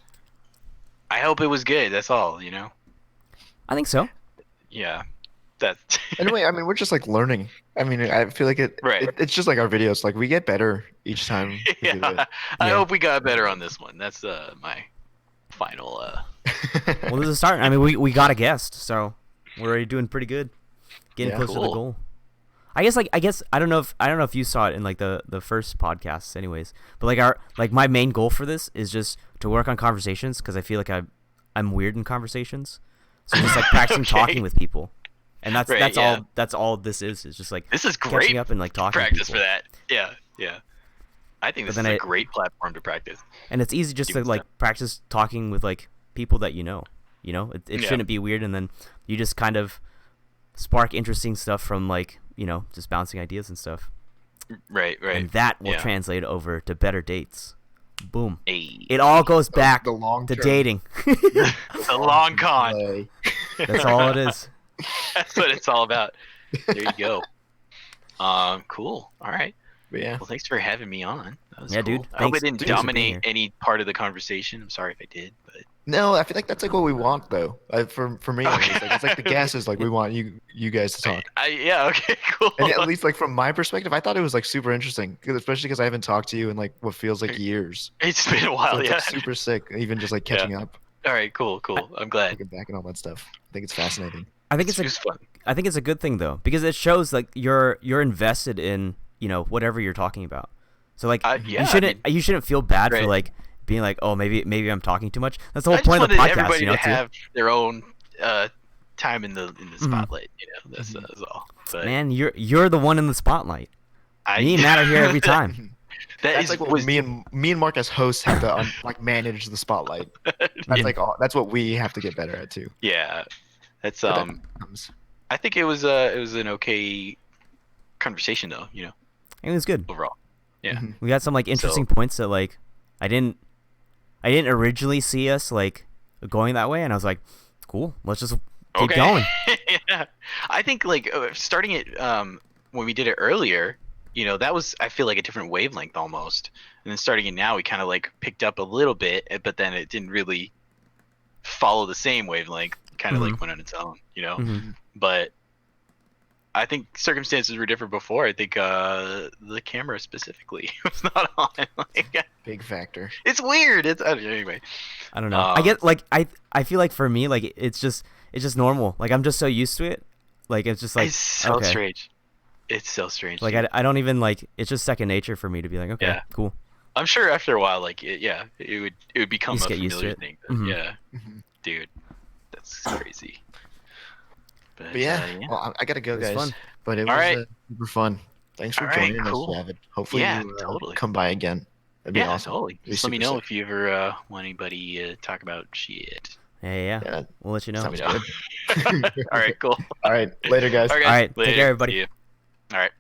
I hope it was good. That's all. I think so. Yeah. That's Anyway, I mean, we're just like learning. I mean, I feel like Right. it's just like our videos. Like we get better each time we do yeah. it. I Yeah. hope we got better on this one. That's my final. Well, this is starting. I mean, we got a guest, so we're already doing pretty good. Getting Yeah. close to the Cool. goal. I guess I don't know if you saw it in like the first podcasts, anyways. But like my main goal for this is just to work on conversations because I feel like I'm weird in conversations. So just like practicing Okay. talking with people, and that's Right, that's yeah. all that's all this is. It's just like This is catching great up and like talking to practice people. for that. Yeah, yeah. I think But this is then a great platform to practice. And it's easy just to Doing like stuff. practice talking with like people that you know. You know, it Yeah. shouldn't be weird, and then you just kind of spark interesting stuff from like just bouncing ideas and stuff, Right, right. and that will Yeah. translate over to better dates. Boom. Hey. It all goes back the long to term dating. The long con. play. That's all it is. That's what it's all about. There you go. Cool. All right. But yeah. Well, thanks for having me on. That was Yeah, cool. dude. I hope I Thanks- didn't thanks for being dominate here. any part of the conversation. I'm sorry if I did, but No, I feel like that's like what we want though. For me, at least. Like, it's like the guesses. Like we want you guys to talk. yeah. Okay. Cool. And at least like from my perspective, I thought it was like super interesting, especially because I haven't talked to you in like what feels like years. It's been a So while. it's Yeah. like super sick, even just like catching up, All right. Cool. Cool. I'm glad. looking back and all that stuff. I think it's fascinating. I think it's just fun. I think it's a good thing though because it shows like you're invested in whatever you're talking about. So like Yeah, you shouldn't feel bad for Right. like being like, oh, maybe I'm talking too much. That's the I whole just point of the wanted podcast, everybody to too. have their own time in the spotlight. That's all. But Man, you're the one in the spotlight. I, Me and Matt are here every time. That's like what me and Mark as hosts have to like manage the spotlight. That's like that's what we have to get better at too. Yeah, that's But that comes. I think it was an okay conversation though. It was good. Overall. Yeah. Mhm. We got some like interesting points that like I didn't originally see us like going that way, and I was like, cool, let's just keep going. Yeah. I think like starting it when we did it earlier, that was I feel like a different wavelength almost. And then starting it now, we kind of like picked up a little bit, but then it didn't really follow the same wavelength. Kind of like went on its own, Mhm. But I think circumstances were different before. I think the camera specifically was not on. Like, Big factor. it's weird. It's anyway. I don't know. I get like I feel like for me like it's just normal. Like I'm just so used to it. Like it's just like It's so okay. strange. It's so strange. Like dude. I don't even like it's just second nature for me to be like, okay, Yeah. cool. I'm sure after a while, like it would become You just a get used to familiar it. thing. But Mhm. Yeah, Mhm. dude, that's crazy. But yeah, well, I gotta go, It was guys. fun. But it All was right. Super fun. Thanks for All right, joining cool. us, Javed. Hopefully Yeah, you totally. come by again. That'd be Yeah, awesome. totally. Be Just let me super know sick. if you ever want anybody to talk about shit. Yeah. Yeah, We'll let you know. sounds know. good. All right, cool. All right, later, guys. All right, All right, take later. care, everybody. See ya. All right.